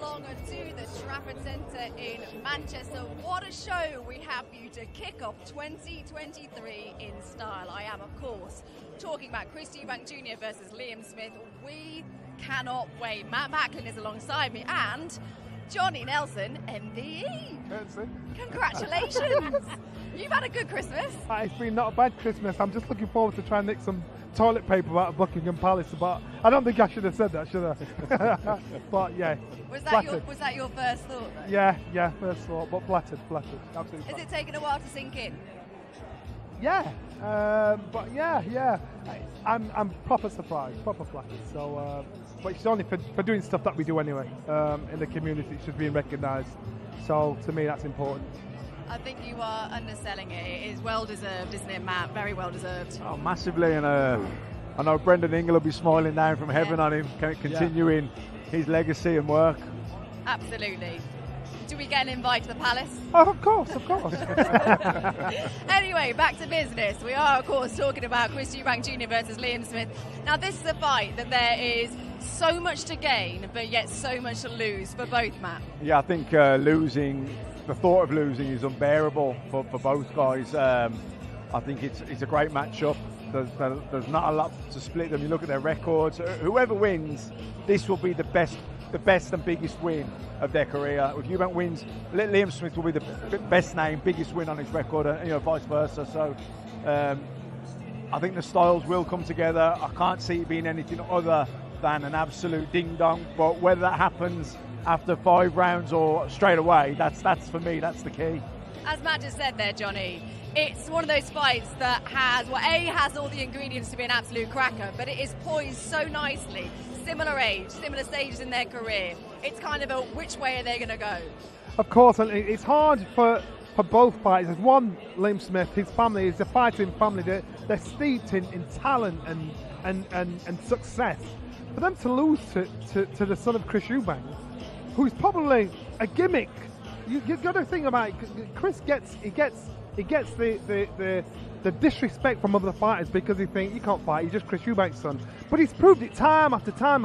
along to the Trafford Centre in Manchester. What a show we have for you to kick off 2023 in style. I am, of course, talking about Chris Eubank Jr. versus Liam Smith. We cannot wait. Matt Macklin is alongside me and Johnny Nelson, MBE. Congratulations. You've had a good Christmas. It's been not a bad Christmas. I'm just looking forward to trying to nick some toilet paper out of Buckingham Palace, but I don't think I should have said that, should I? But yeah. Was that your first thought though? Yeah, first thought, but flattered, absolutely. Has it taken a while to sink in? Yeah, but yeah. I'm proper surprised, proper flattered. So, but it's only for doing stuff that we do anyway in the community. It's just being recognised. So to me, that's important. I think you are underselling it. It is well deserved, isn't it, Matt? Very well deserved. Oh, massively, and I know Brendan Ingle will be smiling down from heaven on him, continuing his legacy and work. Absolutely. Do we get an invite to the Palace? Oh, of course. Anyway, back to business. We are, of course, talking about Chris Eubank Jr. versus Liam Smith. Now, this is a fight that there is so much to gain, but yet so much to lose for both, Matt. Yeah, I think the thought of losing is unbearable for both guys. I think it's a great matchup. There's not a lot to split them. You look at their records. Whoever wins, this will be the best and biggest win of their career. If Eubank wins, Liam Smith will be the best name, biggest win on his record, and vice versa. So I think the styles will come together. I can't see it being anything other than an absolute ding-dong. But whether that happens after 5 rounds or straight away, that's for me, that's the key. As Matt just said there, Johnny, it's one of those fights that has all the ingredients to be an absolute cracker, but it is poised so nicely. Similar age, similar stages in their career. It's kind of a which way are they going to go? Of course, and it's hard for both fighters. There's one, Liam Smith, his family is a fighting family. They're steeped in talent and success. For them to lose to the son of Chris Eubank, who's probably a gimmick. You've got to think about it. Chris gets the disrespect from other fighters because he thinks you can't fight, you're just Chris Eubank's son. But he's proved it time after time.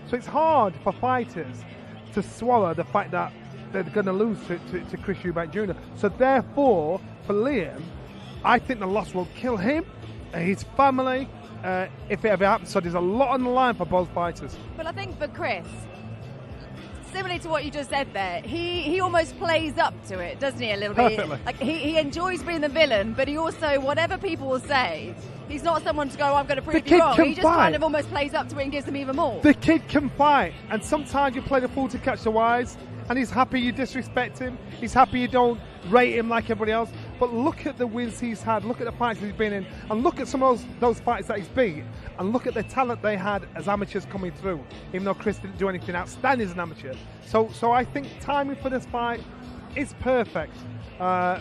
So it's hard for fighters to swallow the fact that they're going to lose to Chris Eubank Jr. So therefore, for Liam, I think the loss will kill him, his family, if it ever happens. So there's a lot on the line for both fighters. But I think for Chris, similarly to what you just said there, he almost plays up to it, doesn't he, a little bit? Perfectly. Like he enjoys being the villain, but he also, whatever people will say, he's not someone to go, I'm going to prove you wrong. He just kind of almost plays up to it and gives them even more. The kid can fight, and sometimes you play the fool to catch the wise, and he's happy you disrespect him. He's happy you don't rate him like everybody else. But look at the wins he's had, look at the fights he's been in, and look at some of those fights that he's beat, and look at the talent they had as amateurs coming through, even though Chris didn't do anything outstanding as an amateur. So I think timing for this fight is perfect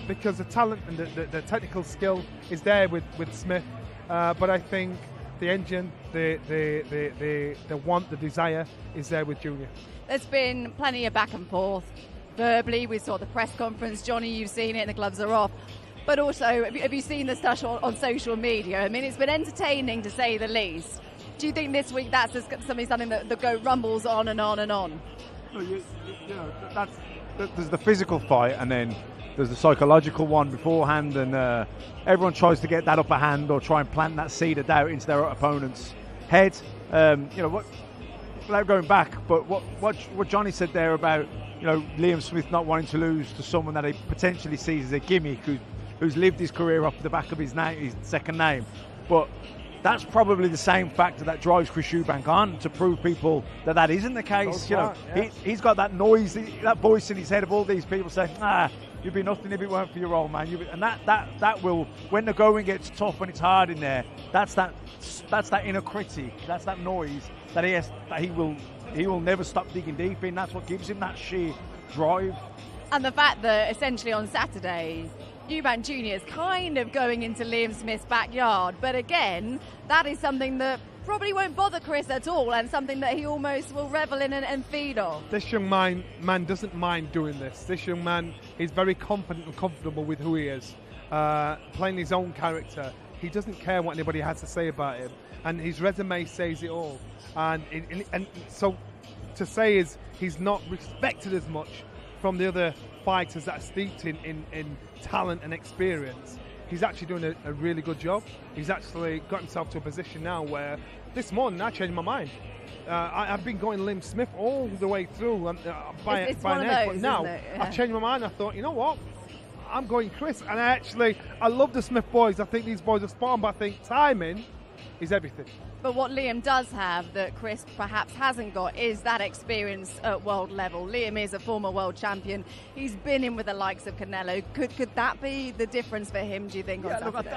because the talent and the technical skill is there with Smith. But I think the engine, the want, the desire is there with Junior. There's been plenty of back and forth. Verbally, we saw the press conference. Johnny, you've seen it, the gloves are off. But also, have you seen the stuff on social media? I mean, it's been entertaining to say the least. Do you think this week that's just something that rumbles on and on and on? No, there's the physical fight, and then there's the psychological one beforehand, and everyone tries to get that upper hand or try and plant that seed of doubt into their opponent's head. Without going back, but what Johnny said there about Liam Smith not wanting to lose to someone that he potentially sees as a gimmick who's lived his career off the back of his second name, but that's probably the same factor that drives Chris Eubank on to prove people that isn't the case. He's got that noise, that voice in his head of all these people saying, you'd be nothing if it weren't for your old man. And that will, when the going gets tough, when it's hard in there, that's that inner critic, that's that noise that he will never stop digging deep in. That's what gives him that sheer drive. And the fact that essentially on Saturday, Eubank Jr. is kind of going into Liam Smith's backyard, but again, that is something that probably won't bother Chris at all, and something that he almost will revel in and feed off. This young man doesn't mind doing this. This young man is very confident and comfortable with who he is, playing his own character. He doesn't care what anybody has to say about him, and his resume says it all. And so to say is he's not respected as much from the other fighters that are steeped in talent and experience. He's actually doing a really good job. He's actually got himself to a position now where this morning I changed my mind. I've been going Liam Smith all the way through by it's an one edge, of but those, now isn't it? Yeah. I've changed my mind. I thought, you know what? I'm going Chris, and I love the Smith boys. I think these boys are spot on, but I think timing is everything. But what Liam does have that Chris perhaps hasn't got is that experience at world level. Liam is a former world champion. He's been in with the likes of Canelo. Could that be the difference for him, do you think, on Saturday? Look,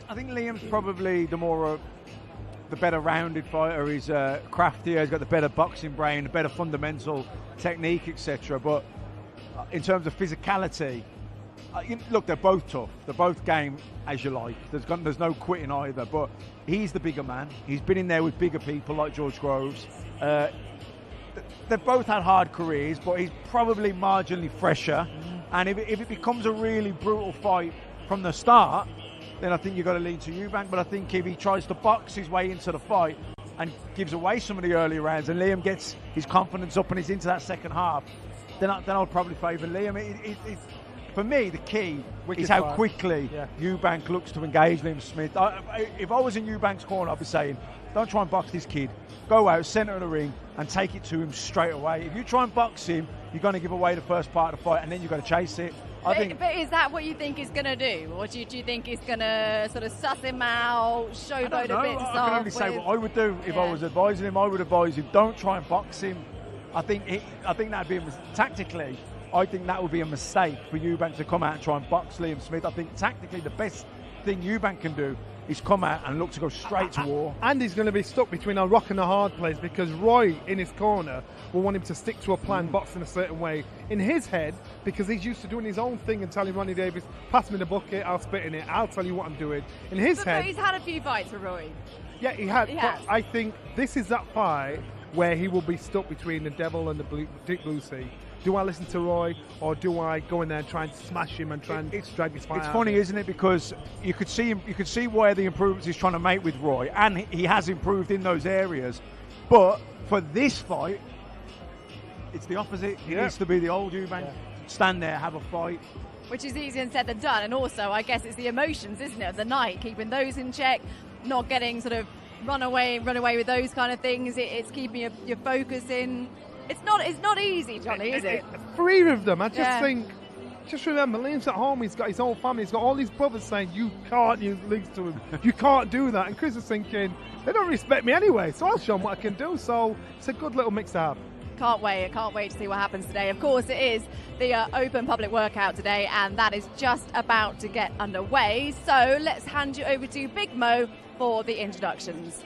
I think Liam's probably the better rounded fighter. He's craftier, he's got the better boxing brain, the better fundamental technique, etc. But in terms of physicality, look, they're both tough. They're both game as you like. There's no quitting either. But he's the bigger man. He's been in there with bigger people like George Groves. They've both had hard careers, but he's probably marginally fresher. And if it becomes a really brutal fight from the start, then I think you've got to lean to Eubank. But I think if he tries to box his way into the fight and gives away some of the early rounds, and Liam gets his confidence up and he's into that second half, then I'll probably favour Liam. For me, the key is how quickly Eubank looks to engage Liam Smith. If I was in Eubank's corner, I'd be saying, don't try and box this kid. Go out, centre of the ring, and take it to him straight away. If you try and box him, you're going to give away the first part of the fight, and then you've got to chase it. But is that what you think he's going to do? Or do you think he's going to sort of suss him out, showboat a bit? I can only say what I would do if I was advising him. I would advise him, don't try and box him. I think that'd be tactically. I think that would be a mistake for Eubank to come out and try and box Liam Smith. I think tactically the best thing Eubank can do is come out and look to go straight to war. And he's going to be stuck between a rock and a hard place because Roy in his corner will want him to stick to a plan, box in a certain way in his head, because he's used to doing his own thing and telling Ronnie Davis, pass me the bucket, I'll spit in it, I'll tell you what I'm doing. In his head... But he's had a few fights with Roy. Yeah, he has. But I think this is that fight where he will be stuck between the devil and the deep blue sea. Do I listen to Roy, or do I go in there and try and smash him and try and drag his fight out? It's funny, isn't it? Because you could see where the improvements he's trying to make with Roy, and he has improved in those areas. But for this fight, it's the opposite. He needs to be the old Eubank, stand there, have a fight. Which is easier said than done. And also, I guess it's the emotions, isn't it, of the night, keeping those in check, not getting sort of run away with those kind of things. It's keeping your focus in. It's not easy, Johnny, is it? For either of them, I just think, just remember, Liam's at home, he's got his whole family, he's got all these brothers saying, you can't use links to him, you can't do that. And Chris is thinking, they don't respect me anyway, so I'll show them what I can do. So it's a good little mix to have. Can't wait to see what happens today. Of course, it is the open public workout today, and that is just about to get underway. So let's hand you over to Big Mo for the introductions.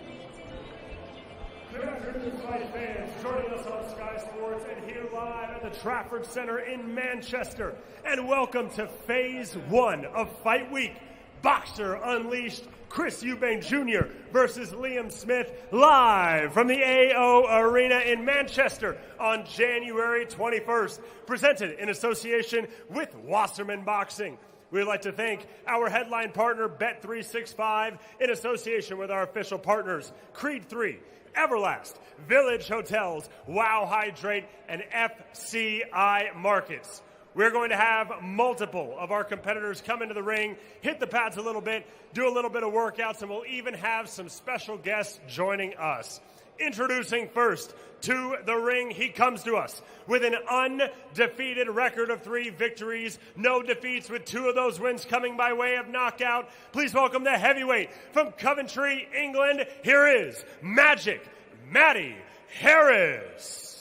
Good afternoon, fight fans. Joining us on Sky Sports and here live at the Trafford Center in Manchester. And welcome to Phase 1 of Fight Week. Boxer Unleashed, Chris Eubank Jr. versus Liam Smith, live from the AO Arena in Manchester on January 21st. Presented in association with Wasserman Boxing. We'd like to thank our headline partner, Bet365, in association with our official partners, Creed 3, Everlast, Village Hotels, Wow Hydrate, and FCI Markets. We're going to have multiple of our competitors come into the ring, hit the pads a little bit, do a little bit of workouts, and we'll even have some special guests joining us. Introducing first to the ring, he comes to us with an undefeated record of 3 victories, no defeats, with 2 of those wins coming by way of knockout. Please welcome the heavyweight from Coventry, England. Here is Magic Matty Harris.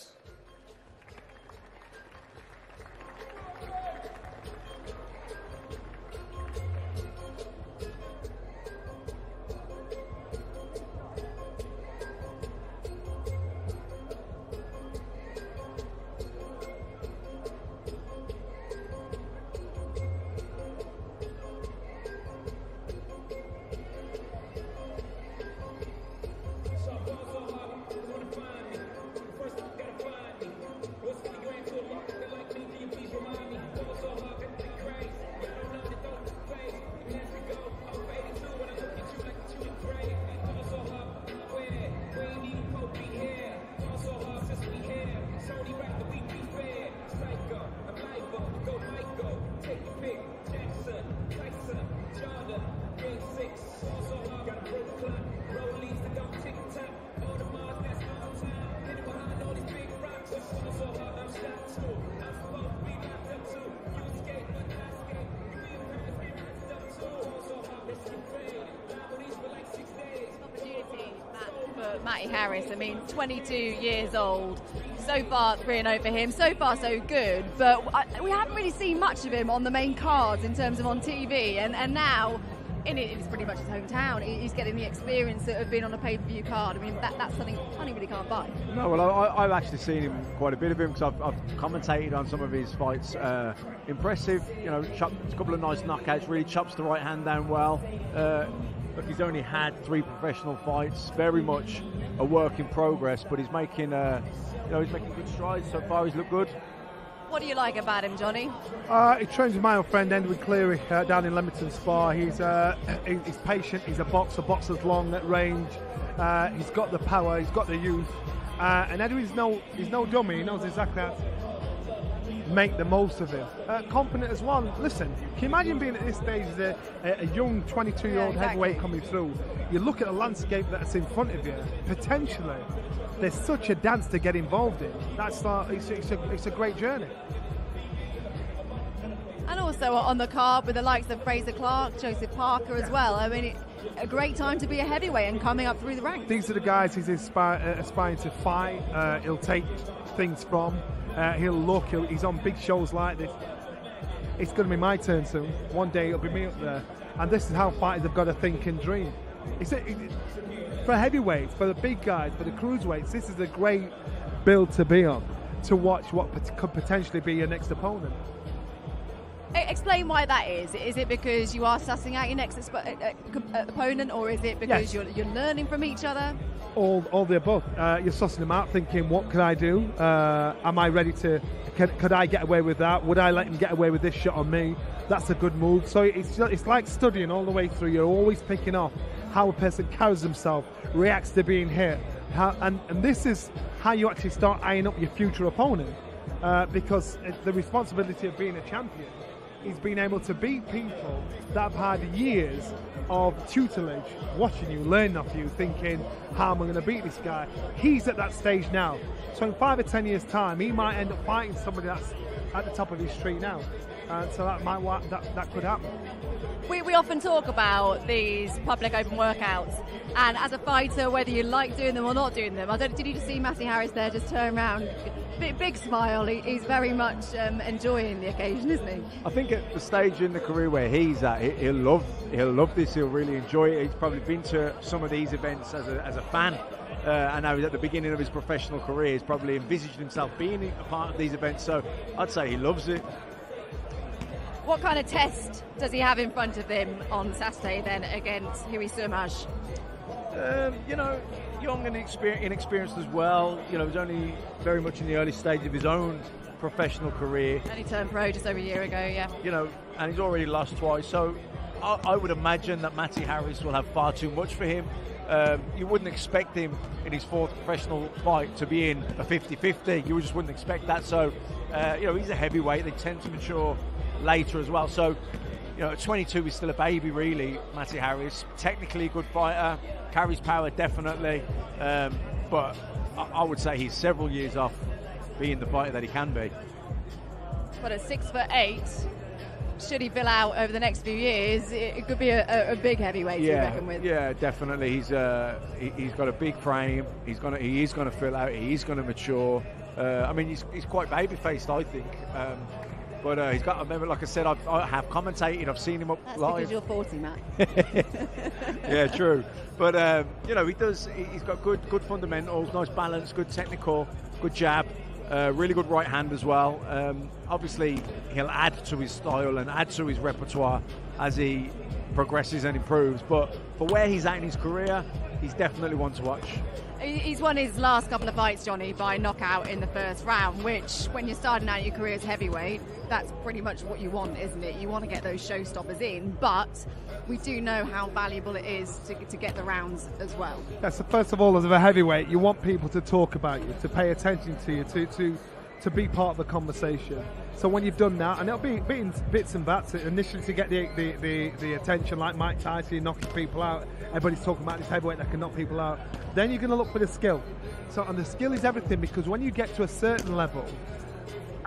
Matty Harris. I mean, 22 years old. So far, 3-0 for him. So far, so good. But we haven't really seen much of him on the main cards in terms of on TV. And now, it's pretty much his hometown. He's getting the experience of being on a pay-per-view card. I mean, that's something money really can't buy. No, well, I've actually seen him quite a bit of him because I've commentated on some of his fights. Impressive, you know, a couple of nice knockouts. Really chops the right hand down well. Look, he's only had 3 professional fights. Very much a work in progress, but he's making, he's making good strides so far. He's looked good. What do you like about him, Johnny? He trains with my old friend Edward Cleary down in Leamington Spa. He's patient. He's a boxer. Boxer's long at range. He's got the power. He's got the youth. And Edward's he's no dummy. He knows exactly how to make the most of him. Confident as well. Listen, can you imagine being at this stage as a young 22-year-old heavyweight coming through? You look at the landscape that's in front of you. Potentially, there's such a dance to get involved in. It's a great journey. And also on the card with the likes of Fraser Clark, Joseph Parker as well. I mean, a great time to be a heavyweight and coming up through the ranks. These are the guys he's aspiring to fight. He'll take things from. He's on big shows like this. It's going to be my turn soon. One day it'll be me up there. And this is how fighters have got to think and dream. For heavyweights, for the big guys, for the cruiserweights, this is a great build to be on, to watch what could potentially be your next opponent. Explain why that is. Is it because you are sussing out your next opponent, or is it because you're learning from each other? All the above. You're sussing them out, thinking, what could I do? Am I ready to? Could I get away with that? Would I let him get away with this shot on me? That's a good move. So it's like studying all the way through. You're always picking up how a person carries himself, reacts to being hit, and this is how you actually start eyeing up your future opponent. Because the responsibility of being a champion is being able to beat people that have had years of tutelage, watching you, learning off you, thinking, how am I going to beat this guy? He's at that stage now. So in 5 or 10 years' time, he might end up fighting somebody that's at the top of his street now. So that could happen. We often talk about these public open workouts, and as a fighter, whether you like doing them or not doing them, did you just see Matty Harris there just turn around, big smile? He's very much enjoying the occasion, isn't he? I think at the stage in the career where he's at, he'll love this. He'll really enjoy it. He's probably been to some of these events as a fan. And now he's at the beginning of his professional career. He's probably envisaged himself being a part of these events. So I'd say he loves it. What kind of test does he have in front of him on Saturday then against Huey Surmaj? Young and inexperienced as well. He's only very much in the early stage of his own professional career. And he turned pro just over a year ago, yeah. And he's already lost twice. So I would imagine that Matty Harris will have far too much for him. You wouldn't expect him in his 4th professional fight to be in a 50-50. You just wouldn't expect that. So, he's a heavyweight. They tend to mature later as well. So, at 22, he's still a baby, really, Matty Harris. Technically a good fighter, carries power, definitely. But I would say he's several years off being the fighter that he can be. But at 6'8", should he fill out over the next few years, it could be a big heavyweight to reckon with. Yeah, definitely. He's got a big frame. He is going to fill out. He is going to mature. He's quite baby-faced, I think. But he's got. I remember, like I said, I have commentated. I've seen him up live. That's because you're 40, Matt. Yeah, true. But he does. He's got good fundamentals, nice balance, good technical, good jab. Really good right hand as well. Obviously, he'll add to his style and add to his repertoire as he progresses and improves. But for where he's at in his career, he's definitely one to watch. He's won his last couple of fights, Johnny, by knockout in the first round, which, when you're starting out your career as heavyweight, that's pretty much what you want, isn't it? You want to get those showstoppers in, but we do know how valuable it is to get the rounds as well. That's first of all, as a heavyweight, you want people to talk about you, to pay attention to you, to be part of the conversation. So when you've done that, and it'll be in bits and bats initially to get the attention, like Mike Tyson knocking people out. Everybody's talking about this heavyweight that can knock people out. Then you're going to look for the skill. And the skill is everything, because when you get to a certain level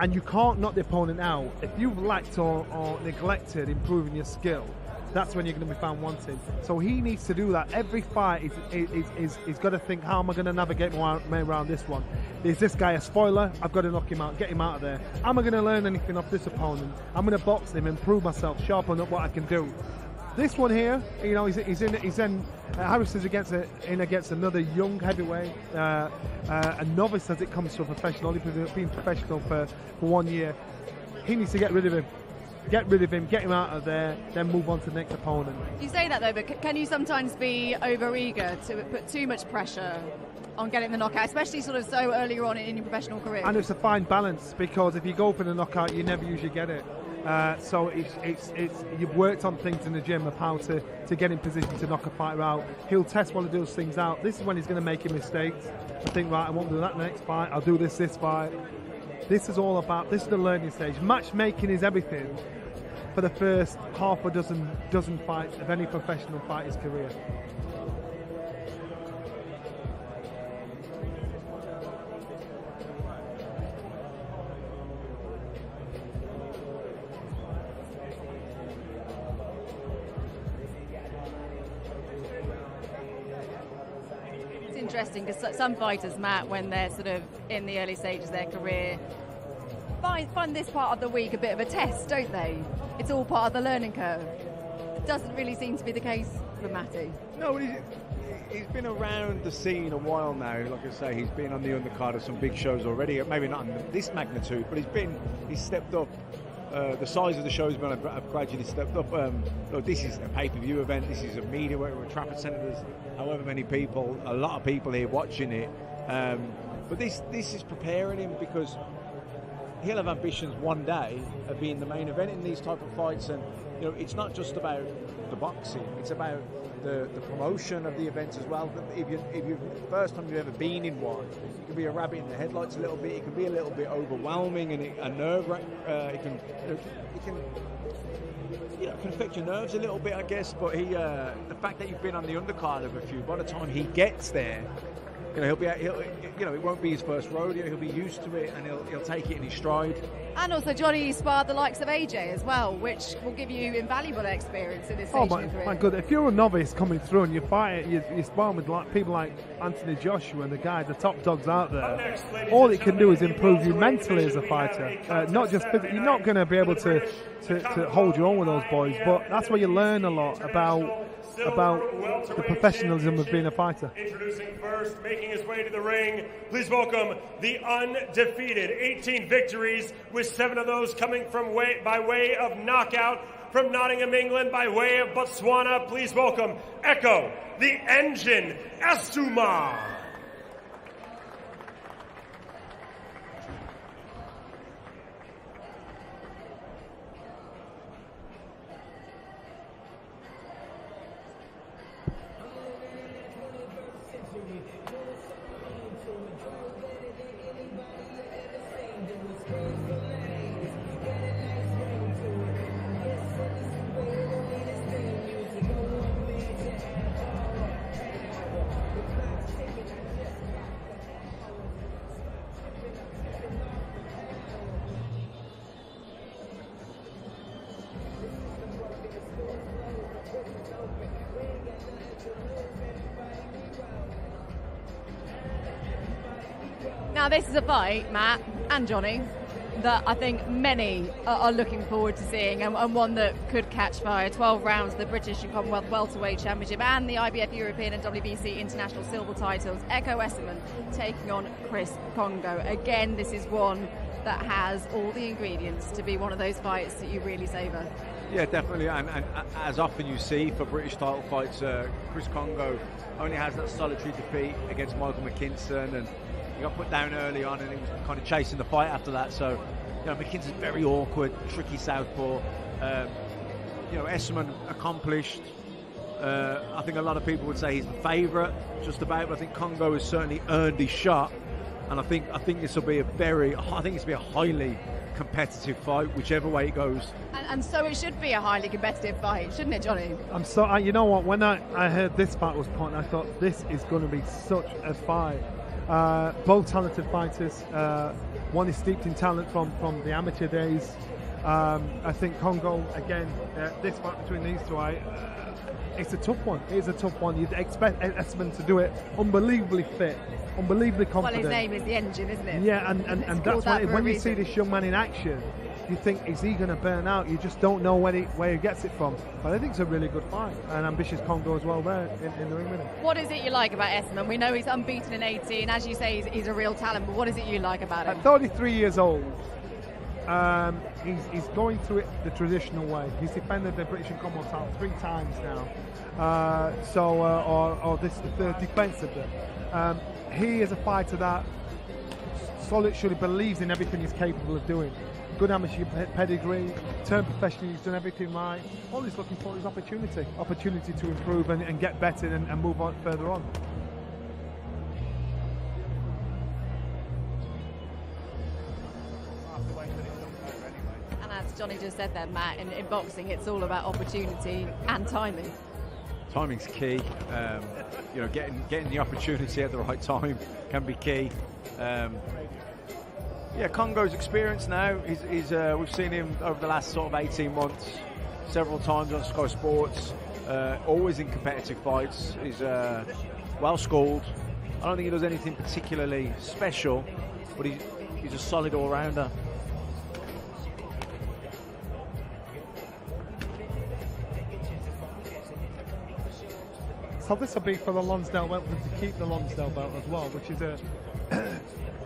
and you can't knock the opponent out, if you've lacked or neglected improving your skill, that's when you're going to be found wanting. So he needs to do that. Every fight he's got to think, how am I going to navigate my way around this one? Is this guy a spoiler? I've got to knock him out, get him out of there. Am I going to learn anything off this opponent? I'm going to box him, improve myself, sharpen up what I can do. This one here, you know, he's in Harris is against another young heavyweight, a novice as it comes to a professional. He's been professional for 1 year. He needs to get rid of him. Get him out of there, then move on to the next opponent. You say that though, but can you sometimes be over-eager to put too much pressure on getting the knockout, especially sort of so earlier on in your professional career? And it's a fine balance, because if you go for the knockout, you never usually get it. So it's you've worked on things in the gym of how to get in position to knock a fighter out. He'll test one of those things out. This is when he's going to make mistakes. I think, right, I won't do that next fight. I'll do this fight. This is all about, this is the learning stage. Matchmaking is everything for the first half a dozen fights of any professional fighter's career. Interesting, because some fighters, Matt, when they're sort of in the early stages of their career, find this part of the week a bit of a test, don't they? It's all part of the learning curve. It doesn't really seem to be the case for Matty. No, he's been around the scene a while now. Like I say, he's been on the undercard of some big shows already. Maybe not in this magnitude, but he's stepped up. The size of the shows have gradually stepped up. Look, this is a pay-per-view event. This is a media where Trafford Centre, there's however many people, a lot of people here watching it. But this is preparing him, because he'll have ambitions one day of being the main event in these type of fights. And you know, it's not just about the boxing; it's about the promotion of the events as well. If you first time you've ever been in one, it can be a rabbit in the headlights a little bit. It can be a little bit overwhelming and nerve-wracking. It can affect your nerves a little bit, I guess. But the fact that you've been on the undercard of a few, by the time he gets there, you know, it won't be his first rodeo. He'll be used to it, and he'll take it in his stride. And also, Johnny sparred the likes of AJ as well, which will give you invaluable experience in this stage of your career. My God, if you're a novice coming through and you fight, you're sparring with people like Anthony Joshua and the top dogs out there, all it can do is improve you mentally as a fighter. Not just physically. You're not going to be able to hold your own with those boys, but that's where you learn a lot about the professionalism of being a fighter. Introducing first, making his way to the ring, please welcome the undefeated 18 victories, with 7 of those coming by way of knockout, from Nottingham, England, by way of Botswana. Please welcome Echo, the Engine Asuma. Now, this is a fight, Matt and Johnny, that I think many are looking forward to seeing, and one that could catch fire. 12 rounds of the British and Commonwealth Welterweight Championship and the IBF European and WBC International Silver titles. Echo Esserman taking on Chris Congo. Again, this is one that has all the ingredients to be one of those fights that you really savour. Yeah, definitely, and as often you see for British title fights, Chris Congo only has that solitary defeat against Michael McKinson, and he got put down early on, and he was kind of chasing the fight after that. So, you know, McKinson's very awkward, tricky southpaw. Esserman accomplished. I think a lot of people would say he's the favourite, just about. But I think Congo has certainly earned his shot, and I think this will be a highly competitive fight, whichever way it goes. And so it should be a highly competitive fight, shouldn't it, Johnny? You know what? When I heard this fight was put on, I thought this is going to be such a fight. Both talented fighters. One is steeped in talent from the amateur days. I think Congo, again, this fight between these two, it's a tough one. It is a tough one. You'd expect Esmond to do it unbelievably fit, unbelievably confident. Well, his name is the Engine, isn't it? Yeah, and that's why when you see this young man in action, you think, is he going to burn out? You just don't know where he gets it from. But I think it's a really good fight. And ambitious Congo as well there in the ring with him. What is it you like about Esmond? We know he's unbeaten in 18. As you say, he's a real talent. But what is it you like about him? At 33 years old, he's going through it the traditional way. He's defended the British and Commonwealth title 3 times now. Or this is the third defence of it. He is a fighter that solidly believes in everything he's capable of doing. Good amateur pedigree, turned professional, he's done everything right. All he's looking for is opportunity to improve and get better and move on further on. And as Johnny just said there, Matt, in boxing, it's all about opportunity and timing. Timing's key. Getting the opportunity at the right time can be key. Congo's experience now. We've seen him over the last sort of 18 months, several times on Sky Sports. Always in competitive fights. He's well schooled. I don't think he does anything particularly special, but he's a solid all-rounder. So this will be for the Lonsdale belt, to keep the Lonsdale belt as well, which is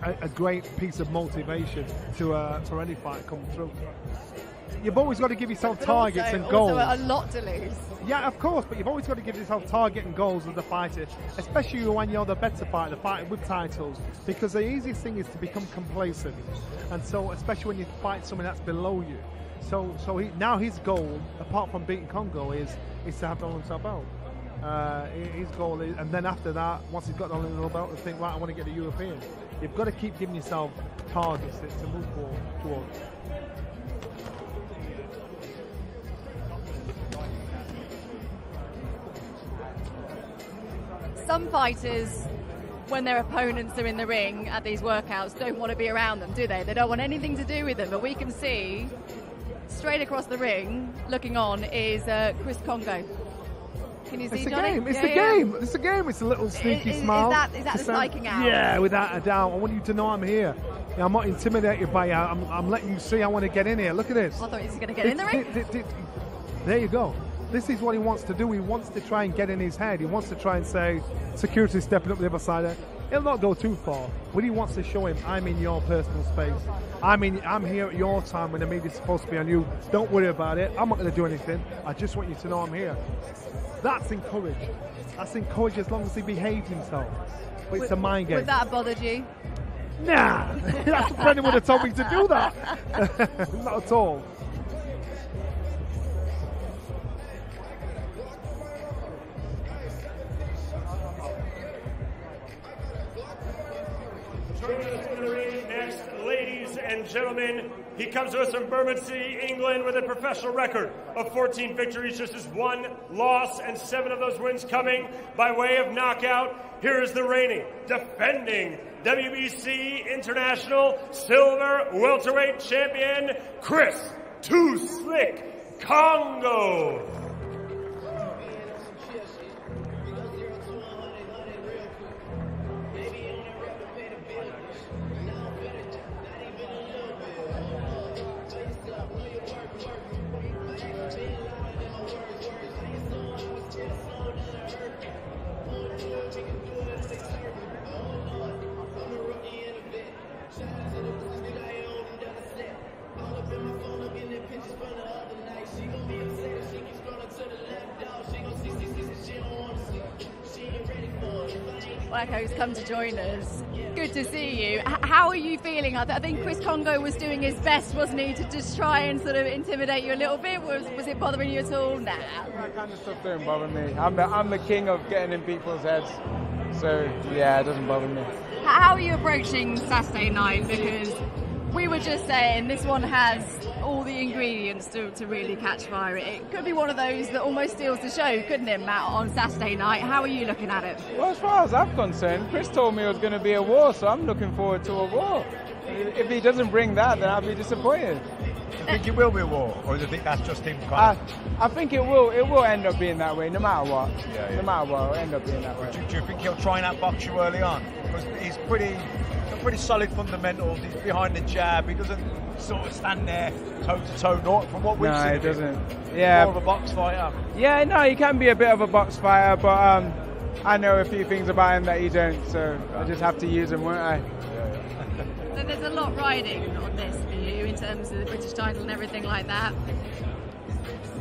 a great piece of motivation for any fight coming through. You've always got to give yourself targets and goals. Also a lot to lose. Yeah, of course, but you've always got to give yourself target and goals as a fighter, especially when you're the better fighter, fighting with titles, because the easiest thing is to become complacent, and so especially when you fight someone that's below you. So now his goal, apart from beating Congo, is to have the Lonsdale belt. His goal is, and then after that, once he's got the Lonsdale belt, to think, right, I want to get the European. You've got to keep giving yourself targets to move forward towards. Some fighters, when their opponents are in the ring at these workouts, don't want to be around them, do they? They don't want anything to do with them. But we can see straight across the ring, looking on, is Chris Congo. Can you see, it's a Johnny? game. It's the game. It's a game. It's a little sneaky smile. Is that the spiking out? Yeah, without a doubt. I want you to know I'm here. Yeah, I'm not intimidated by you. I'm letting you see I want to get in here. Look at this. I thought he was going to get in the ring. There you go. This is what he wants to do. He wants to try and get in his head. He wants to try and say, security stepping up the other side. He'll not go too far, but he wants to show him, I'm in your personal space. I'm here at your time when the media's supposed to be on you. Don't worry about it. I'm not going to do anything. I just want you to know I'm here. That's encouraged. That's encouraged as long as he behaves himself. But it's a mind game. Would that have bothered you? Nah. That's Brendan would have told me to do that. Not at all. Joining us in the ring next, ladies and gentlemen, he comes to us from Bermondsey, England, with a professional record of 14 victories, just his 1 loss, and 7 of those wins coming by way of knockout. Here is the reigning, defending WBC International Silver Welterweight Champion, Chris Too Slick Congo. Who's come to join us. Good to see you. How are you feeling? I think Chris Congo was doing his best, wasn't he, to just try and sort of intimidate you a little bit? Was it bothering you at all? Nah. That kind of stuff don't bother me. I'm the king of getting in people's heads. So, yeah, it doesn't bother me. How are you approaching Saturday night? Because we were just saying this one has all the ingredients to really catch fire. It could be one of those that almost steals the show, couldn't it, Matt, on Saturday night? How are you looking at it? Well, as far as I'm concerned, Chris told me it was going to be a war, so I'm looking forward to a war. If he doesn't bring that, then I'll be disappointed. Do you think it will be a war, or do you think that's just him kind of... I think it will end up being that way, no matter what. Yeah. No matter what, it'll end up being that way. Do you think he'll try and outbox you early on? Because he's pretty solid fundamentals. He's behind the jab. He doesn't sort of stand there toe to toe. Not from what we've seen. No, he doesn't. Yeah, more of a box fighter. Yeah, no, he can be a bit of a box fighter, but I know a few things about him that you don't, so I just have to use him, won't I? So there's a lot riding on this for you in terms of the British title and everything like that.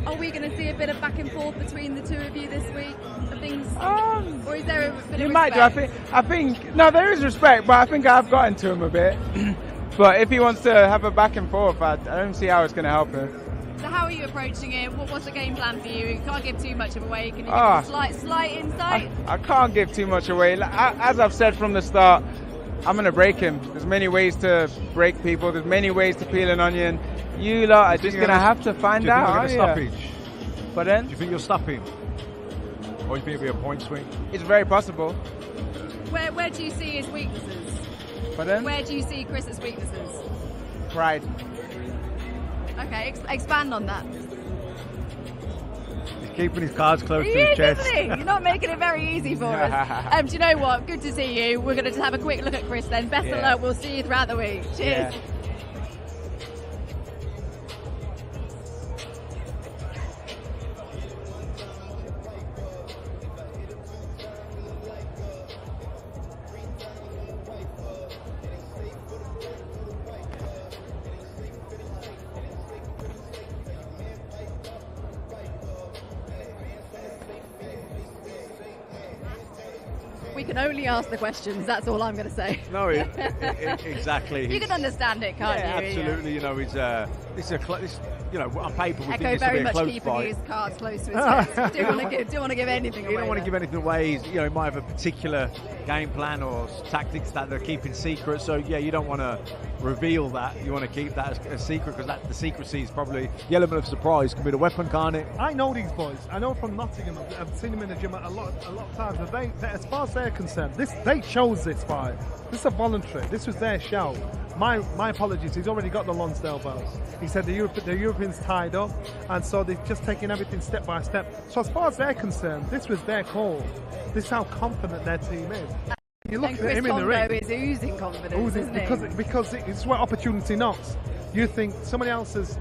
Are we going to see a bit of back and forth between the two of you this week? Or is there a bit you of might respect? do. I think no, there is respect, but I think I've gotten to him a bit. But if he wants to have a back and forth, I don't see how it's going to help him. So how are you approaching it? What's the game plan for you? You can't give too much away. Can you give us a slight insight? I can't give too much away. As I've said from the start, I'm going to break him. There's many ways to break people. There's many ways to peel an onion. You lot are just going to have to find out, aren't you? Stoppage? But then? Do you think you'll stop him? Or do you think it'll be a point swing? It's very possible. Where do you see his weaknesses? But then? Where do you see Chris's weaknesses? Pride. Okay, expand on that. He's keeping his cards close to He his is, chest. isn't he? You're not making it very easy for us. Do you know what? Good to see you. We're going to just have a quick look at Chris then. Best of luck. We'll see you throughout the week. Cheers. Yeah. We can only ask the questions. That's all I'm going to say. No, exactly. You can understand it, can't you? Absolutely. You know, on paper we Echo think this will very be a much close keeping fight. his cards close to his chest. Do want to give anything away. You don't want to give anything away. He might have a particular game plan or tactics that they're keeping secret. So yeah, you don't want to reveal that. You want to keep that a secret because the secrecy is probably the element of surprise can be the weapon, can't it? I know these boys. I know from Nottingham. I've seen them in the gym a lot of times. But they, as far as they're concerned, they chose this fight. This is a voluntary. This was their shout. My apologies. He's already got the Lonsdale belt. He said the Europeans tied up, and so they've just taken everything step by step. So as far as they're concerned, this was their call. This is how confident their team is. You look at him in the ring. Chris Congo is oozing confidence, isn't because it's where opportunity knocks. You think somebody else's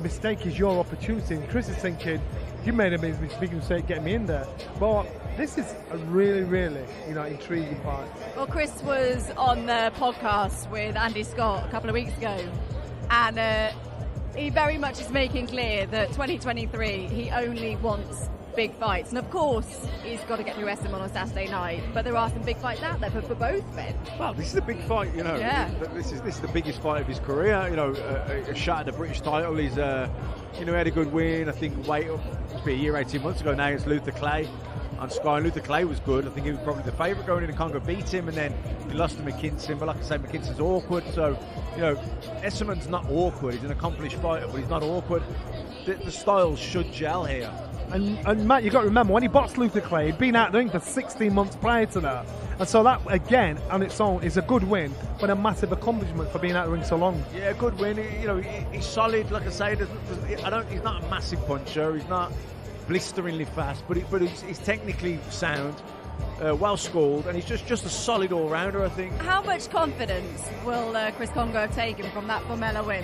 mistake is your opportunity, and Chris is thinking, you made a big mistake getting me in there. But this is a really, really, intriguing fight. Well, Chris was on the podcast with Andy Scott a couple of weeks ago, and he very much is making clear that 2023 he only wants big fights, and of course he's got to get through Essex on Saturday night, but there are some big fights out there for both men. Well, this is a big fight, Yeah. This is the biggest fight of his career. A shot at the British title. He's he had a good win. I think it's been a year, 18 months ago now. It's Luther Clay on Sky. And Luther Clay was good. I think he was probably the favourite going in. Congo beat him, and then he lost to McKinson. But like I say, McKinson's awkward. So Esserman's not awkward. He's an accomplished fighter, but he's not awkward. The styles should gel here. And Matt, you've got to remember, when he boxed Luther Clay, he'd been out doing for 16 months prior to that. And so that, again, on its own, is a good win, but a massive accomplishment for being out of the ring so long. Yeah, good win. He's solid. Like I say, he's not a massive puncher. He's not blisteringly fast, but he's technically sound, well schooled, and he's just a solid all-rounder, I think. How much confidence will Chris Congo have taken from that Formella win?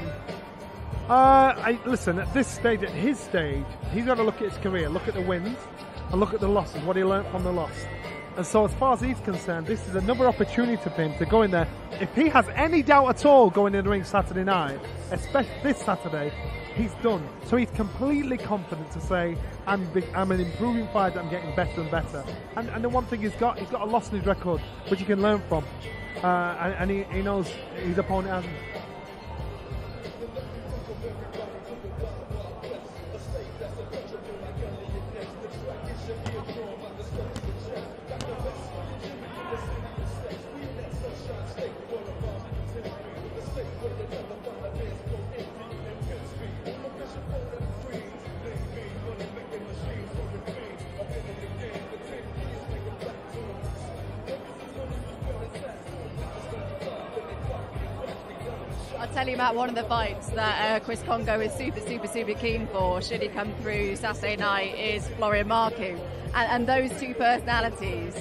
Listen, at his stage, he's got to look at his career, look at the wins, and look at the losses, what he learnt from the loss. And so as far as he's concerned, this is another opportunity for him to go in there. If he has any doubt at all going in the ring Saturday night, especially this Saturday, he's done. So he's completely confident to say, I'm an improving fighter, I'm getting better and better. And the one thing he's got a loss in his record, which he can learn from. And he knows his opponent hasn't. tell you, Matt, one of the fights that Chris Congo is super keen for, should he come through Saturday night, is Florian Marku. And those two personalities,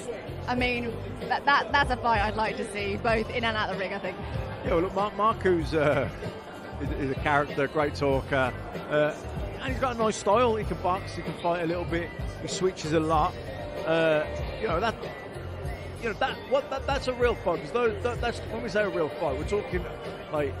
I mean, that's a fight I'd like to see, both in and out of the ring, I think. Yeah, well, look, Marku's is a character, great talker, and he's got a nice style. He can box, he can fight a little bit, he switches a lot. That's a real fight, because that's when we say a real fight, we're talking like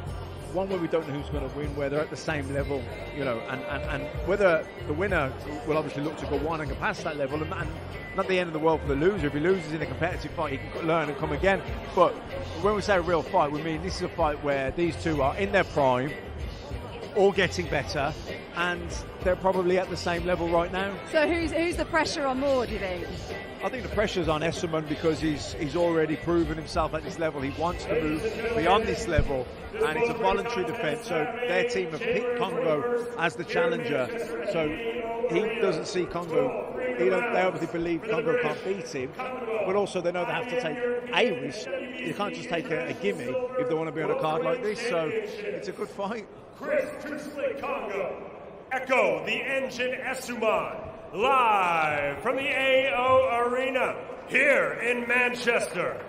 one where we don't know who's going to win, where they're at the same level, and whether the winner will obviously look to go on and go past that level, and not the end of the world for the loser. If he loses in a competitive fight, he can learn and come again. But when we say a real fight, we mean this is a fight where these two are in their prime, all getting better, and they're probably at the same level right now. So who's the pressure on more, do you think? I think the pressure's on Esserman, because he's already proven himself at this level. He wants to move beyond this level, and it's a voluntary defence. So their team have picked Congo as the challenger. So he doesn't see Congo. They obviously believe Congo can't beat him, but also they know they have to take a risk. You can't just take a gimme if they want to be on a card like this. So it's a good fight. Chris Tusley Congo, Echo the Engine Essuman, live from the AO Arena here in Manchester.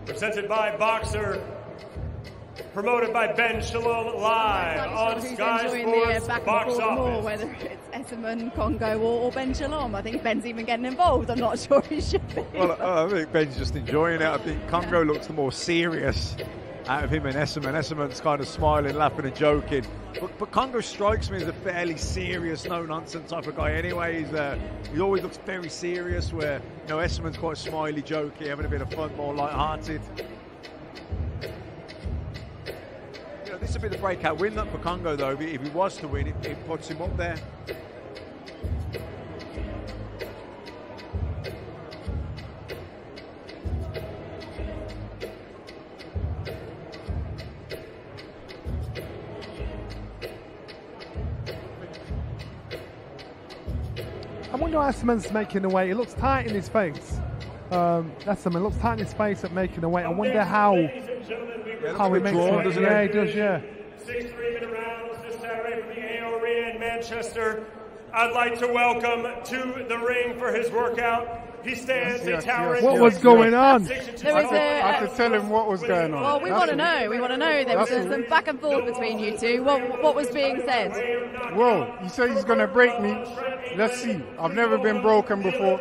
Presented by Boxer, promoted by Ben Shalom, live on Sky Sports Box Office. More, whether it's Esserman, Congo, or Ben Shalom. I think Ben's even getting involved. I'm not sure he should be. Well, I think Ben's just enjoying it. I think Congo looks the more serious out of him and Esserman. Esserman's kind of smiling, laughing and joking. But Congo strikes me as a fairly serious, no-nonsense type of guy anyway. He always looks very serious, where Esserman's quite smiley, jokey, having a bit of fun, more light-hearted. This would be the breakout win for Congo, though. If he was to win, it puts him up there. I wonder how Esserman's making the weight. It looks tight in his face. Esserman looks tight in his face at making the weight. I wonder how he makes it. Doesn't Yeah, he? he does, yeah. 6 3-minute rounds this Saturday from the AO Arena in Manchester. I'd like to welcome to the ring for his workout. He stands a towering. What was going on? There was I had to tell him what was going on. Well, we want to know. We want to know. There was some back and forth between you two. What was being said? Well, he said he's going to break me. Let's see. I've never been broken before.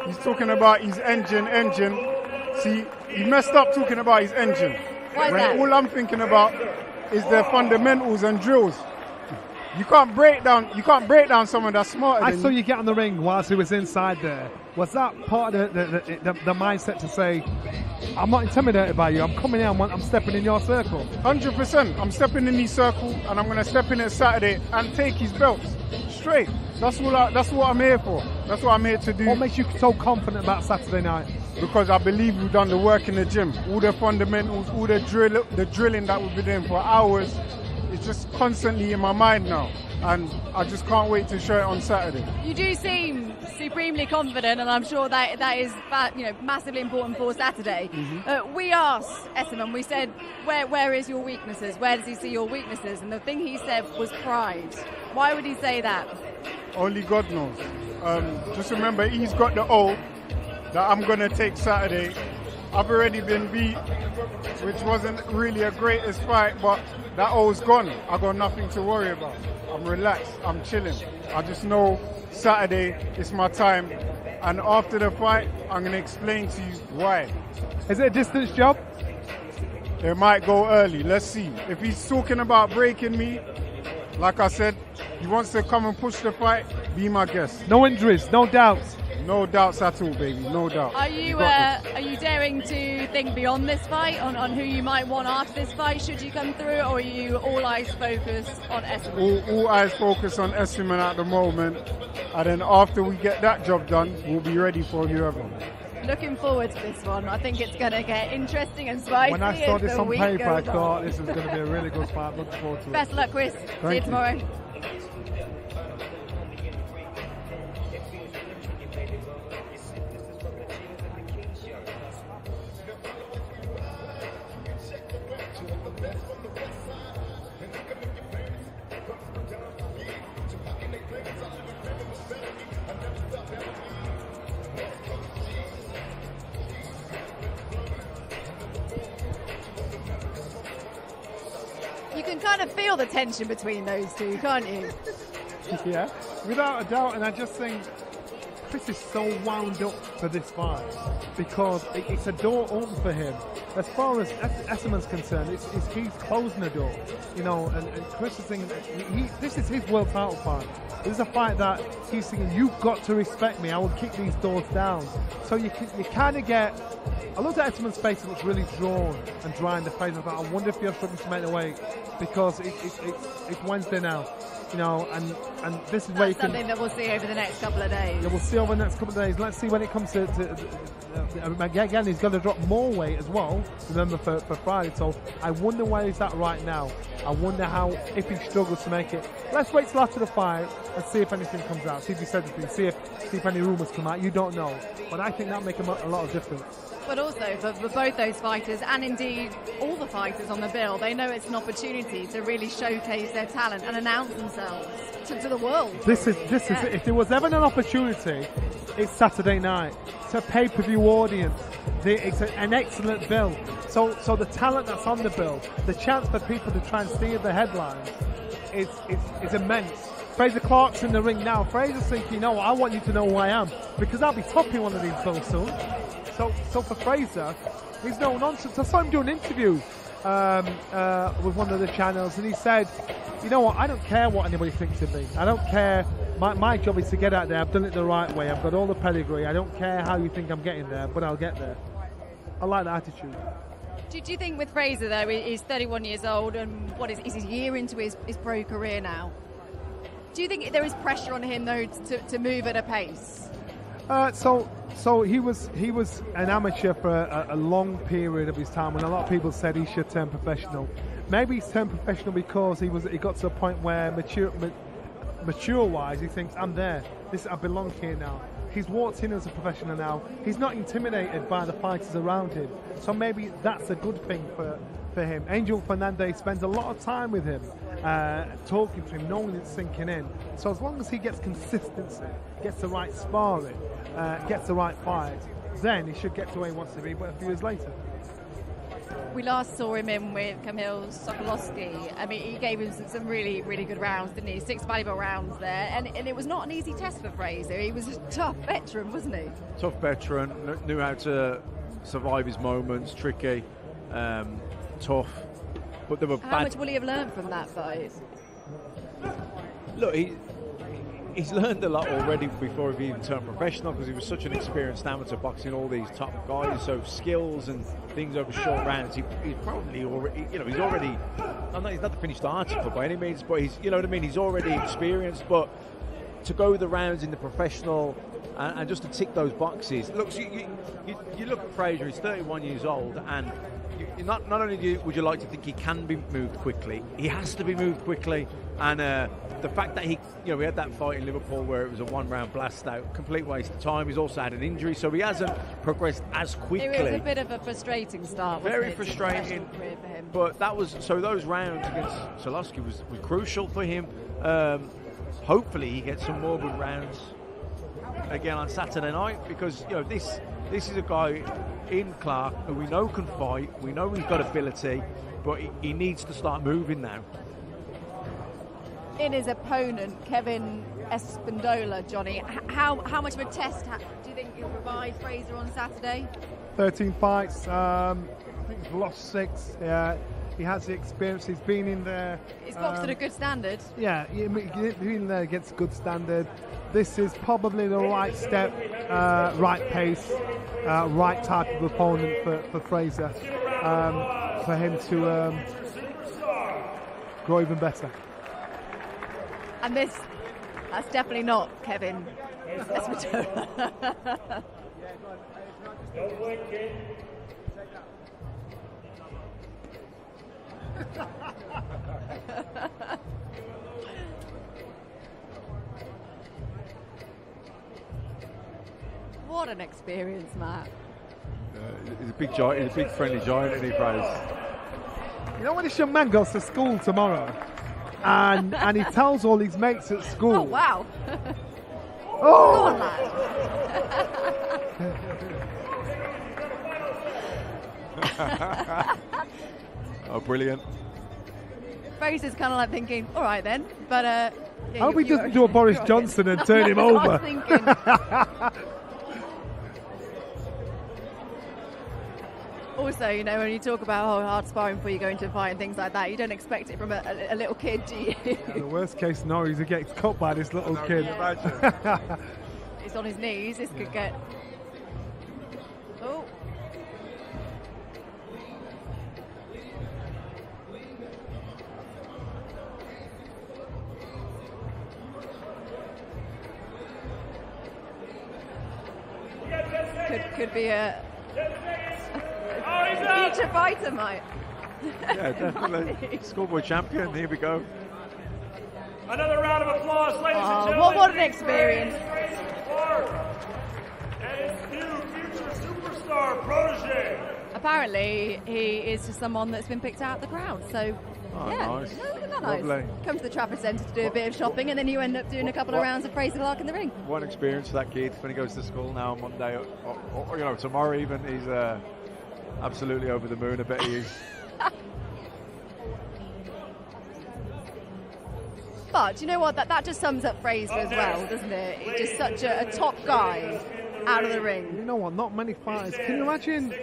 He's talking about his engine. See, he messed up talking about his engine. Why is when that? all I'm thinking about is the fundamentals and drills. You can't break down someone that's smarter I than saw you. you get on the ring whilst he was inside there. Was that part of the mindset to say, I'm not intimidated by you, I'm coming in, I'm stepping in your circle? 100%. I'm stepping in his circle, and I'm going to step in it Saturday and take his belts straight. That's what I'm here for. That's what I'm here to do. What makes you so confident about Saturday night? Because I believe we've done the work in the gym. All the fundamentals, all the drilling that we've been doing for hours, it's just constantly in my mind now. And I just can't wait to show it on Saturday. You do seem supremely confident, and I'm sure that is massively important for Saturday. We asked Esserman, we said, where is your weaknesses? Where does he see your weaknesses? And the thing he said was pride. Why would he say that? Only God knows. Just remember, he's got the O that I'm going to take Saturday. I've already been beat, which wasn't really a greatest fight, but that O's gone. I got nothing to worry about. I'm relaxed, I'm chilling. I just know Saturday is my time, and after the fight, I'm going to explain to you why. Is it a distance job? It might go early, let's see. If he's talking about breaking me, like I said, he wants to come and push the fight, be my guest. No injuries, no doubts. No doubts at all, baby, no doubt. Are you daring to think beyond this fight on who you might want after this fight should you come through, or are you all eyes focused on Esserman? All eyes focused on Esserman at the moment, and then after we get that job done, we'll be ready for whoever. Looking forward to this one. I think it's going to get interesting and spicy. When I saw as this the on week paper, I goes thought on. this was going to be a really good fight. Looking forward to it. Best of luck, Chris. See you Thank you. tomorrow. You can kind of feel the tension between those two, can't you? Yeah, without a doubt. And I just think Chris is so wound up for this fight because it's a door open for him. As far as Esserman's concerned, he's closing the door, you know. And Chris is thinking this is his world title fight. This is a fight that he's thinking, you've got to respect me. I will kick these doors down. So you kind of get. I looked at Esserman's face; it looks really drawn and dry in the face. I thought, I wonder if you're struggling to make the weight because it's Wednesday now. You know, and this is where you can. Something that we'll see over the next couple of days. Yeah, we'll see over the next couple of days. Let's see when it comes to again, he's going to drop more weight as well. Remember for Friday. So I wonder where he's at right now. I wonder if he struggles to make it. Let's wait till after the fight and see if anything comes out. See if he says anything. See if any rumours come out. You don't know, but I think that'll make a lot of difference. But also for both those fighters, and indeed all the fighters on the bill, they know it's an opportunity to really showcase their talent and announce themselves to the world. This is if there was ever an opportunity, it's Saturday night. It's a pay-per-view audience. It's an excellent bill. So the talent that's on the bill, the chance for people to try and steal the headlines, is immense. Fraser Clark's in the ring now. Fraser's thinking, you know what, I want you to know who I am because I'll be topping one of these bills soon. So for Fraser, he's no nonsense. I saw him do an interview with one of the channels, and he said, you know what, I don't care what anybody thinks of me. I don't care. My job is to get out there. I've done it the right way. I've got all the pedigree. I don't care how you think I'm getting there, but I'll get there. I like that attitude. Do you think with Fraser, though, he's 31 years old, and is he a year into his pro career now? Do you think there is pressure on him, though, to move at a pace? So he was an amateur for a long period of his time, when a lot of people said he should turn professional. Maybe he's turned professional because he got to a point where mature-wise he thinks, I'm there. I belong here now. He's walked in as a professional now. He's not intimidated by the fighters around him. So maybe that's a good thing for him. Angel Fernandez spends a lot of time with him, talking to him, knowing it's sinking in. So as long as he gets consistency, gets the right sparring, gets the right fight, then he should get to where he wants to be, but a few years later. We last saw him in with Kamil Sokolowski. I mean, he gave him some really, really good rounds, didn't he? 6 valuable rounds there. And it was not an easy test for Fraser. He was a tough veteran, wasn't he? Tough veteran, knew how to survive his moments, tricky, tough. But there were How much will he have learned from that fight? Look, he's learned a lot already before he even turned professional, because he was such an experienced amateur boxing all these top guys. So skills and things over short rounds, he's probably already, he's already. He's not the finished article by any means, but he's, he's already experienced. But to go the rounds in the professional and just to tick those boxes. Look, you look at Fraser. He's 31 years old, and not only would you like to think he can be moved quickly, he has to be moved quickly. And the fact that we had that fight in Liverpool where it was a 1-round blast out, complete waste of time. He's also had an injury, so he hasn't progressed as quickly. It was a bit of a frustrating start. Very frustrating. Career for him. But those rounds against Solowski was crucial for him. Hopefully he gets some more good rounds again on Saturday night, because this is a guy in Clark who we know can fight. We know he's got ability, but he needs to start moving now. In his opponent, Kevin Espindola, Johnny, how much of a test do you think he'll provide Fraser on Saturday? 13 fights. I think he's lost 6. Yeah, he has the experience. He's been in there. He's boxed at a good standard. Yeah, he's been in there against good standard. This is probably the right step, right pace, right type of opponent for Fraser, for him to grow even better. And that's definitely not Kevin Espindola. Don't blink, kid. What an experience, Matt. He's a big giant. He's a big friendly giant, isn't he, Fraser? You know when this young man goes to school tomorrow, and he tells all his mates at school. Oh wow! Oh! Go on, lad. Oh, brilliant. Fraser's kind of like thinking, all right then, but I hope he doesn't do a Boris Johnson and turn him I over. was thinking. Also, you know, when you talk about hard sparring before you go into a fight and things like that, you don't expect it from a little kid, do you? The worst case scenario is he gets cut by this little kid. He's on his knees. This could get. Oh. Could be a future fighter, mate. Yeah, definitely. Schoolboy champion. Here we go. Another round of applause, ladies and gentlemen. What an experience. And his new future superstar protege. Apparently, he is just someone that's been picked out of the crowd. So, Oh, yeah, nice. isn't that Lovely. nice? Come to the Trafford Centre to do a bit of shopping, and then you end up doing a couple of rounds of Fraser Clark in the ring. What an experience for that kid when he goes to school now on Monday, or you know, tomorrow even. He's absolutely over the moon. I bet he is. But you know what? That just sums up Fraser as well, doesn't it? He's just such a top guy out of the ring. You know what? Not many fighters. Can you imagine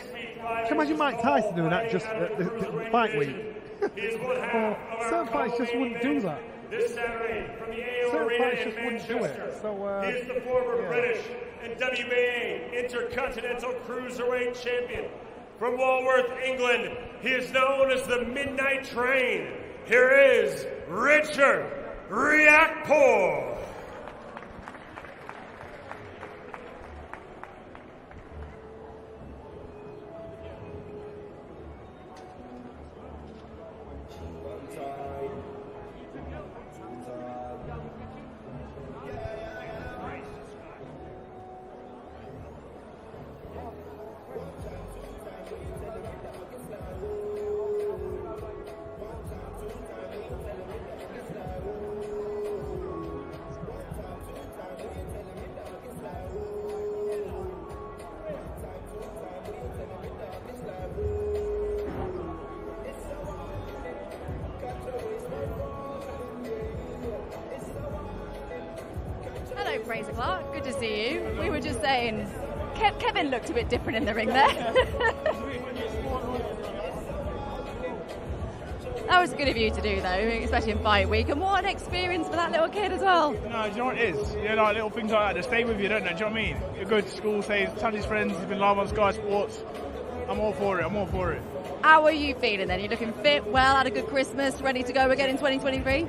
Mike Tyson doing that just the fight week? Certain fighters just wouldn't do that. This Saturday from the AO Certain Arena fighters in just wouldn't do Manchester. it. So, he is the former British and WBA Intercontinental Cruiserweight Champion. From Walworth, England, he is known as the Midnight Train. Here is Richard Riakporhe. Hello, Fraser Clark. Good to see you. We were just saying, Kevin looked a bit different in the ring there. That was good of you to do, though, especially in fight week. And what an experience for that little kid as well. No, do you know what it is? You know, like little things like that, they stay with you, don't they? Do you know what I mean? You go to school, say, tell his friends, he's been live on Sky Sports. I'm all for it. How are you feeling then? You looking fit, well, had a good Christmas, ready to go again in 2023?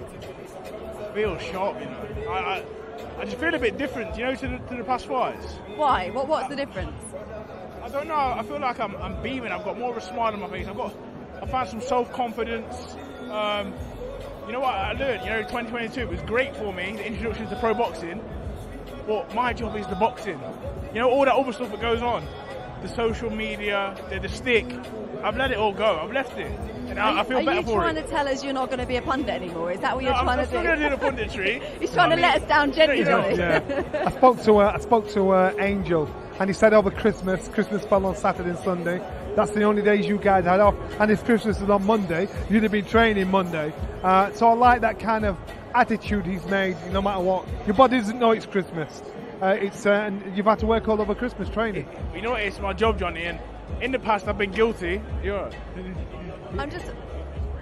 Feel sharp, you know. I just feel a bit different, you know, to the past fights. Why? What's the difference? I don't know. I feel like I'm beaming. I've got more of a smile on my face. I found some self-confidence. You know what I learned? You know, 2022 was great for me, the introduction to pro boxing. But my job is the boxing. You know, all that other stuff that goes on, the social media, the stick. I've let it all go. I've left it, and I feel better for it. Are you trying to tell us you're not going to be a pundit anymore? Is that what you're trying to do? I'm still going to do the punditry. He's trying to let us down genuinely. Yeah. I spoke to Angel, and he said over Christmas fell on Saturday and Sunday. That's the only days you guys had off. And if Christmas was on Monday, you'd have been training Monday. So I like that kind of attitude he's made, no matter what. Your body doesn't know it's Christmas. And you've had to work all over Christmas training. You know what? It's my job, Johnny. And in the past, I've been guilty. Yeah. I'm just.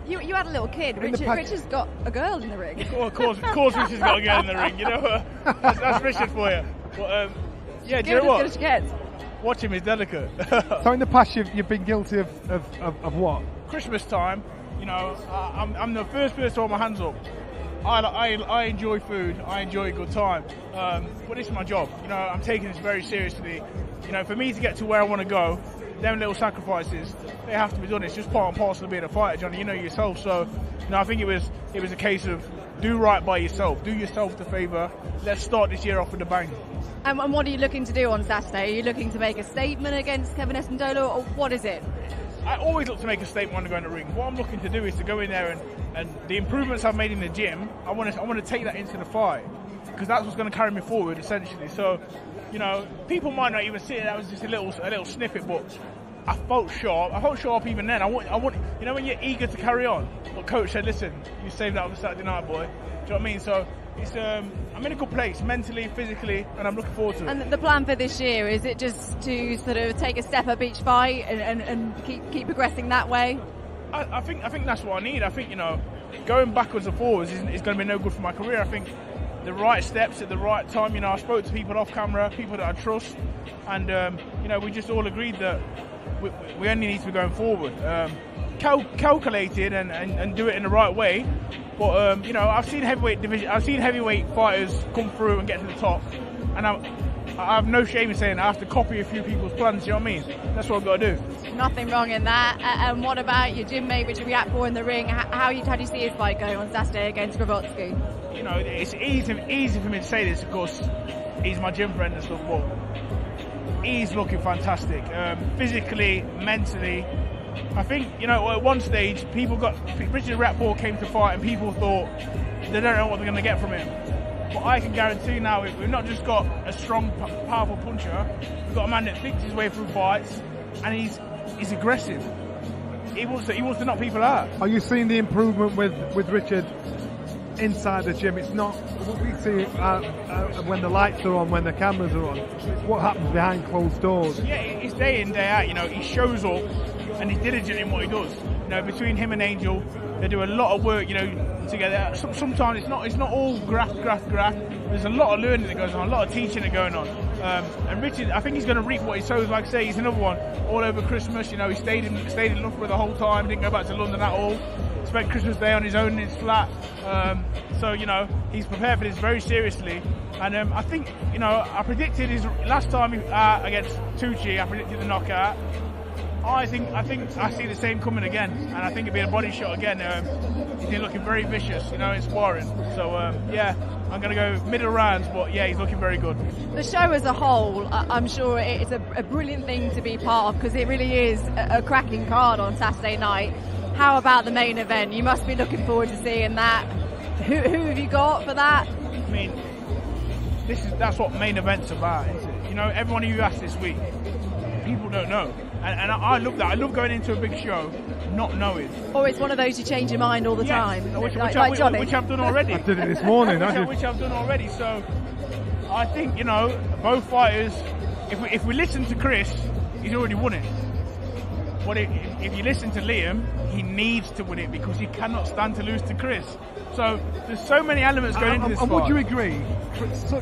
You had a little kid. Richard's got a girl in the ring. Of course, Richard's got a girl in the ring. You know, that's Richard for you. But yeah, do you know what? As good as she gets. Watch him is delicate. So in the past, you've been guilty of what? Christmas time, you know, I'm the first person to hold my hands up. I enjoy food. I enjoy a good time. But it's my job. You know, I'm taking this very seriously. You know, for me to get to where I want to go, them little sacrifices, they have to be done. It's just part and parcel of being a fighter, Johnny. You know yourself. So, you know, I think it was a case of do right by yourself. Do yourself the favour. Let's start this year off with a bang. And what are you looking to do on Saturday? Are you looking to make a statement against Kevin Espandola, or what is it? I always look to make a statement when I go in the ring. What I'm looking to do is to go in there and the improvements I've made in the gym, I want to take that into the fight, because that's what's going to carry me forward, essentially. So, you know, people might not even see it. That was just a little snippet, but I felt sharp. I felt sharp even then. I want, you know, when you're eager to carry on. But coach said, listen, you saved that for Saturday night, boy. Do you know what I mean? So it's I'm in a good place mentally, physically, and I'm looking forward to it. And the plan for this year, is it just to sort of take a step up each fight and keep progressing that way? I think that's what I need. I think, you know, going backwards and forwards is going to be no good for my career. I think the right steps at the right time. You know, I spoke to people off camera, people that I trust, and you know, we just all agreed that we only need to be going forward, calculated and do it in the right way. But you know, I've seen heavyweight fighters come through and get to the top, and I have no shame in saying I have to copy a few people's plans. You know what I mean? That's what I've got to do. Nothing wrong in that. And what about your gym mate, Richard Riakporhe, in the ring? How do you see his fight going on Saturday against Gravotsky? You know, it's easy for me to say this, of course. He's my gym friend and stuff, but he's looking fantastic, physically, mentally. I think, you know, at one stage, Richard Riakporhe came to fight and people thought they don't know what they're going to get from him. But I can guarantee now, we've not just got a strong, powerful puncher, we've got a man that thinks his way through fights, and he's aggressive. He wants to knock people out. Are you seeing the improvement with Richard inside the gym? It's not what we see when the lights are on, when the cameras are on. It's what happens behind closed doors. Yeah, it's day in, day out. You know, he shows up and he's diligent in what he does. You know, between him and Angel, they do a lot of work, you know, together. Sometimes it's not all graft. There's a lot of learning that goes on, a lot of teaching that going on. And Richard, I think he's going to reap what he sows. Like I say, he's another one. All over Christmas, you know, he stayed in Loughborough the whole time, didn't go back to London at all. Spent Christmas Day on his own in his flat. So, you know, he's prepared for this very seriously. And I think, you know, I predicted his last time against Tucci, I predicted the knockout. I think I see the same coming again, and I think it'll be a body shot again. He's been looking very vicious, you know, in sparring. So yeah, I'm going to go middle rounds, but yeah, he's looking very good. The show as a whole, I'm sure it's a brilliant thing to be part of, because it really is a cracking card on Saturday night. How about the main event? You must be looking forward to seeing that. Who have you got for that? I mean, that's what main events are about, isn't it? You know, everyone who you asked this week, people don't know. And I love that. I love going into a big show not knowing. Or it's one of those you change your mind all the time. Which I've done already. I did it this morning. Which I've done already. So I think, you know, both fighters, if we listen to Chris, he's already won it. But if you listen to Liam, he needs to win it, because he cannot stand to lose to Chris. So there's so many elements going into this fight. And would you agree,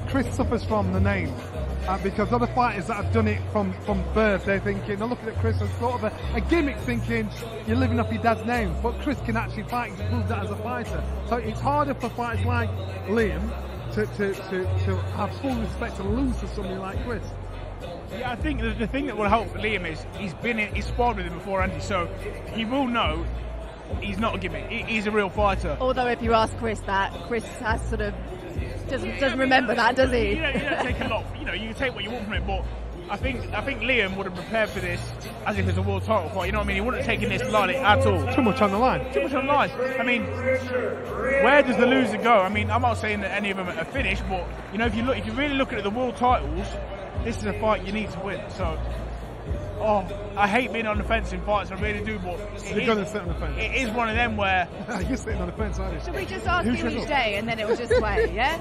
Chris suffers from the name? Because other fighters that have done it from birth, they're thinking, they're looking at Chris as sort of a gimmick, thinking you're living off your dad's name. But Chris can actually fight, he's proved that as a fighter. So it's harder for fighters like Liam to have full respect and lose to somebody like Chris. Yeah, I think the thing that will help Liam is he's sparred with him before, Andy, so he will know he's not a gimmick. He's a real fighter. Although if you ask Chris that, Chris has sort of doesn't remember that, does he? You don't take a lot. You know, you can take what you want from it, but I think Liam would have prepared for this as if it's a world title fight. You know what I mean? He wouldn't have taken this lightly at all. Too much on the line. Too much on the line. I mean, where does the loser go? I mean, I'm not saying that any of them are finished, but you know, if you really look at the world titles, this is a fight you need to win. So, I hate being on the fence in fights, I really do, but you're going to sit on the fence. It is one of them where you're sitting on the fence, aren't you? Should we just ask you each day and then it will just sway, yeah?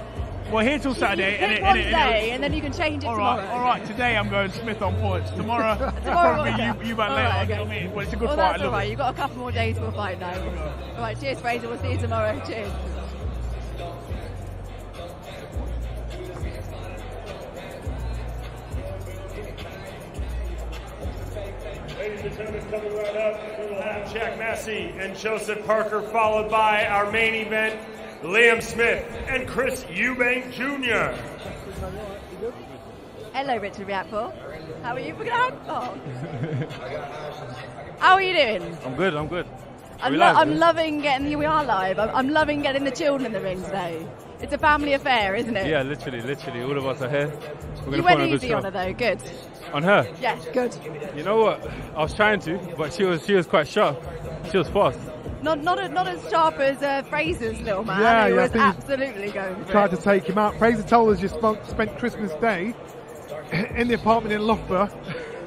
Well, here till Saturday. Pick one day and then you can change it tomorrow. All right. Today I'm going Smith on points. Tomorrow probably Eubank later. Right, okay. I mean, well, it's a good well, fight. That's all right. You've got a couple more days for a fight now. All right. Cheers, Fraser. We'll see you tomorrow. Cheers. Ladies and gentlemen, coming right up, we will have Jack Massey and Joseph Parker, followed by our main event, Liam Smith and Chris Eubank Jr. Hello, Richard Riakporhe. How are you? Oh. How are you doing? I'm good. I'm loving getting we are live. I'm loving getting the children in the ring today. It's a family affair, isn't it? Yeah, literally. All of us are here. You went easy on her though. Good. On her? Yeah, good. You know what? I was trying to, but she was quite sharp. She was fast. Not as sharp as Fraser's little man. Yeah, who yeah, was absolutely going for tried it. to take him out. Fraser told us you spent Christmas Day in the apartment in Loughborough.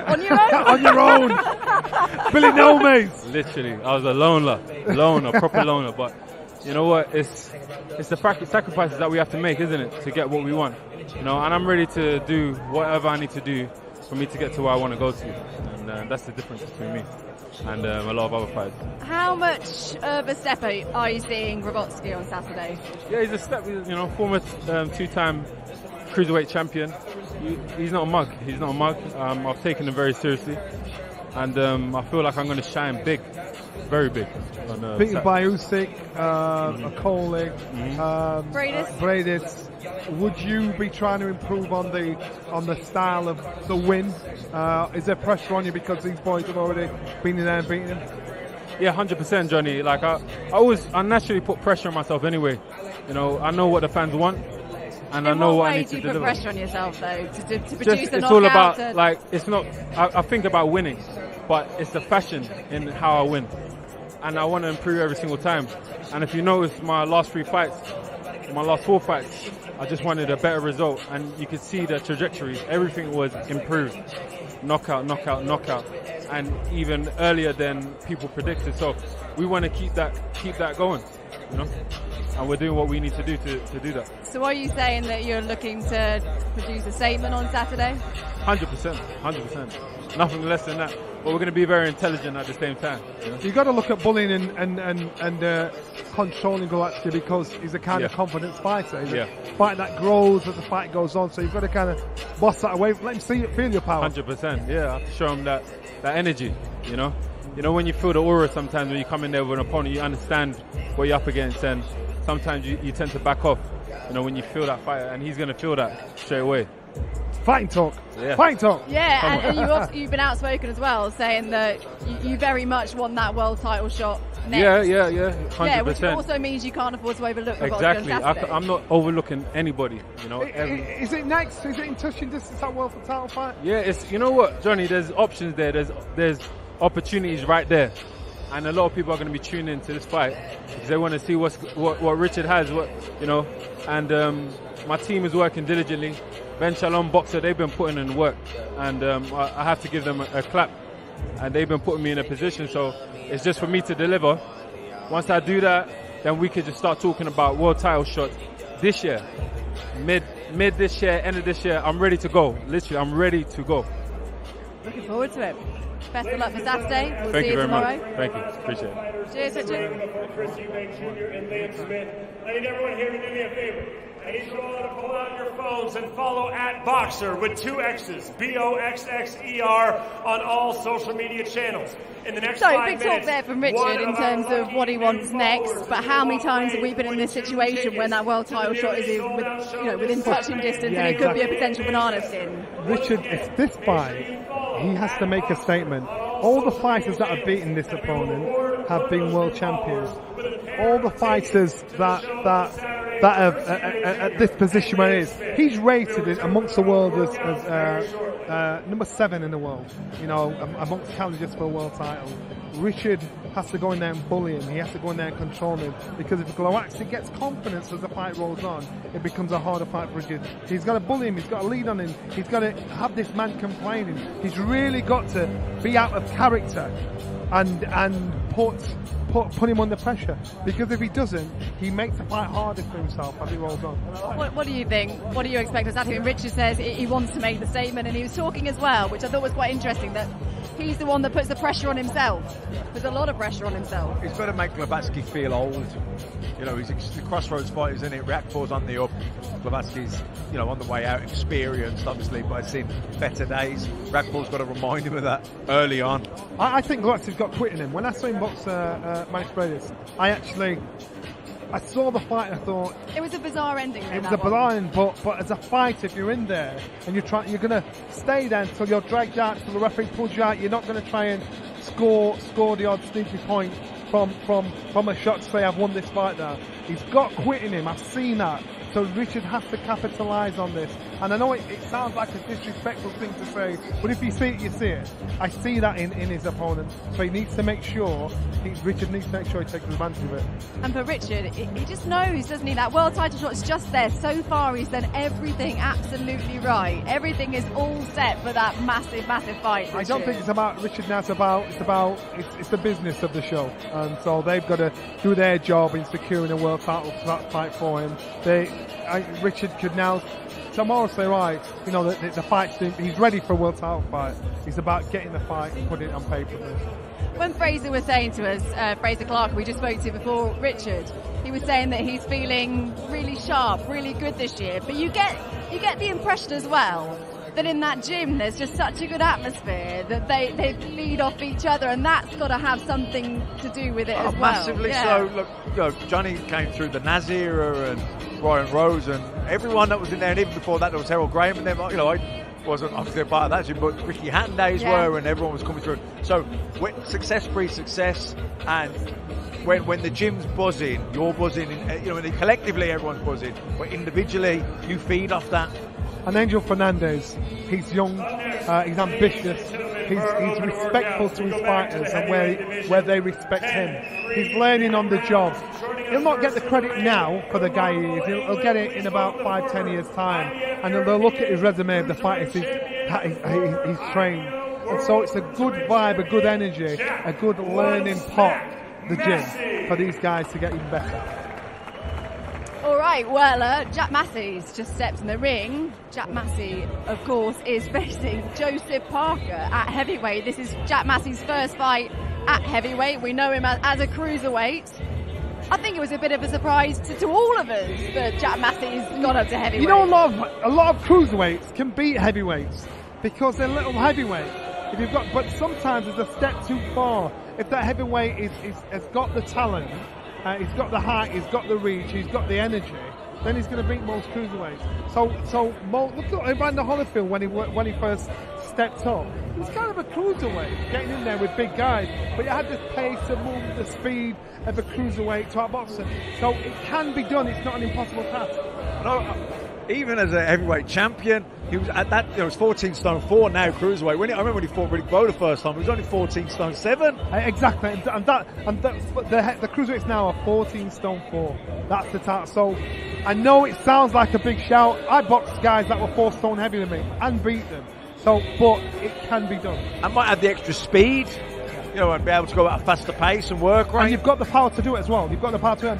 On your own? On your own. Billy Nomes. Literally, I was a loner, proper loner. But you know what? It's the sacrifices that we have to make, isn't it, to get what we want? You know, and I'm ready to do whatever I need to do for me to get to where I want to go to, and that's the difference between me and a lot of other fighters. How much of a step are you seeing Gravotsky on Saturday? Yeah, he's a step. You know, former two-time cruiserweight champion. He's not a mug. I've taken him very seriously, and I feel like I'm going to shine big, very big. Beaten by Usyk, Okolie, Bradis. Would you be trying to improve on the style of the win? Is there pressure on you because these boys have already been in there and beaten him? Yeah, 100%, Johnny. Like I naturally put pressure on myself anyway. You know, I know what the fans want. And I know what I need to deliver. In what way do you put pressure on yourself, though, to produce the knockout? It's all about, it's not, I think about winning, but it's the fashion in how I win. And I want to improve every single time. And if you notice my last 4 fights, I just wanted a better result. And you could see the trajectory. Everything was improved. Knockout. And even earlier than people predicted. So we want to keep that going, you know? And we're doing what we need to do to do that. So are you saying that you're looking to produce a statement on Saturday? 100%. Nothing less than that. But we're going to be very intelligent at the same time. You know? You've got to look at bullying and controlling Gravotsky because he's a kind of confidence fighter. He's a fight that grows as the fight goes on. So you've got to kind of boss that away. Let him see it, feel your power. 100%. Yeah, I have to show him that energy. You know, when you feel the aura sometimes when you come in there with an opponent, you understand what you're up against, and sometimes you tend to back off. You know, when you feel that fight, and he's going to feel that straight away. Fighting talk. Yeah. Fighting talk. Yeah, and you've been outspoken as well, saying that you very much want that world title shot next. Yeah, 100%. Yeah, which also means you can't afford to overlook the Exactly. I'm not overlooking anybody. You know. Is it next? Is it in touching distance that world title fight? Yeah, it's. You know what, Johnny? There's options there. There's opportunities right there. And a lot of people are going to be tuning into this fight because they want to see what Richard has, and my team is working diligently. Ben Shalom, Boxer, they've been putting in work, and I have to give them a clap, and they've been putting me in a position, so it's just for me to deliver. Once I do that, then we could just start talking about world title shots this year, mid this year, end of this year. I'm ready to go. Literally, I'm ready to go. Looking forward to it. Best of luck for Saturday. We'll Thank see you very tomorrow. much. Thank you. Appreciate it. Cheers, Richard. Chris Eubank Jr. and Liam Smith. I need everyone here to do me a favor. I need you all to pull out your phones and follow @Boxer with 2 X's, BOXXER, on all social media channels. In the next 5 big minutes, talk there from Richard in terms of what he wants next. But how many times have we been in this situation when that world title shot is within touching distance, and it could be a potential banana skin? Richard, it's this fight. He has to make a statement. All the fighters that have beaten this opponent have been world champions. All the fighters that have at this position where he is, he's rated amongst the world as number 7 in the world. You know, amongst challengers for a world title. Richard has to go in there and bully him. He has to go in there and control him, because if Gravotsky gets confidence as the fight rolls on, it becomes a harder fight for Richard. He's got to bully him. He's got to lead on him. He's got to have this man complaining. He's really got to be out of character and put him under pressure, because if he doesn't, he makes the fight harder for himself as he rolls on. What do you think? What do you expect? Exactly. Richard says he wants to make the statement, and he was talking as well, which I thought was quite interesting, that he's the one that puts the pressure on himself. There's a lot of pressure on himself. He's got to make Gravotsky feel old. You know, he's the crossroads fight, isn't it? Rakpor's on the up. Gravotsky's, on the way out, experienced, obviously, but I've seen better days. Rakpor's got to remind him of that early on. I think Gravotsky's got quit in him. When I saw him box Mike Bradis, I I saw the fight and I thought It was a bizarre ending. it was a blind, but as a fight, if you're in there and you're going to stay there until you're dragged out, until the referee pulls you out, you're not going to try and score the odd sneaky point from a shot to say I've won this fight now. He's got quit in him. I've seen that. So Richard has to capitalise on this. And I know it sounds like a disrespectful thing to say, but if you see it, you see it. I see that in his opponent. So he needs to make sure, Richard needs to make sure he takes advantage of it. And for Richard, he just knows, doesn't he, that world title shot is just there. So far, he's done everything absolutely right. Everything is all set for that massive, massive fight. I don't think it's about Richard now. It's the business of the show. And so they've got to do their job in securing a world title fight for him. Richard could now tomorrow say, right, the fight's he's ready for a world title fight. It's about getting the fight and putting it on paper. When Fraser was saying to us, Fraser Clark, we just spoke to before Richard, he was saying that he's feeling really sharp, really good this year. But you get the impression as well that in that gym there's just such a good atmosphere that they feed off each other, and that's got to have something to do with it as well. Massively so. Look, Johnny came through the Naz era and Brian Rose and everyone that was in there, and even before that there was Harold Graham, and then I wasn't obviously a part of that gym, but Ricky Hatton days were, and everyone was coming through. So success breeds success, and when the gym's buzzing, you're buzzing, and collectively everyone's buzzing, but individually you feed off that. And Angel Fernandez, he's young, he's ambitious, he's respectful to his fighters and where they respect him. He's learning on the job. He'll not get the credit now for the guy he is. He'll get it in about 5-10 years time, and they'll look at his resume of the fighters he's trained. And so it's a good vibe, a good energy, a good learning pot, the gym, for these guys to get even better. All right, well, Jack Massey's just stepped in the ring. Jack Massey, of course, is facing Joseph Parker at heavyweight. This is Jack Massey's first fight at heavyweight. We know him as a cruiserweight. I think it was a bit of a surprise to all of us that Jack Massey's gone up to heavyweight. A lot of cruiserweights can beat heavyweights because they're little heavyweight. But sometimes it's a step too far. If that heavyweight has got the talent, he's got the height, he's got the reach, he's got the energy, then he's going to beat most cruiserweights. So look at Evander Holyfield when he first stepped up. He was kind of a cruiserweight, getting in there with big guys, but you had the pace and movement, the speed of a cruiserweight to outboxer. So it can be done. It's not an impossible task. Even as a heavyweight champion, he was at that. It was 14 stone 4 now cruiserweight. I remember when he fought Riddick Bowe the first time, he was only 14 stone 7. Exactly, and the cruiserweights now are 14 stone 4. That's the title. So I know it sounds like a big shout. I boxed guys that were 4 stone heavier than me and beat them. So, but it can be done. I might have the extra speed, and be able to go at a faster pace and work right. And you've got the power to do it as well. You've got the power to.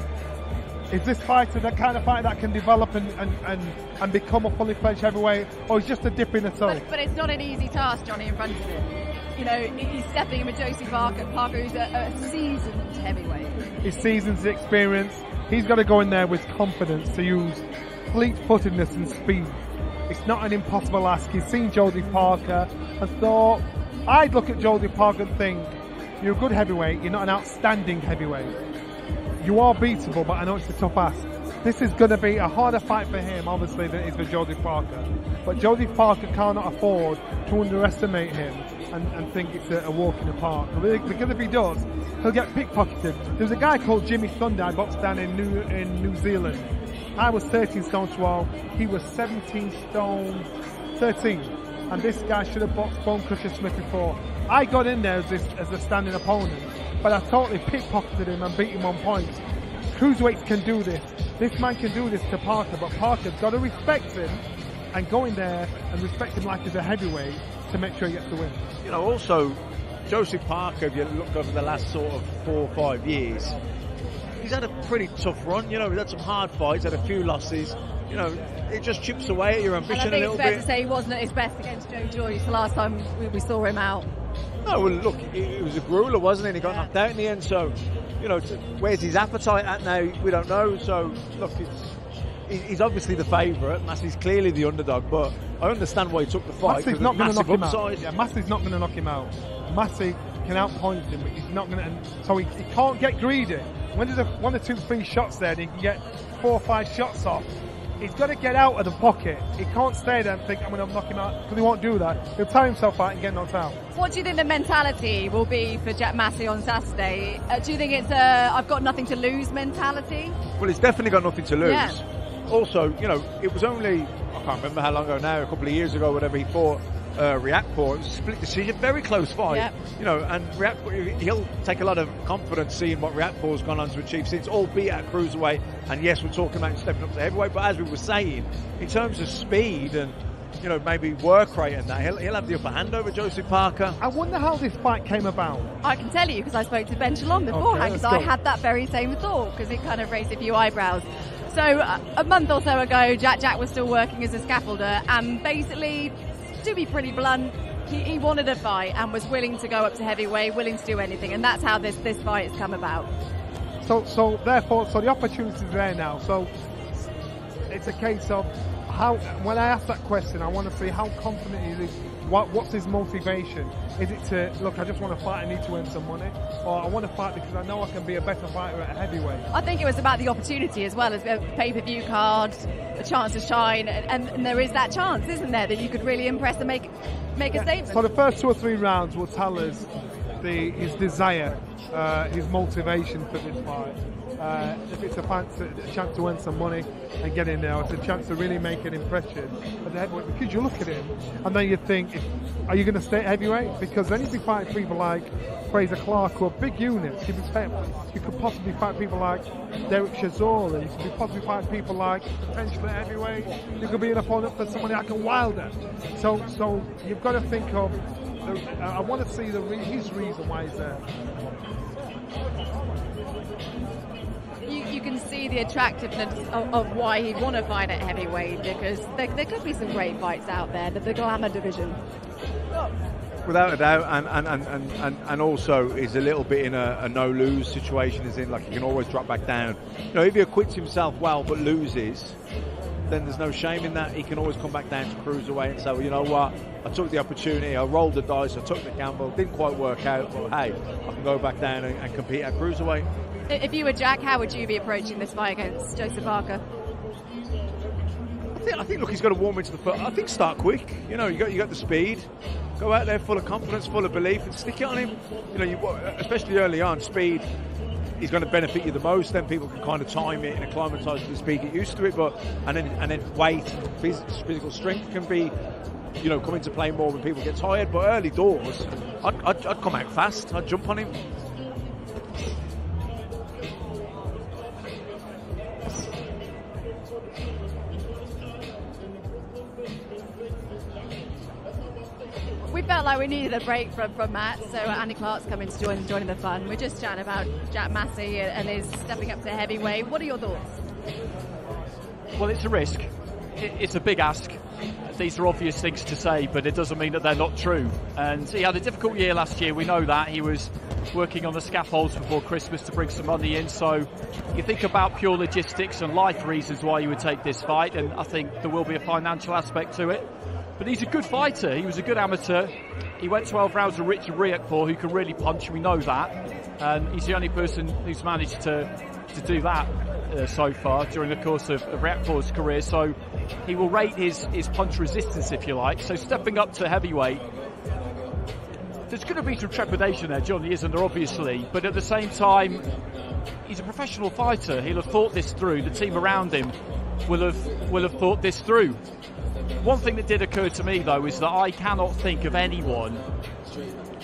Is this fighter the kind of fighter that can develop and become a fully fledged heavyweight, or is just a dip in the toe? But it's not an easy task, Johnny, in front of him. He's stepping in with Joseph Parker who's a seasoned heavyweight. His season's experience. He's got to go in there with confidence to use fleet-footedness and speed. It's not an impossible ask. He's seen Joseph Parker and thought, I'd look at Joseph Parker and think, you're a good heavyweight, you're not an outstanding heavyweight. You are beatable, but I know it's a tough ask. This is going to be a harder fight for him, obviously, than it is for Joseph Parker. But Joseph Parker cannot afford to underestimate him and think it's a walk in the park. Because if he does, he'll get pickpocketed. There's a guy called Jimmy Thunder I boxed down in New Zealand. I was 13 stone 12. He was 17 stone 13. And this guy should have boxed Bone Crusher Smith before. I got in there as a standing opponent, but I totally pickpocketed him and beat him on points. Cruiserweights can do this. This man can do this to Parker, but Parker's got to respect him and go in there and respect him like he's a heavyweight to make sure he gets the win. Also, Joseph Parker, if you look over the last sort of 4 or 5 years, he's had a pretty tough run. He's had some hard fights, had a few losses. It just chips away at your ambition a little bit. And I think it's fair to say he wasn't at his best against Joe Joyce the last time we saw him out. No, well, look, it was a grueler, wasn't it? He got knocked out in the end, so, where's his appetite at now? We don't know. So, look, he's obviously the favourite. Massey's clearly the underdog, but I understand why he took the fight. Massey's not going to knock him out. Yeah, Massey's not going to knock him out. Massey can outpoint him, but he's not going to. So he can't get greedy. when there's 1 or 2, 3 shots there, and he can get 4 or 5 shots off. He's got to get out of the pocket. He can't stay there and think, I'm going to knock him out, because he won't do that. He'll tire himself out and get knocked out. What do you think the mentality will be for Jack Massey on Saturday? Do you think it's a I've got nothing to lose mentality? Well, he's definitely got nothing to lose. Yeah. Also, you know, it was only, I can't remember how long ago now, a couple of years ago, whatever, he fought Riakporhe. It was a split decision, very close fight. Yep. You know, and Riakporhe, he'll take a lot of confidence seeing what Riakporhe's gone on to achieve since, albeit at cruiserweight. And yes, we're talking about him stepping up to heavyweight, but as we were saying, in terms of speed and, you know, maybe work rate and that, he'll have the upper hand over Joseph Parker. I wonder how this fight came about. I can tell you because I spoke to Ben Shalom beforehand, because I had that very same thought, because it kind of raised a few eyebrows. So a month or so ago, Jack was still working as a scaffolder, and basically, to be pretty blunt, he wanted a fight and was willing to go up to heavyweight, willing to do anything, and that's how this fight has come about. So therefore, the opportunity's there now. So it's a case of how. When I ask that question, I want to see how confident he is. What's his motivation? Is it to look? I just want to fight. I need to earn some money, or I want to fight because I know I can be a better fighter at heavyweight. I think it was about the opportunity as well as a pay-per-view card, a chance to shine, and there is that chance, isn't there, that you could really impress and make a statement. So the first 2 or 3 rounds will tell us his desire, his motivation for this fight. If it's a chance to earn some money and get in there, it's a chance to really make an impression at the heavyweight, because you look at him and then you think, are you going to stay at heavyweight? Because then you'd be fighting people like Fraser Clark, who are big units. You could possibly fight people like Derek Chisora. You could possibly fight people like potentially heavyweight. You could be an opponent for somebody like a Wilder. So you've got to think of. I want to see his reason why he's there. You can see the attractiveness of why he'd want to fight at heavyweight, because there could be some great fights out there, the glamour division. Without a doubt, and also is a little bit in a no-lose situation, as in, like, he can always drop back down. You know, if he acquits himself well but loses, then there's no shame in that. He can always come back down to cruiserweight and say, well, you know what, I took the opportunity, I rolled the dice, I took the gamble, didn't quite work out, but hey, I can go back down and compete at cruiserweight. If you were Jack, how would you be approaching this fight against Joseph Parker? I think look, he's got to warm into the foot. I think start quick. You know, you got the speed. Go out there full of confidence, full of belief, and stick it on him. You know, especially early on, speed is going to benefit you the most. Then people can kind of time it and acclimatise to the speed, get used to it. And then weight, physical strength can be, you know, come into play more when people get tired. But early doors, I'd come out fast. I'd jump on him. We felt like we needed a break from Matt, so Andy Clark's coming to join the fun. We're just chatting about Jack Massey and his stepping up to heavyweight. What are your thoughts? Well, it's a risk. It's a big ask. These are obvious things to say, but it doesn't mean that they're not true. And he had a difficult year last year. We know that. He was working on the scaffolds before Christmas to bring some money in. So you think about pure logistics and life reasons why you would take this fight, and I think there will be a financial aspect to it. But he's a good fighter. He was a good amateur. He went 12 rounds with Richard Riakporhe, who can really punch. We know that. And he's the only person who's managed to do that so far during the course of Riakporhe's career. So he will rate his punch resistance, if you like. So stepping up to heavyweight, there's going to be some trepidation there, Johnny, isn't there, obviously? But at the same time, he's a professional fighter. He'll have thought this through. The team around him will have thought this through. One thing that did occur to me, though, is that I cannot think of anyone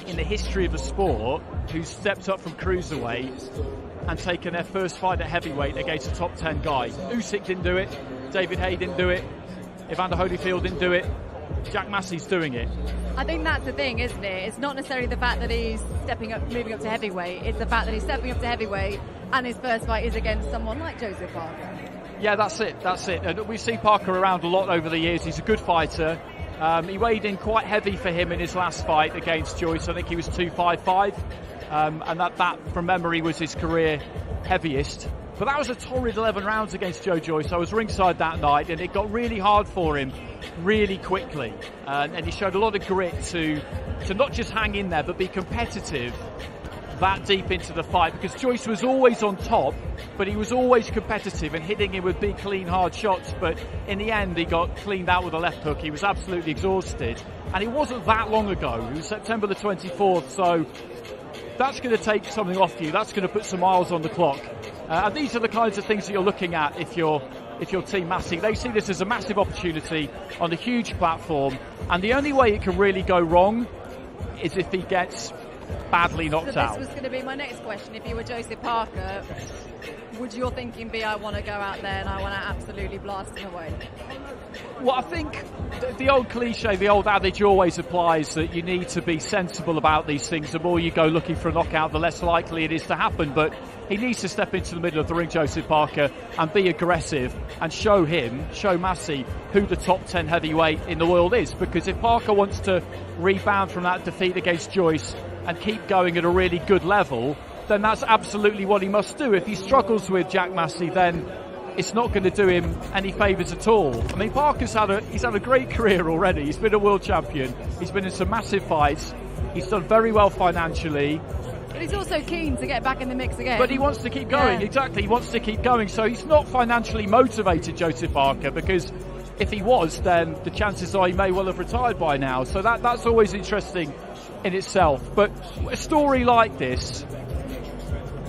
in the history of the sport who's stepped up from cruiserweight and taken their first fight at heavyweight against a top 10 guy. Usyk didn't do it, David Haye didn't do it, Evander Holyfield didn't do it, Jack Massey's doing it. I think that's the thing, isn't it? It's not necessarily the fact that he's moving up to heavyweight, it's the fact that he's stepping up to heavyweight and his first fight is against someone like Joseph Parker. Yeah, that's it. And we've seen Parker around a lot over the years. He's a good fighter. He weighed in quite heavy for him in his last fight against Joyce. I think he was 255. And that, from memory, was his career heaviest. But that was a torrid 11 rounds against Joe Joyce. I was ringside that night, and it got really hard for him really quickly. And he showed a lot of grit to not just hang in there, but be competitive that deep into the fight, because Joyce was always on top, but he was always competitive and hitting him with big, clean, hard shots. But in the end, he got cleaned out with a left hook. He was absolutely exhausted. And it wasn't that long ago. It was September the 24th. So that's going to take something off you. That's going to put some miles on the clock. And these are the kinds of things that you're looking at if you're Team Massey. They see this as a massive opportunity on a huge platform. And the only way it can really go wrong is if he gets badly knocked out. This was going to be my next question. If you were Joseph Parker, would your thinking be, I want to go out there and I want to absolutely blast him away? Well, I think the old cliche, the old adage always applies, that you need to be sensible about these things. The more you go looking for a knockout, the less likely it is to happen. But he needs to step into the middle of the ring, Joseph Parker, and be aggressive and show Massey, who the top 10 heavyweight in the world is. Because if Parker wants to rebound from that defeat against Joyce and keep going at a really good level, then that's absolutely what he must do. If he struggles with Jack Massey, then it's not going to do him any favours at all. I mean, Parker's had a great career already. He's been a world champion. He's been in some massive fights. He's done very well financially. But he's also keen to get back in the mix again. But he wants to keep going, exactly. He wants to keep going. So he's not financially motivated, Joseph Parker, because if he was, then the chances are he may well have retired by now. So that's always interesting in itself. But a story like this,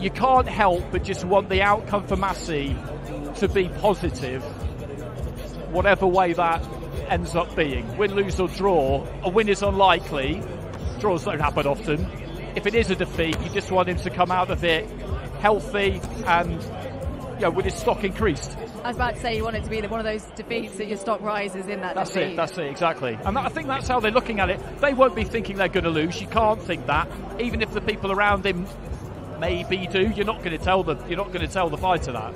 you can't help but just want the outcome for Massey to be positive, whatever way that ends up being. Win, lose or draw. A win is unlikely. Draws don't happen often. If it is a defeat, you just want him to come out of it healthy and with his stock increased. I was about to say, you want it to be one of those defeats that your stock rises in that defeat. That's it, exactly. And I think that's how they're looking at it. They won't be thinking they're going to lose. You can't think that. Even if the people around him maybe do, you're not going to tell the fighter that.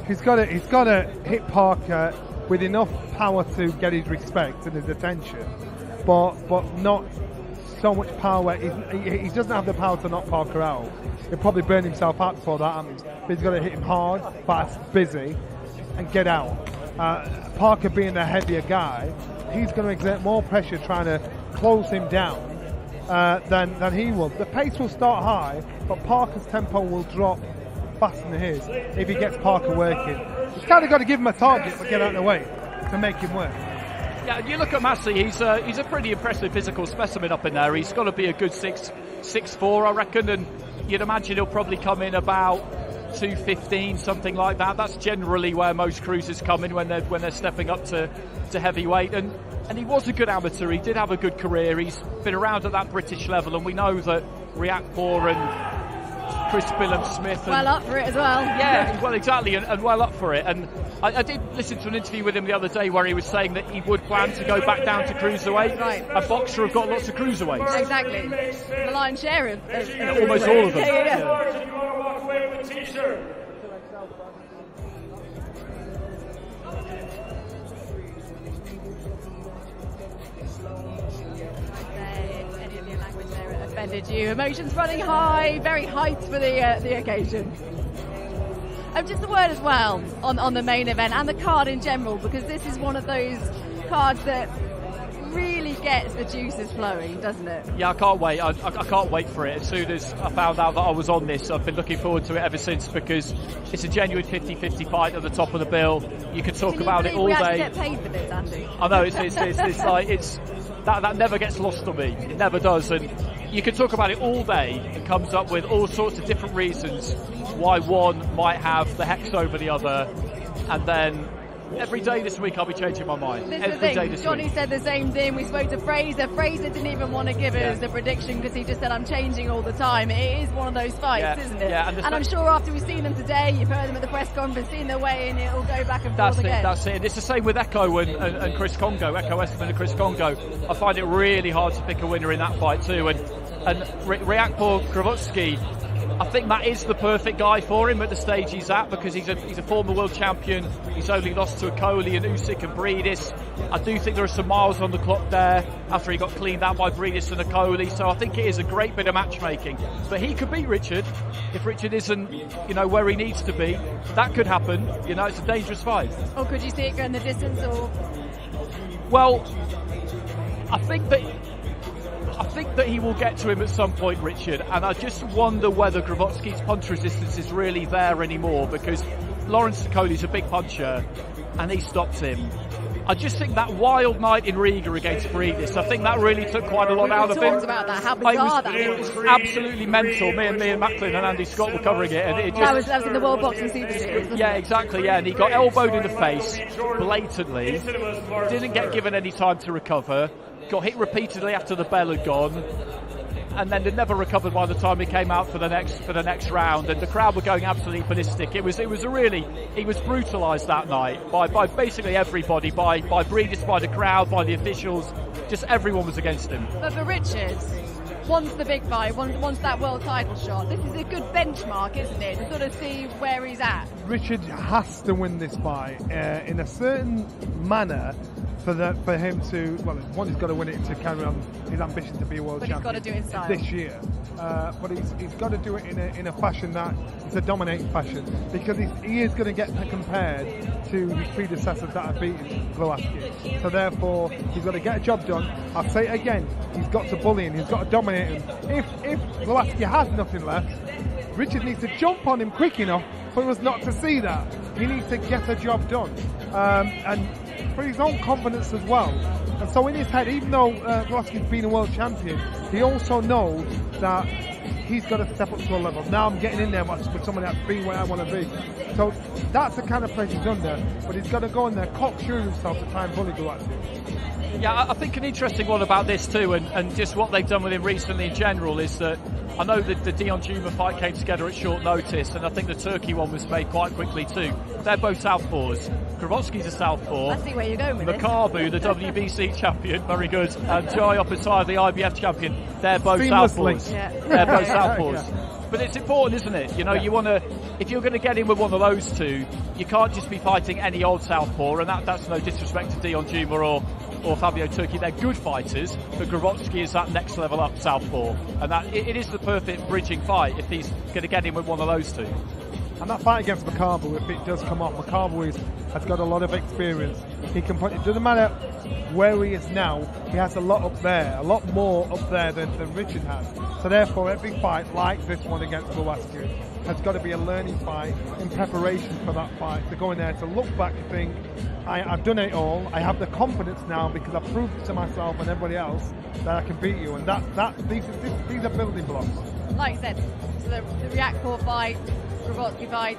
He's got to hit Parker with enough power to get his respect and his attention, but not so much power. He doesn't have the power to knock Parker out. He'll probably burn himself out before that happens. But he's got to hit him hard, fast, busy, and get out. Parker being a heavier guy, he's going to exert more pressure trying to close him down than he will. The pace will start high, but Parker's tempo will drop faster than his if he gets Parker working. He's kind of got to give him a target but get out of the way to make him work. Yeah, you look at Massey, he's a pretty impressive physical specimen up in there. He's got to be a good 6'4", I reckon, and you'd imagine he'll probably come in about 215, something like that. That's generally where most cruisers come in when they're stepping up to heavyweight. And he was a good amateur. He did have a good career. He's been around at that British level, and we know that Riakporhe and Chris Billum-Smith. Well up for it as well. Yeah, well, exactly, and well up for it. And I did listen to an interview with him the other day where he was saying that he would plan to go back down to cruiserweight. Right. A boxer have got lots of cruiserweights. Exactly. The lion's share of almost all of them. Yeah. You want to walk away with a t-shirt. Any of your language there offended you? Emotions running high, very hyped for the occasion. Just a word as well on the main event and the card in general, because this is one of those cards that really gets the juices flowing, doesn't it? Yeah, I can't wait. I can't wait for it. As soon as I found out that I was on this, I've been looking forward to it ever since, because it's a genuine 50-50 fight at the top of the bill. You could talk about it all we day. actually get paid for this, Andy. I know, it's that never gets lost on me. It never does. And you can talk about it all day and comes up with all sorts of different reasons why one might have the hex over the other, and then every day this week I'll be changing my mind. This every day this Johnny week. said the same thing. We spoke to Fraser. Fraser didn't even want to give us the prediction because he just said, I'm changing all the time. It is one of those fights, isn't it? Yeah, and I'm sure after we've seen them today, you've heard them at the press conference, seen their way in, it'll go back and forth again. That's it. It's the same with Echo and Chris Congo, Echo Esterman and Chris Congo. I find it really hard to pick a winner in that fight too. And Riakporhe Kravotsky, I think that is the perfect guy for him at the stage he's at, because he's a former world champion. He's only lost to Akoli and Usyk and Breedis. I do think there are some miles on the clock there after he got cleaned out by Breedis and Akoli. So I think it is a great bit of matchmaking. But he could beat Richard if Richard isn't, where he needs to be. That could happen. It's a dangerous fight. Or could you see it going the distance? Or well, I think that I think that he will get to him at some point, Richard, and I just wonder whether Gravotsky's punch resistance is really there anymore, because Lawrence Sokoli's a big puncher and he stopped him. I just think that wild night in Riga against Paredes, I think that really took quite a lot out of him. We talked about that, how bizarre it was absolutely mental. Me and Macklin and Andy Scott were covering it, and it just, that was in the World Boxing Super Series. Yeah, exactly. Yeah, and he got elbowed in the face blatantly. Didn't get given any time to recover. Got hit repeatedly after the bell had gone, and then never recovered by the time he came out for the next round. And the crowd were going absolutely ballistic. He was brutalised that night by basically everybody, by Paredes, by the crowd, by the officials. Just everyone was against him. But for Richard, once the big fight, once that world title shot, this is a good benchmark, isn't it, to sort of see where he's at? Richard has to win this fight in a certain manner for him to, well, one, he's got to win it to carry on his ambition to be a world champion. But he's got to do it in style this year. But he's got to do it in a fashion that is a dominating fashion, because he is going to get compared to his predecessors that have beaten Glowacki. So therefore, he's got to get a job done. I'll say it again, he's got to bully him, he's got to dominate him. If Glowacki has nothing left, Richard needs to jump on him quick enough for us not to see that. He needs to get the job done. And for his own confidence as well. And so in his head, even though Glowacki's been a world champion, he also knows that he's got to step up to a level. Now I'm getting in there with someone that's been where I want to be. So that's the kind of pressure he's under. But he's got to go in there, cocksure himself to try and bully Glowacki. Yeah, I think an interesting one about this too, and just what they've done with him recently in general, is that I know that the Dion Juma fight came together at short notice, and I think the Turkey one was made quite quickly too. They're both southpaws. Gravotsky's a southpaw. I see where you're going with Makabu, the WBC champion, very good, and Jai Opasai, the IBF champion, they're both Seamlessly. southpaws. Yeah. They're both southpaws. Yeah. But it's important, isn't it? You know, you want to, if you're going to get in with one of those two, you can't just be fighting any old southpaw, and that's no disrespect to Dion Juma or Fabio Turki. They're good fighters, but Gravotsky is that next level up southpaw, and that it is the perfect bridging fight if he's going to get in with one of those two. And that fight against Makabu, if it does come off, Makabu has got a lot of experience. He can put, it doesn't matter where he is now, he has a lot up there, a lot more up there than Richard has. So therefore, every fight like this one against Glowacki has got to be a learning fight in preparation for that fight, to go in there, to look back and think, I've done it all, I have the confidence now because I've proved to myself and everybody else that I can beat you. And these are building blocks. Like I said, so the Riakporhe fight, Gravotsky fight,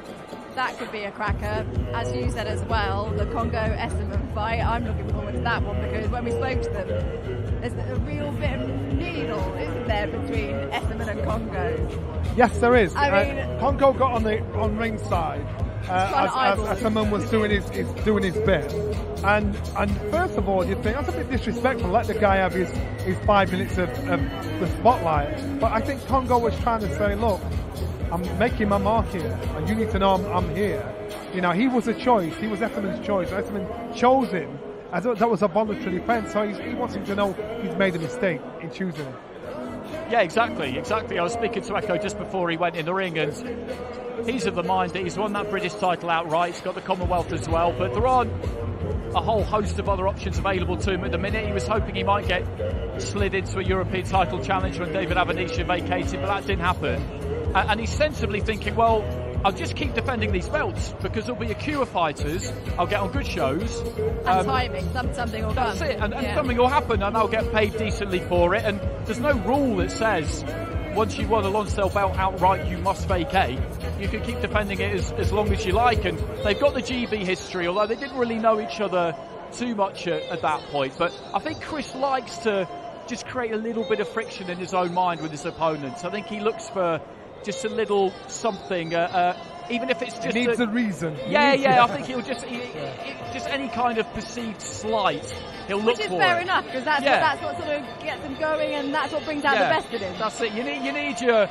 that could be a cracker. As you said as well, the Congo-Esserman fight, I'm looking forward to that one, because when we spoke to them, there's a real bit of needle, isn't there, between Esserman and Congo? Yes, there is. I mean, Congo got on ringside as Esserman was doing his bit. And first of all, you think that's a bit disrespectful. Let the guy have his 5 minutes of the spotlight. But I think Congo was trying to say, look, I'm making my mark here, and you need to know I'm here. You know, he was a choice. He was Esserman's choice. Esserman chose him. That was a voluntary defence. So he wants him to know he's made a mistake in choosing him. Yeah, exactly. I was speaking to Echo just before he went in the ring, and he's of the mind that he's won that British title outright. He's got the Commonwealth as well, but there aren't a whole host of other options available to him at the minute. He was hoping he might get slid into a European title challenge when David Avanesha vacated, but that didn't happen. And he's sensibly thinking, well, I'll just keep defending these belts because there'll be a queue of fighters. I'll get on good shows. And timing, something will come. That's it, and something will happen, and I'll get paid decently for it. And there's no rule that says once you've won a Lonsdale belt outright, you must vacate. You can keep defending it as long as you like. And they've got the GB history, although they didn't really know each other too much at that point. But I think Chris likes to just create a little bit of friction in his own mind with his opponents. I think he looks for just a little something, even if it's just he needs a reason. I think he'll just any kind of perceived slight, he'll look for it. Which is fair enough, because that's what sort of gets him going, and that's what brings out the best in him. That's it. You need your,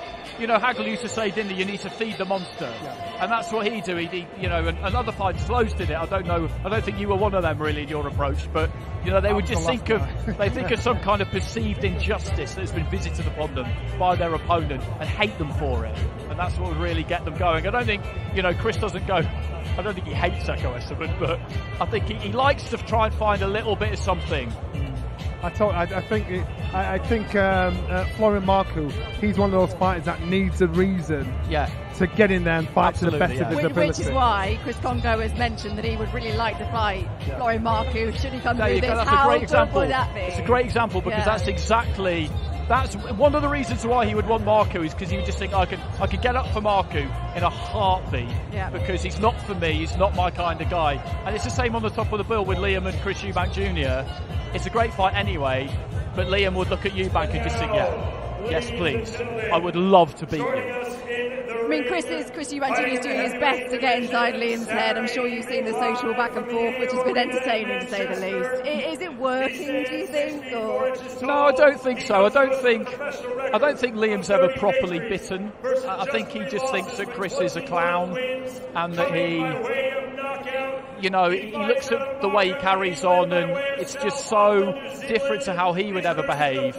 Hagel used to say, didn't he? You need to feed the monster, and that's what he do. He and other fighters, Lowe's did it. I don't think you were one of them really in your approach, but they would just think of some kind of perceived injustice that's been visited upon them by their opponent and hate them for it, and that's what would really get them going. I don't think Chris doesn't go. I don't think he hates Echo Esserman, but I think he likes to try and find a little bit of something I think Florian Marku, he's one of those fighters that needs a reason to get in there and fight to the best of his ability. Which is why Chris Congo has mentioned that he would really like to fight Florian Marku. Should he come through this? That's How a great example. would that be? It's a great example because that's one of the reasons why he would want Marku is because he would just think I could get up for Marku in a heartbeat because he's not for me, he's not my kind of guy. And it's the same on the top of the bill with Liam and Chris Eubank Jr. It's a great fight anyway, but Liam would look at Eubank and just think, yes please, I would love to beat you. I mean, Chris Eubank Jr. is doing his best to get inside Liam's head. I'm sure you've seen the social back and forth, which has been entertaining to say the least. Is it working, do you think? Or? No, I don't think so. I don't think Liam's ever properly bitten. I think he just thinks that Chris is a clown and that he looks at the way he carries on and it's just so different to how he would ever behave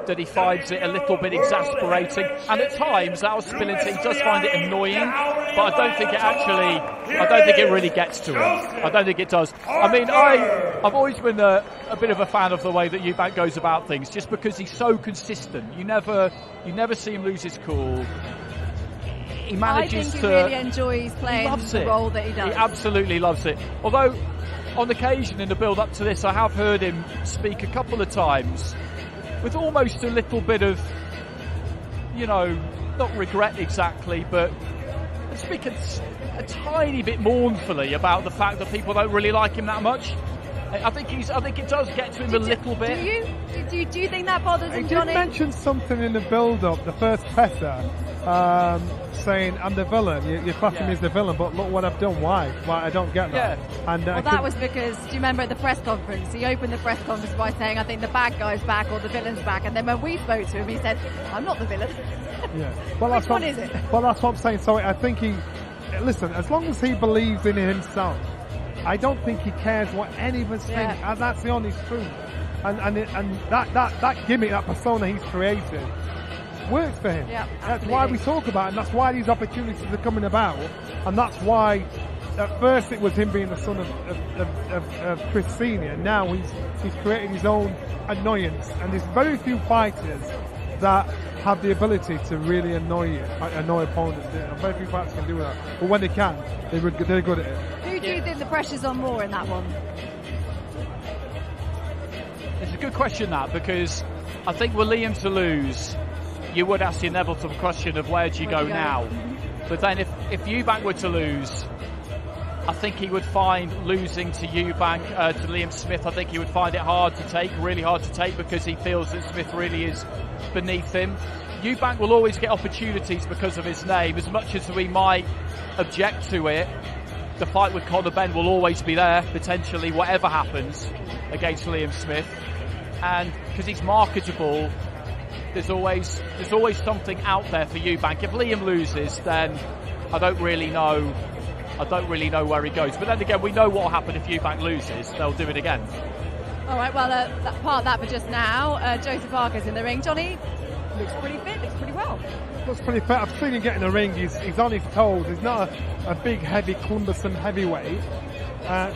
that he finds it a little bit exasperating, and at times that'll spill into, he does find it annoying, but I don't think it really gets to him. I don't think it does. I mean, I've always been a bit of a fan of the way that Eubank goes about things, just because he's so consistent. You never see him lose his cool. He manages I think he really enjoys playing the role that he does. He absolutely loves it. Although, on occasion in the build-up to this, I have heard him speak a couple of times with almost a little bit of, not regret exactly, but speak a tiny bit mournfully about the fact that people don't really like him that much. I think it does get to him a little bit. Do you think that bothers him, Johnny? He did mention something in the build-up, the first presser, saying, I'm the villain, you're classing me as the villain, but look what I've done, why? I don't get that. Yeah. And that was because, do you remember at the press conference, he opened the press conference by saying, I think the bad guy's back or the villain's back, and then when we spoke to him, he said, I'm not the villain. Yeah. Well, Which one is it? Well, that's what I'm saying. So I think listen, as long as he believes in himself, I don't think he cares what any of us think, and that's the honest truth. And that gimmick, that persona he's created, works for him. Yeah, that's why we talk about it, and that's why these opportunities are coming about, and that's why at first it was him being the son of Chris Senior. Now he's created his own annoyance, and there's very few fighters that have the ability to really annoy opponents. Very few fighters can do that, but when they can, they're good at it. Who do you think the pressure's on more in that one? It's a good question, that, because I think with Liam to lose, you would ask the inevitable question of where do you go now? But then if Eubank were to lose, I think he would find losing to Eubank, to Liam Smith, I think he would find it hard to take, really hard to take, because he feels that Smith really is beneath him. Eubank will always get opportunities because of his name. As much as we might object to it, the fight with Conor Benn will always be there, potentially, whatever happens against Liam Smith. And because he's marketable, there's always something out there for Eubank. If Liam loses, then I don't really know where he goes. But then again, we know what will happen if Eubank loses. They'll do it again. All right, well, part that for just now. Joseph Parker's in the ring. Johnny looks pretty fit, looks pretty well. Looks pretty fit. I've seen him get in the ring. He's on his toes. He's not a big, heavy, cumbersome heavyweight.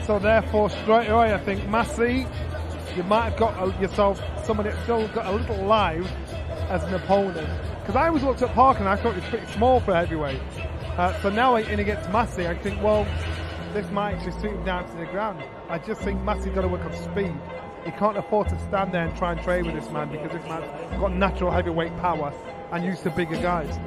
So therefore, straight away, I think, Massey, you might have got yourself somebody that's still got a little live as an opponent. Because I always looked at Parker and I thought he was pretty small for a heavyweight. So now in against Massey, I think, well, this might actually suit him down to the ground. I just think Massey's got to work on speed. He can't afford to stand there and try and trade with this man, because this man's got natural heavyweight power and used to bigger guys.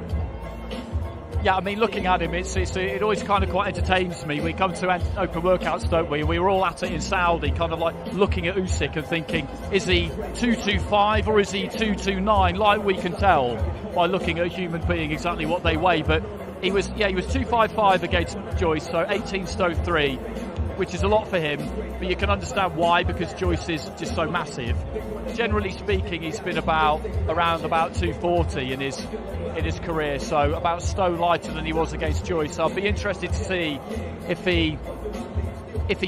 Yeah, I mean, looking at him, it always kind of quite entertains me. We come to open workouts, don't we? We were all at it in Saudi, kind of like looking at Usyk and thinking, is he 225 or is he 229? Like we can tell by looking at a human being exactly what they weigh. But he was 255 against Joyce, so 18 stone 3, which is a lot for him. But you can understand why, because Joyce is just so massive. Generally speaking, he's been around about 240 in his career, so about a stone lighter than he was against Joyce. So I'll be interested to see if he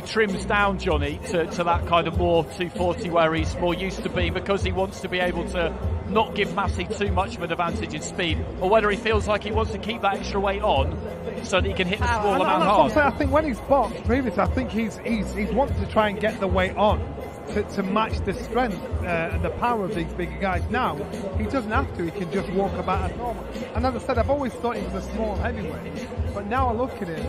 trims down Johnny to that kind of more 240 where he's more used to being, because he wants to be able to not give Massey too much of an advantage in speed, or whether he feels like he wants to keep that extra weight on so that he can hit the smaller man hard. I think when he's boxed previously, I think he's wanted to try and get the weight on. to match the strength and the power of these bigger guys. Now, he doesn't have to. He can just walk about as normal. And as I said, I've always thought he was a small heavyweight. But now I look at him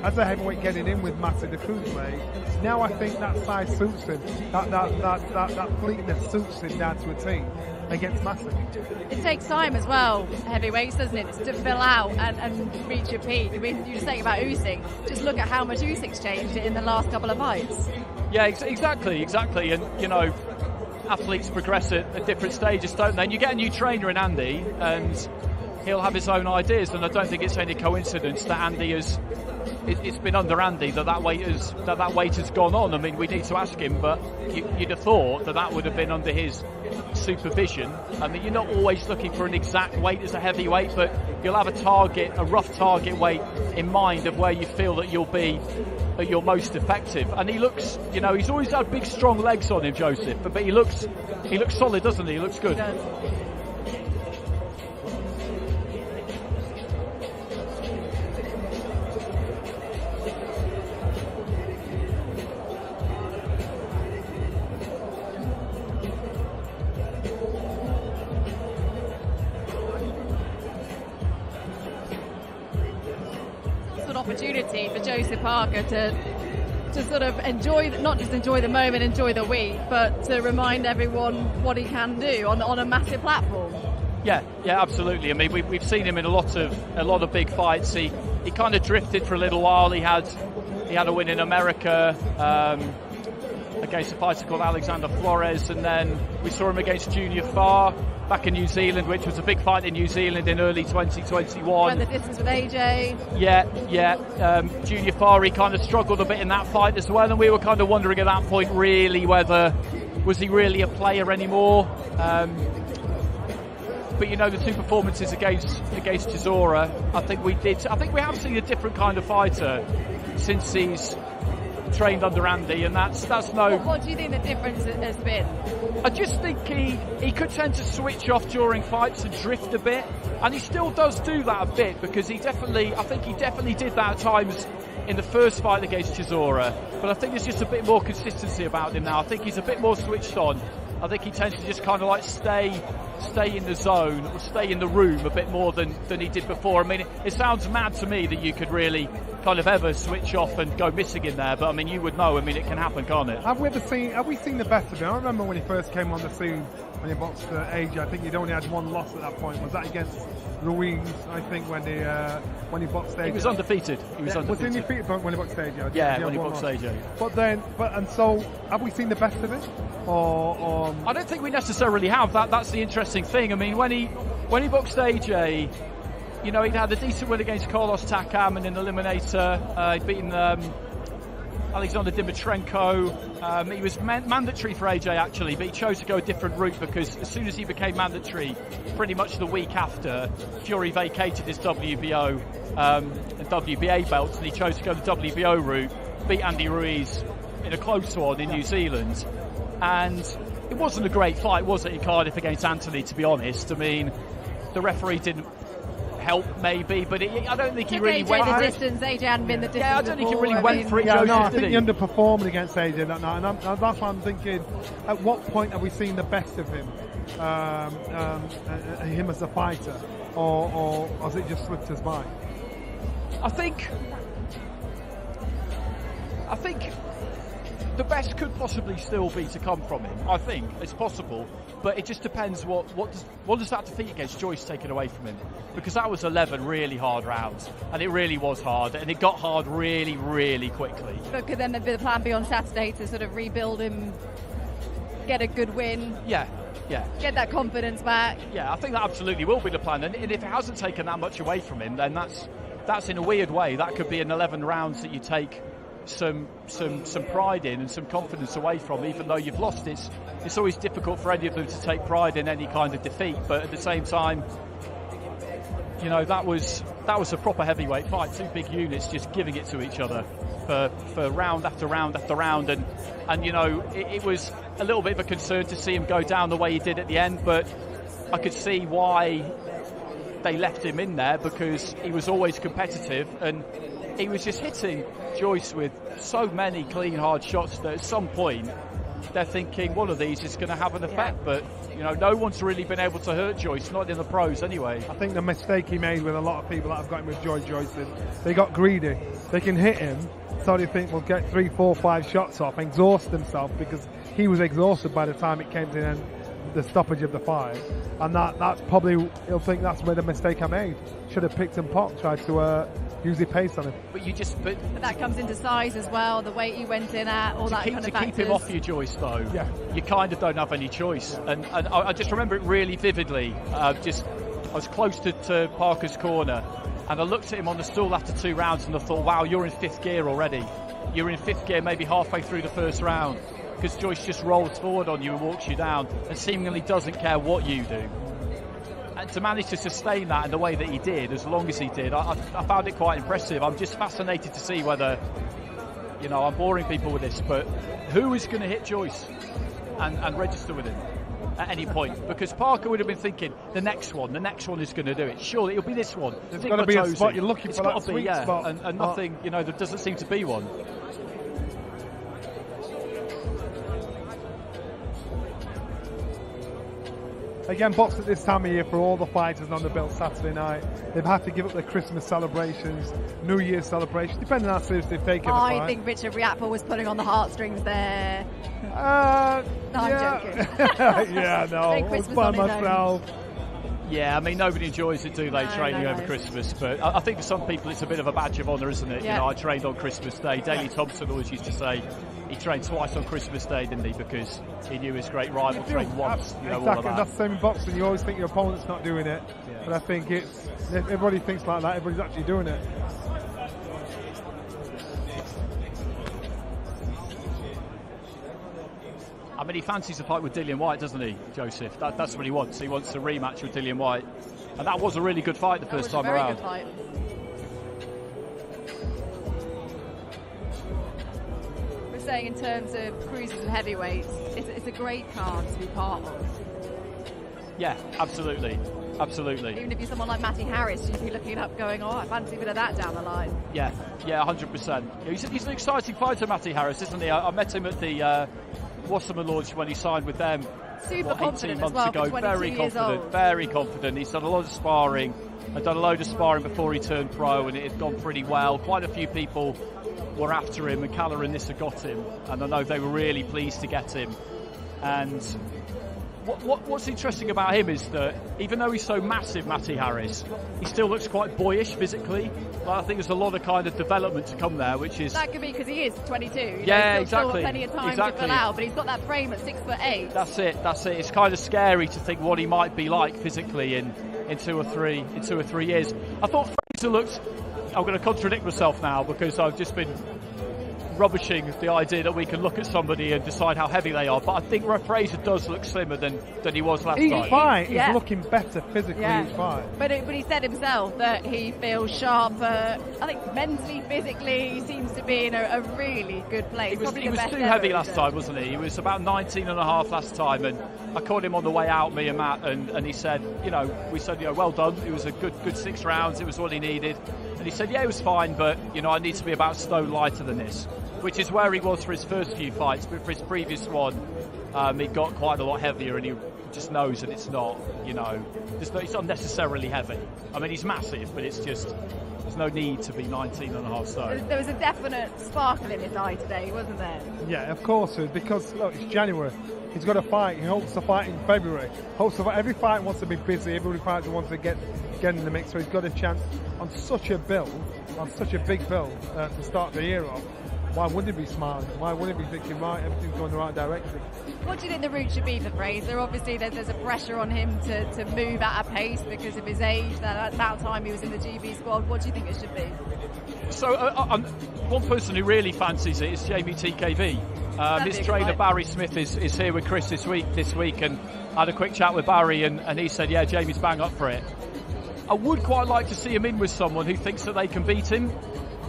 as a heavyweight getting in with Massey, the cruiserweight. Now I think that size suits him. That fleetness suits him down to a T against Massey. It takes time as well, heavyweights, doesn't it, to fill out and reach your peak. I mean, you were saying about Usyk. Just look at how much Usyk's changed in the last couple of fights. Yeah, exactly. And, you know, athletes progress at different stages, don't they? And you get a new trainer in Andy, and he'll have his own ideas. And I don't think it's any coincidence that Andy has. It's been under Andy that weight has gone on. I mean, we need to ask him, but you'd have thought that would have been under his supervision. I mean, you're not always looking for an exact weight as a heavyweight, but you'll have a rough target weight in mind of where you feel that you'll be at your most effective. And he looks, you know, he's always had big, strong legs on him, Joseph, but he looks solid, doesn't he? He looks good. He does. Opportunity for Joseph Parker to sort of not just enjoy the moment, enjoy the week, but to remind everyone what he can do on a massive platform. Yeah, absolutely. I mean, we've seen him in a lot of big fights. He kind of drifted for a little while. He had a win in America against a fighter called Alexander Flores, and then we saw him against Junior Farr back in New Zealand, which was a big fight in New Zealand in early 2021. And the distance with AJ. Yeah. Junior Farr, he kind of struggled a bit in that fight as well, and we were kind of wondering at that point really whether was he really a player anymore. But you know, the two performances against Chisora, I think we have seen a different kind of fighter since he's trained under Andy, and that's no. What do you think the difference has been? I just think he could tend to switch off during fights and drift a bit, and he still does do that a bit, because I think he definitely did that at times in the first fight against Chisora, but I think there's just a bit more consistency about him now. I think he's a bit more switched on. I think he tends to just kind of like stay in the zone or stay in the room a bit more than he did before. I mean, it sounds mad to me that you could really kind of ever switch off and go missing in there, but I mean, you would know. I mean, it can happen, can't it? Have we seen the best of him? I remember when he first came on the scene when he boxed AJ. I think he'd only had one loss at that point. Was that against Ruiz? I think when he boxed AJ. He was undefeated. Was he undefeated when he boxed AJ? Yeah, when he boxed AJ. And so have we seen the best of it? Or I don't think we necessarily have. That's the interesting thing. I mean, when he boxed AJ, you know, he'd had a decent win against Carlos Takam in an eliminator. He'd beaten Alexander Dimitrenko. He was mandatory for AJ actually, but he chose to go a different route because as soon as he became mandatory, pretty much the week after, Fury vacated his WBO and WBA belts, and he chose to go the WBO route, beat Andy Ruiz in a close one in New Zealand. And it wasn't a great fight, was it, in Cardiff against Anthony, to be honest? I mean, the referee didn't help, maybe, but I don't think he really went for it. Distance, AJ hadn't been the distance. Yeah, I don't think he really went for it. I think he underperformed against AJ that night, and that's why I'm thinking, at what point have we seen the best of him, him as a fighter, or has it just slipped us by? I think the best could possibly still be to come from him. I think it's possible, but it just depends what does that defeat against Joyce taken away from him, because that was 11 really hard rounds, and it really was hard, and it got hard really, really quickly. But could then the plan be on Saturday to sort of rebuild him, get a good win? Yeah. Get that confidence back? Yeah, I think that absolutely will be the plan, and if it hasn't taken that much away from him, then that's in a weird way, that could be an 11 rounds that you take some pride in and some confidence away from, even though you've lost. It's always difficult for any of them to take pride in any kind of defeat, but at the same time, you know, that was a proper heavyweight fight, two big units just giving it to each other for round after round after round, and you know, it was a little bit of a concern to see him go down the way he did at the end, but I could see why they left him in there, because he was always competitive and he was just hitting Joyce with so many clean, hard shots that at some point they're thinking one of these is going to have an effect. But no one's really been able to hurt Joyce, not in the pros anyway. I think the mistake he made with a lot of people that have got him with Joyce is they got greedy. They can hit him, so they think we'll get 3, 4, 5 shots off, exhaust themselves, because he was exhausted by the time it came to the stoppage of the fight. And that's probably, he'll think that's where the mistake I made. Should have picked and popped, tried to use the pace on him. But that comes into size as well, the weight you went in at, all that kind of factors. To keep him off you, Joyce, though, you kind of don't have any choice. And I just remember it really vividly. I was close to Parker's corner, and I looked at him on the stool after 2 rounds, and I thought, wow, you're in 5th gear already. You're in 5th gear maybe halfway through the first round, because Joyce just rolls forward on you and walks you down and seemingly doesn't care what you do. And to manage to sustain that in the way that he did, as long as he did, I found it quite impressive. I'm just fascinated to see whether, I'm boring people with this, but who is going to hit Joyce and register with him at any point? Because Parker would have been thinking, the next one is going to do it. Surely it'll be this one. There's got to be a spot you're looking for, that sweet spot. And nothing, there doesn't seem to be one. Again, boxing at this time of year for all the fighters on the bill Saturday night, they've had to give up their Christmas celebrations, New Year's celebrations, depending on how serious they've taken the fight. I think Richard Riappa was pulling on the heartstrings there. No, I'm joking. Yeah, no, I was by myself. Yeah, I mean, nobody enjoys it, do they, training over Christmas? But I think for some people it's a bit of a badge of honour, isn't it? Yeah. I trained on Christmas Day. Daley Thompson always used to say he trained twice on Christmas Day, didn't he? Because he knew his great rival trained once. Exactly, all of that. that's the same in boxing. You always think your opponent's not doing it. Yeah. But I think everybody thinks like that, everybody's actually doing it. I mean, he fancies a fight with Dillian Whyte, doesn't he, Joseph? That's what he wants. He wants a rematch with Dillian Whyte. And that was a really good fight the first time around. Good fight. We're saying in terms of cruisers and heavyweights, it's a great card to be part of. Yeah, absolutely. Absolutely. Even if you're someone like Matty Harris, you'd be looking up going, I fancy a bit of that down the line. Yeah, 100%. He's an exciting fighter, Matty Harris, isn't he? I met him at the Wasserman launch when he signed with them. Super confident 18 months as well, ago. for 22 Very years confident, old. very confident. He's done a lot of sparring. I'd done a load of sparring before he turned pro, and it had gone pretty well. Quite a few people were after him, and Calla and Nissa got him, and I know they were really pleased to get him. And what's interesting about him is that even though he's so massive, Matty Harris, he still looks quite boyish physically. Like, I think there's a lot of kind of development to come there, which is... That could be because he is 22. Yeah, he's still exactly. got plenty of time to fill out, but he's got that frame at 6'8". That's it. It's kind of scary to think what he might be like physically in 2 or 3 years. I thought Fraser looked... I'm going to contradict myself now because I've just been rubbishing the idea that we can look at somebody and decide how heavy they are, but I think Fraser does look slimmer than he was last time. Each fight is looking better physically each fight. But he said himself that he feels sharper. I think mentally, physically, he seems to be in a really good place. He was too heavy last time, wasn't he? He was about 19.5 last time, and I caught him on the way out, me and Matt, and he said, we said, well done. It was a good 6 rounds. It was what he needed. And he said, it was fine, but, I need to be about a stone lighter than this. Which is where he was for his first few fights, but for his previous one, he got quite a lot heavier, and he just knows that it's not, it's unnecessarily heavy. I mean, he's massive, but it's just, there's no need to be 19.5 stone. There was a definite sparkle in his eye today, wasn't there? Yeah, of course, because, look, it's January. He's got to fight. He hopes to fight in February. Every fight wants to be busy. Every fighter wants to get in the mix, so he's got a chance on such a big bill, to start the year off. Why wouldn't he be smiling? Why wouldn't he be thinking, right, everything's going the right direction? What do you think the route should be for Fraser? Obviously, there's a pressure on him to move at a pace because of his age. That about time he was in the GB squad. What do you think it should be? So, one person who really fancies it is Jamie TKV. His trainer Barry Smith is here with Chris this week, and I had a quick chat with Barry, and he said, Jamie's bang up for it. I would quite like to see him in with someone who thinks that they can beat him,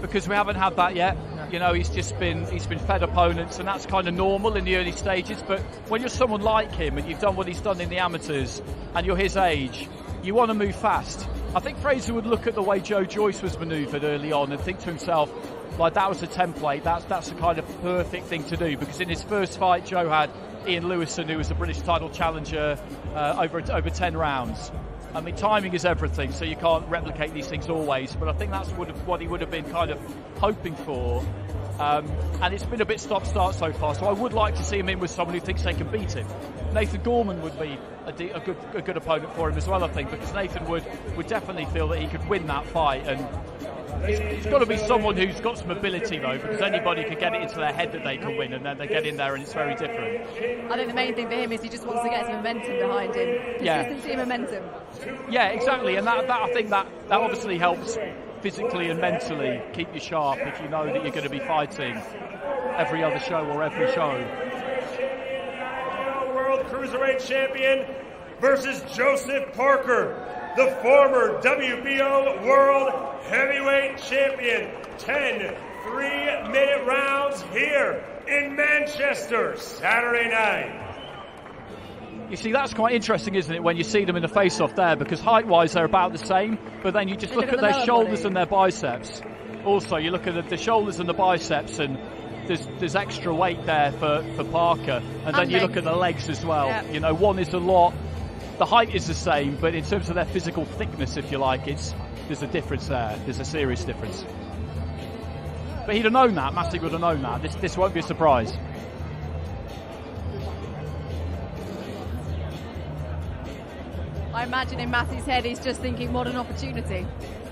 because we haven't had that yet. He's been fed opponents, and that's kind of normal in the early stages. But when you're someone like him and you've done what he's done in the amateurs and you're his age, you want to move fast. I think Fraser would look at the way Joe Joyce was manoeuvred early on and think to himself, like, that was a template, that's the kind of perfect thing to do, because in his first fight Joe had Ian Lewison, who was the British title challenger, over 10 rounds. I mean, timing is everything, so you can't replicate these things always, but I think that's what he would have been kind of hoping for. And it's been a bit stop-start so far, so I would like to see him in with someone who thinks they can beat him. Nathan Gorman would be a good opponent for him as well, I think, because Nathan would definitely feel that he could win that fight, and it's got to be someone who's got some ability, though, because anybody can get it into their head that they can win, and then they get in there and it's very different. I think the main thing for him is he just wants to get some momentum behind him. Consistency and momentum. Yeah, exactly, and that I think that obviously helps physically and mentally keep you sharp if you know that you're going to be fighting every other show or every show. World Cruiserweight Champion versus Joseph Parker, the former WBO World Heavyweight Champion. 10 3-minute rounds here in Manchester, Saturday night. You see, that's quite interesting, isn't it, when you see them in the face-off there, because height-wise they're about the same, but then you just look at their shoulders and their biceps. Also, you look at the shoulders and the biceps, and there's extra weight there for Parker, and then you look at the legs as well. Yeah. You know, one is a lot. The height is the same, but in terms of their physical thickness, if you like, there's a difference there. There's a serious difference. But he'd have known that. Massey would have known that. This won't be a surprise. I imagine in Massey's head he's just thinking, what an opportunity.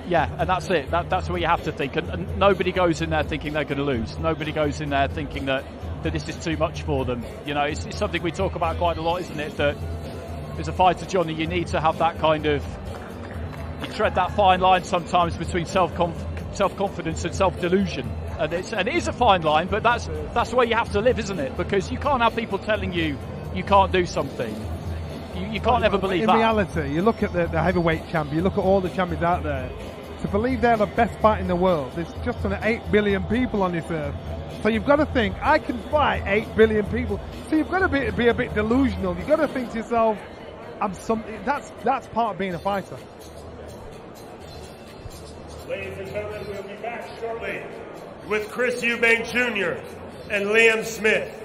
Yeah, and that's it. That's what you have to think. And nobody goes in there thinking they're going to lose. Nobody goes in there thinking that this is too much for them. You know, it's something we talk about quite a lot, isn't it? That as a fighter, Johnny, you need to have that kind of... You tread that fine line sometimes between self-confidence and self-delusion. And it is a fine line, but that's where you have to live, isn't it? Because you can't have people telling you can't do something. You can't ever believe that. In reality, you look at the heavyweight champion, you look at all the champions out there, to believe they're the best fight in the world, there's just under 8 billion people on this earth. So you've got to think, I can fight 8 billion people. So you've got to be a bit delusional. You've got to think to yourself, I'm something. That's part of being a fighter. Ladies and gentlemen, we'll be back shortly with Chris Eubank Jr. and Liam Smith.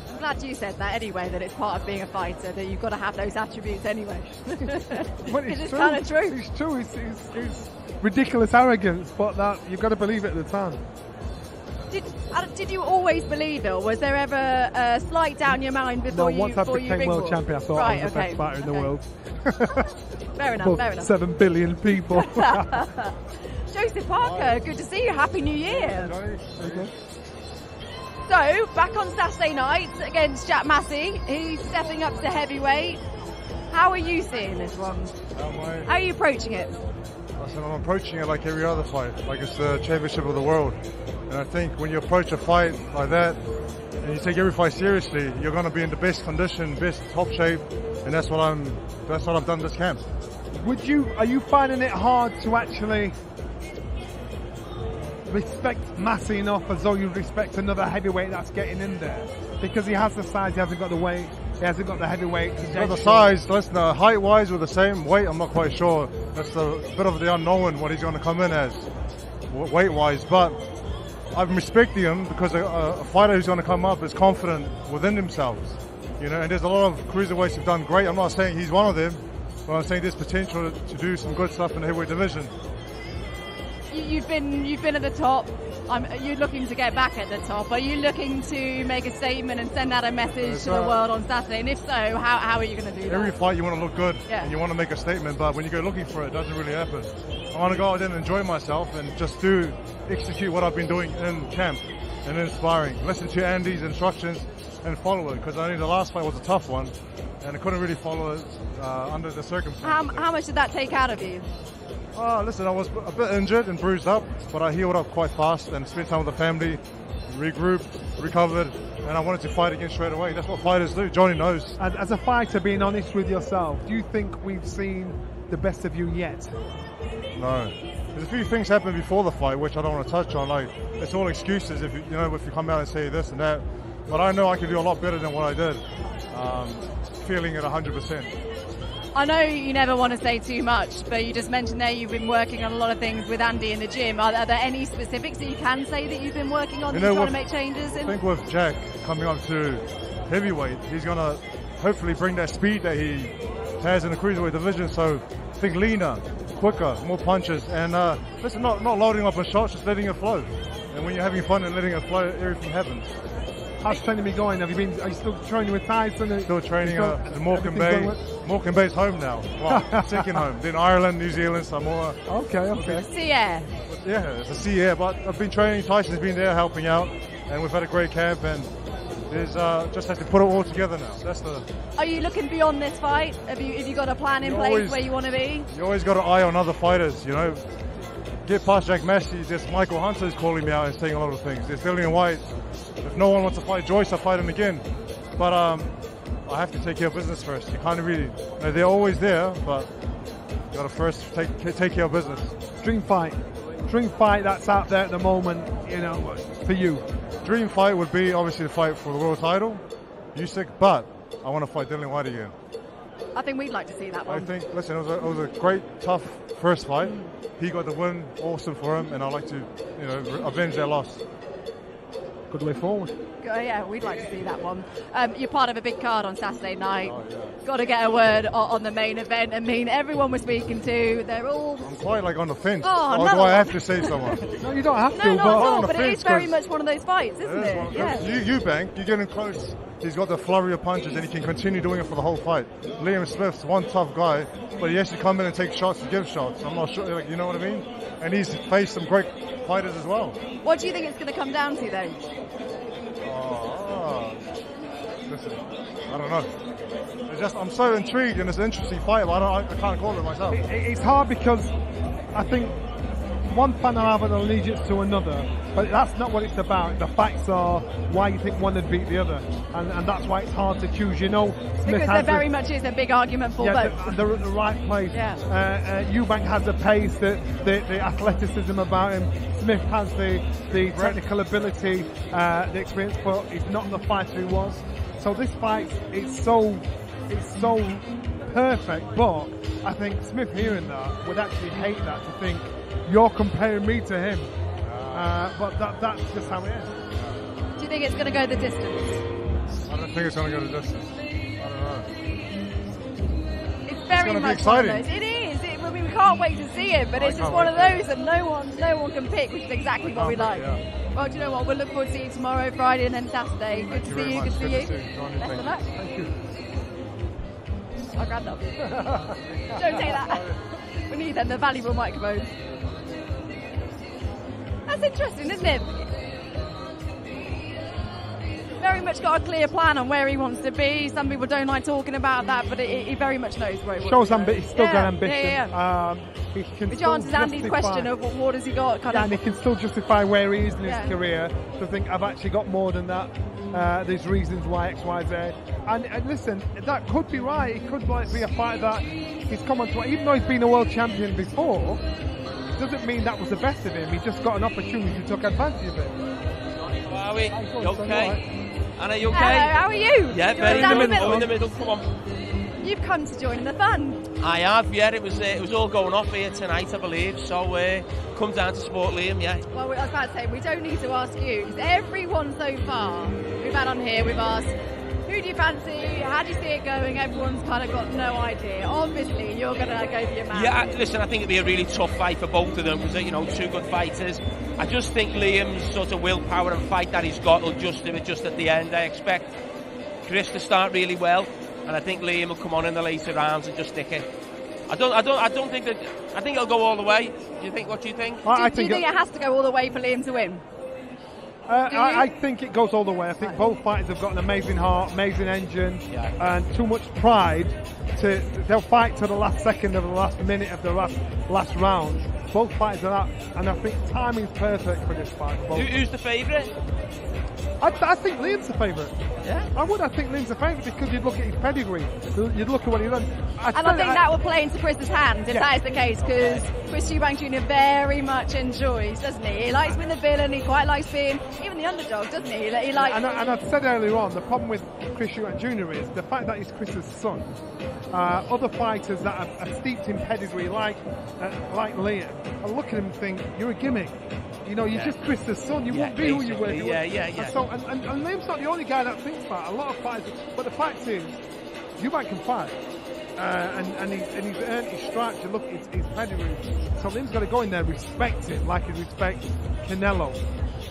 I'm glad you said that anyway, that it's part of being a fighter, that you've got to have those attributes anyway. But it's kind of true. It's true. It's ridiculous arrogance, but that you've got to believe it at the time. Did you always believe it, or was there ever a slight doubt in your mind before you once I became world champion, I thought I was the best fighter in the world. Fair enough. 7 billion people. Joseph Parker, good to see you. Happy New Year. So, back on Saturday night against Jack Massey. He's stepping up to heavyweight. How are you seeing this one? How are you approaching it? I'm approaching it like every other fight, like it's the championship of the world. And I think when you approach a fight like that, and you take every fight seriously, you're going to be in the best condition, best top shape, and that's what I've done this camp. Are you finding it hard to actually respect Massey enough as though you respect another heavyweight that's getting in there? Because he has the size, he hasn't got the weight, he hasn't got the heavyweight. He's got the size, listen, height-wise with the same weight, I'm not quite sure. That's a bit of the unknown what he's going to come in as, weight-wise. But I'm respecting him because a fighter who's going to come up is confident within themselves. You know, and there's a lot of cruiserweights who've done great. I'm not saying he's one of them, but I'm saying there's potential to do some good stuff in the heavyweight division. You've been at the top. You're looking to get back at the top. Are you looking to make a statement and send out a message to the world on Saturday? And if so, how are you going to do that? Every fight you want to look good and you want to make a statement, but when you go looking for it, it doesn't really happen. I want to go out there and enjoy myself and just execute what I've been doing in camp and inspiring. Listen to Andy's instructions and follow it, because I think the last fight was a tough one and I couldn't really follow it under the circumstances. How much did that take out of you? Listen, I was a bit injured and bruised up, but I healed up quite fast and spent time with the family, regrouped, recovered, and I wanted to fight again straight away. That's what fighters do. Johnny knows. And as a fighter, being honest with yourself, do you think we've seen the best of you yet? No. There's a few things happened before the fight which I don't want to touch on. Like, it's all excuses if you come out and say this and that. but I know I can do a lot better than what I did. Feeling it 100%. I know you never want to say too much, but you just mentioned there you've been working on a lot of things with Andy in the gym. Are there any specifics that you can say that you've been working on, trying to make changes? I think with Jack coming up to heavyweight, he's going to hopefully bring that speed that he has in the cruiserweight division. So I think leaner, quicker, more punches, and listen, not loading up on shots, just letting it flow. And when you're having fun and letting it flow, everything happens. How's training been going? Are you still training with Tyson? Still training at Morecambe Bay. Morecambe Bay's home now. Well, second home. Then Ireland, New Zealand, Samoa. Okay. Sea air. Yeah, it's a sea air, but I've been training. Tyson's been there helping out, and we've had a great camp, and there's just have to put it all together now. That's the. Are you looking beyond this fight? Have you got a plan in place where you want to be? You always got an eye on other fighters, you know. Get past Jack Massey, there's Michael Hunter's calling me out and saying a lot of things. There's Dillian White. If no one wants to fight Joyce, I'll fight him again. But I have to take care of business first. You can't really, they're always there, but you got to first take care of business. Dream fight that's out there at the moment, you know, for you. Dream fight would be obviously the fight for the world title, Usyk, but I want to fight Dillian White again. I think we'd like to see that one. I think, listen, it was a great, tough first fight. He got the win, awesome for him, and I'd like to, you know, avenge that loss. Good way forward. Yeah, we'd like to see that one. You're part of a big card on Saturday night. Oh, yeah. Got to get a word on the main event. I mean, everyone we're speaking to, they're all... I'm quite like on the fence. Oh, do I have to say someone? No, you don't have to. No, not at all, but it fence, is very much one of those fights, isn't it? Yeah. Eubank, you're getting close. He's got the flurry of punches, and he can continue doing it for the whole fight. Liam Smith's one tough guy, but he has to come in and take shots to give shots. I'm not sure, like, you know what I mean? And he's faced some great fighters as well. What do you think it's going to come down to, though? Listen, I don't know. I'm so intrigued, and it's an interesting fight, but I can't call it myself. It's hard because I think one fan will have an allegiance to another, but that's not what it's about. The facts are why you think one would beat the other, and that's why it's hard to choose. You know, Smith because there very much is a big argument for both. They're at the right place. Yeah. Eubank has the pace, the athleticism about him. Smith has the technical ability, the experience, but he's not the fighter he was. So this fight, it's so perfect. But I think Smith hearing that would actually hate that, to think you're comparing me to him. But that's just how it is. Do you think it's going to go the distance? I don't think it's going to go the distance. I don't know. It's very much one of those. It is. I mean, we can't wait to see it, but it's just one of those that no one can pick, which is exactly what we like. Well, do you know what? We'll look forward to seeing you tomorrow, Friday, and then Saturday. Good to see you. Good to see you. Best of luck. Thank you. I'll grab them. Don't take that. We need them. They're valuable microphones. That's interesting, isn't it? Very much got a clear plan on where he wants to be. Some people don't like talking about that, but he very much knows where he wants to be. He's still got ambition. Which answers Andy's question of what has he got? And he can still justify where he is in his career. To think, I've actually got more than that. There's reasons why X, Y, Z. And listen, that could be right. It could be a fight that he's come on to. Even though he's been a world champion before, doesn't mean that was the best of him. He just got an opportunity to take advantage of it. How are we? You okay? Anna, you okay? Hello, how are you? Yeah, very good. I'm in the middle. Come on. You've come to join the fun. I have, yeah. It was all going off here tonight, I believe. So come down to support Liam, yeah. Well, I was about to say, we don't need to ask you, because everyone so far we've had on here, we've asked, who do you fancy? How do you see it going? Everyone's kind of got no idea. Obviously, you're going to go for your man. Yeah, listen, I think it'd be a really tough fight for both of them because, you know, two good fighters. I just think Liam's sort of willpower and fight that he's got will just do it just at the end. I expect Chris to start really well, and I think Liam will come on in the later rounds and just stick it. I think it'll go all the way. What do you think? Do you think it has to go all the way for Liam to win? I think it goes all the way. I think both fighters have got an amazing heart, amazing engine, and too much pride. They'll fight to the last second of the last minute of the last round. Both fighters are that, and I think timing's perfect for this fight. Who's the favourite? I think Liam's the favourite. Yeah. I would. I think Liam's the favourite because you'd look at his pedigree. You'd look at what he's done. I think that will play into Chris's hands if that is the case, because Chris Eubank Jr. very much enjoys, doesn't he? He likes being the villain. He quite likes being even the underdog, doesn't he? He likes. And I said earlier on, the problem with Chris Eubank Jr. is the fact that he's Chris's son. Other fighters that are steeped in pedigree, like Liam, I look at him and think, you're a gimmick. You know, you're just Chris's son. You won't be who you were. Yeah. And so, and Liam's not the only guy that thinks that. A lot of fighters, but the fact is, Eubank can fight, and he's earned his stripes. You look at his pedigree. So Liam's got to go in there, respect him like he respects Canelo.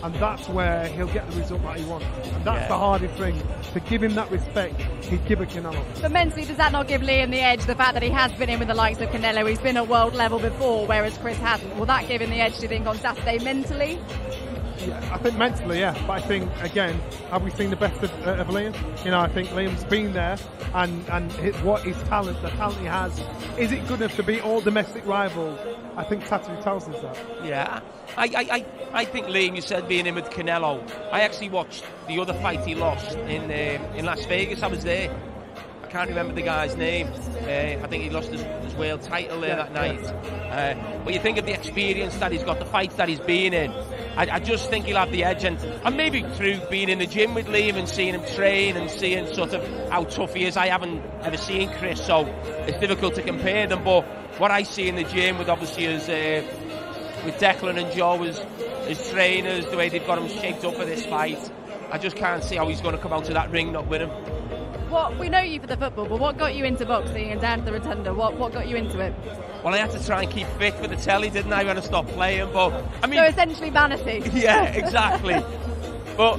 And that's where he'll get the result that he wants. And that's the hardest thing. To give him that respect, he'd give a Canelo. But mentally, does that not give Liam the edge? The fact that he has been in with the likes of Canelo, he's been at world level before, whereas Chris hasn't. Will that give him the edge, do you think, on Saturday mentally? Yeah, I think mentally, yeah. But I think, again, have we seen the best of Liam? You know, I think Liam's been there, and what his talent, the talent he has, is it good enough to beat all domestic rivals? I think Saturday tells us that. Yeah. I think Liam, you said being in with Canelo. I actually watched the other fight he lost in Las Vegas. I was there. I can't remember the guy's name. I think he lost his world title there that night. But you think of the experience that he's got, the fights that he's been in. I just think he'll have the edge, and maybe through being in the gym with Liam and seeing him train and seeing sort of how tough he is. I haven't ever seen Chris, so it's difficult to compare them. But what I see in the gym with obviously is with Declan and Joe as trainers, the way they've got him shaped up for this fight, I just can't see how he's going to come out to that ring not winning. What we know you for the football, but what got you into boxing and down to the rotunda? What got you into it? Well, I had to try and keep fit for the telly, didn't I, when I stopped playing? But I mean, so essentially vanity. Yeah, exactly. But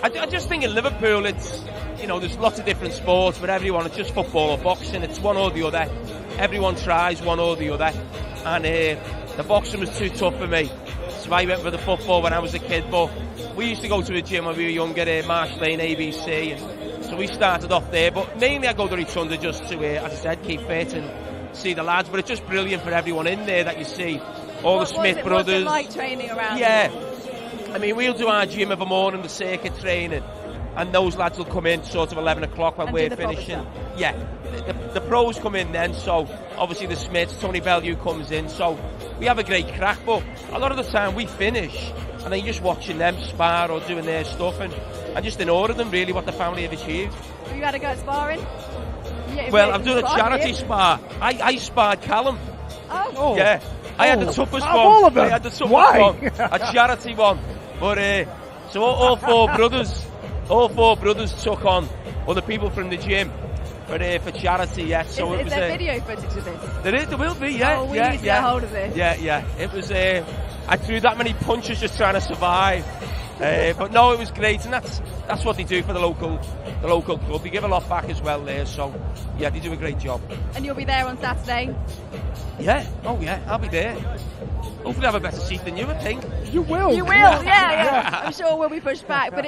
I just think in Liverpool, it's, you know, there's lots of different sports, but everyone, it's just football or boxing. It's one or the other. Everyone tries one or the other, and the boxing was too tough for me, so I went for the football when I was a kid. But we used to go to a gym when we were younger, Marsh Lane ABC, and so we started off there. But mainly I go to Rotunda just to, as I said, keep fit and see the lads. But it's just brilliant for everyone in there that you see. All the Smith brothers. What's it like training around? Yeah. I mean, we'll do our gym of a morning, the circuit training, and those lads will come in sort of 11 o'clock when we're finishing. Yeah. The pros come in then, so obviously the Smiths, Tony Bellew comes in, so we have a great crack. But a lot of the time we finish, and then you're just watching them spar or doing their stuff, and just in awe of them, really, what the family have achieved. Have you had a go at sparring? Well, I've done a charity spar. I sparred Callum. Oh. Yeah. I had the toughest one. All of them. I had the toughest Why? one. A charity one. But so all four brothers took on other people from the gym for charity. Yeah. So is there video footage of this? There will be. Yeah. Oh, we need to get hold of this. Yeah. It was. I threw that many punches just trying to survive. But no, it was great, and that's what they do for the local club. They give a lot back as well there. So yeah, they do a great job. And you'll be there on Saturday? Yeah. Oh yeah, I'll be there. Hopefully I have a better seat than you, I think. You will. You will, yeah. I'm sure we'll be pushed back. But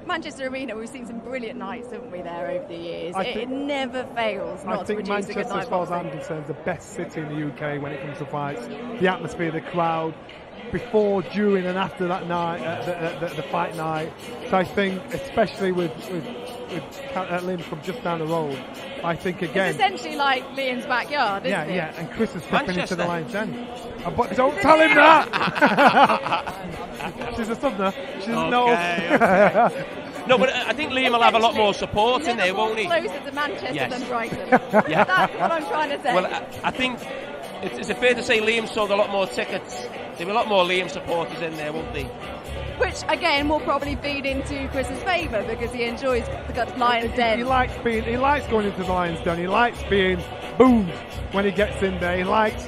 Manchester Arena, we've seen some brilliant nights, haven't we, there over the years? It never fails not to produce a good night. I think Manchester, as far as I'm concerned, is the best city in the UK when it comes to fights. The atmosphere, the crowd, before, during and after that night, the fight night. So I think, especially with Liam from just down the road, I think again... It's essentially like Liam's backyard, isn't it? Yeah, and Chris is stepping into the Lion's Den. But don't tell him that! She's a southerner. She doesn't know. No, but I think Liam will have a lot more support in there, won't he? Closer to Manchester than Brighton. Yeah. That's what I'm trying to say. Well, I think, is it fair to say Liam sold a lot more tickets? There were a lot more Liam supporters in there, won't they? Which, again, will probably feed into Chris's favour because he enjoys the Lion's Den. He likes going into the Lion's Den. He likes being boomed when he gets in there. He likes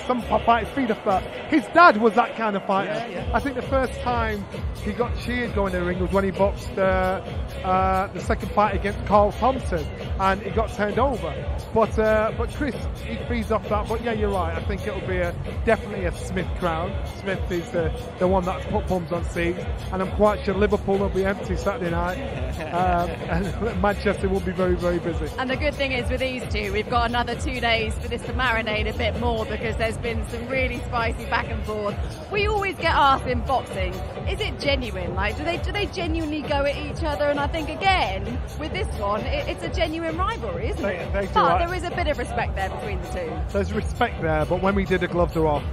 some fight feed off that. His dad was that kind of fighter. Yeah. I think the first time he got cheered going in the ring was when he boxed the second fight against Carl Thompson, and he got turned over. But Chris, he feeds off that. But yeah, you're right. I think it'll be definitely a Smith crowd. Smith is the one that's put bums on seats, and I'm quite sure Liverpool will be empty Saturday night, and Manchester will be very, very busy. And the good thing is with these two, we've got another 2 days for this to marinate a bit more because there's been some really spicy back and forth. We always get asked in boxing, is it genuine? genuine? Like, do they genuinely go at each other? And I think again with this one, it's a genuine rivalry, isn't it? They do, but there is a bit of respect there between the two. There's respect there, but when we did the gloves are off,